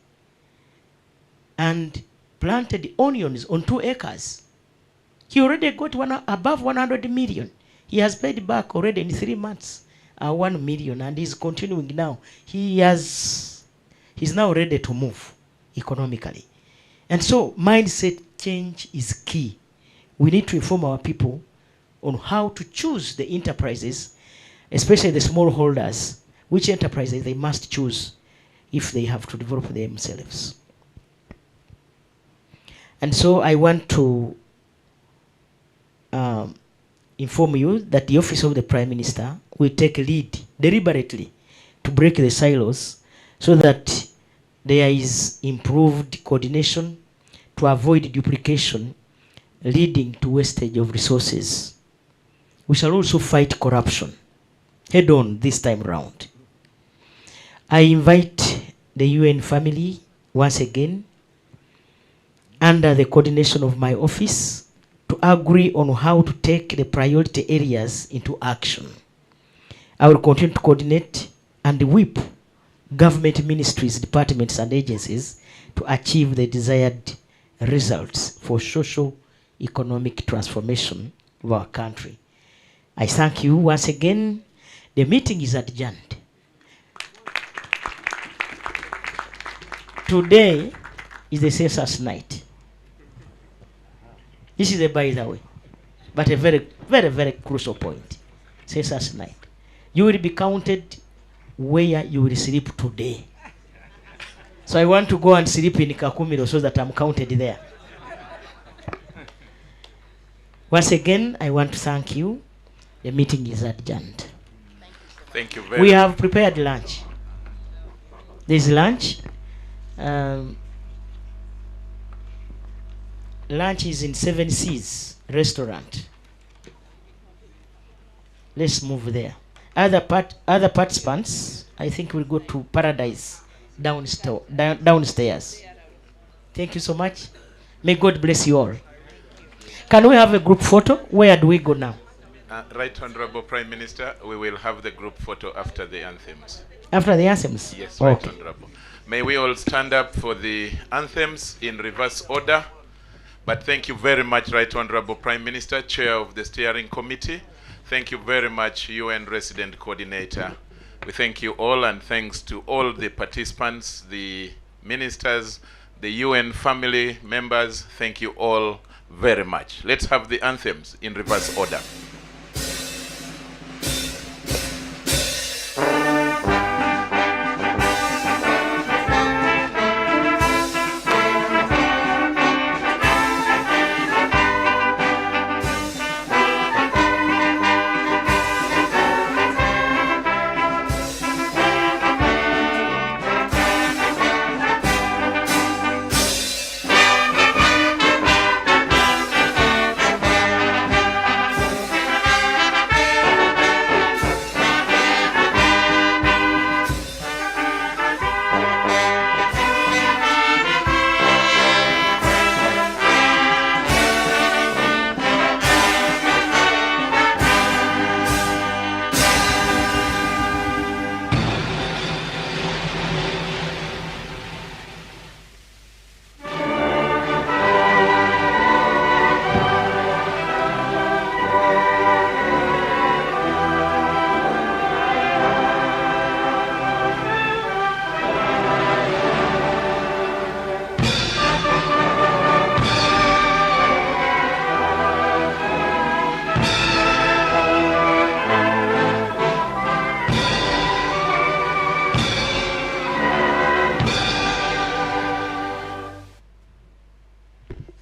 and planted onions on 2 acres. He already got above 100 million. He has paid back already in 3 months 1 million, and he's continuing now. He's now ready to move economically. And so mindset change is key. We need to inform our people on how to choose the enterprises, especially the smallholders, which enterprises they must choose if they have to develop themselves. And so I want to inform you that the Office of the Prime Minister will take a lead deliberately to break the silos so that there is improved coordination to avoid duplication leading to wastage of resources. We shall also fight corruption head on this time round. I invite the UN family once again under the coordination of my office to agree on how to take the priority areas into action. I will continue to coordinate and whip government ministries, departments and agencies to achieve the desired results for social economic transformation of our country. I thank you once again. The meeting is adjourned. Today is the census night. This is a by the way, but a very, very, very crucial point. Census night. You will be counted where you will sleep today. So I want to go and sleep in Kakumiro so that I'm counted there. Once again, I want to thank you. The meeting is adjourned. Thank you very much. We have prepared lunch. There's lunch. Lunch is in 7 Seas restaurant. Let's move there. Other participants, I think we'll go to Paradise downstairs. Thank you so much. May God bless you all. Can we have a group photo? Where do we go now? Right Honorable Prime Minister, we will have the group photo after the anthems. After the anthems? Yes, Right Okay. Honorable. May we all stand up for the anthems in reverse order. But thank you very much, Right Honorable Prime Minister, Chair of the Steering Committee. Thank you very much, UN Resident Coordinator. We thank you all, and thanks to all the participants, the ministers, the UN family members. Thank you all very much. Let's have the anthems in reverse order.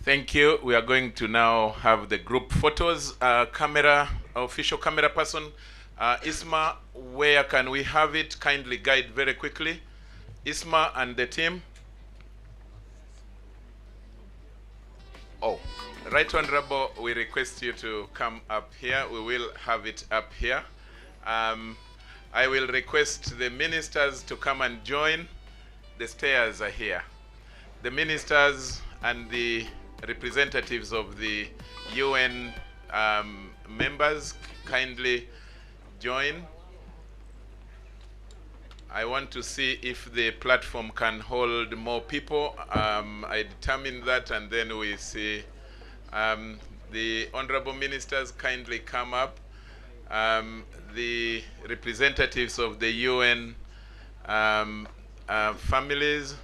Thank you. We are going to now have the group photos. Official camera person, Isma, where can we have it? Kindly guide very quickly. Isma and the team. Oh, Right Honorable, we request you to come up here. We will have it up here. I will request the ministers to come and join. The stairs are here. The ministers and the representatives of the UN members kindly join. I want to see if the platform can hold more people. I determine that, and then we see the honorable ministers kindly come up. The representatives of the UN families,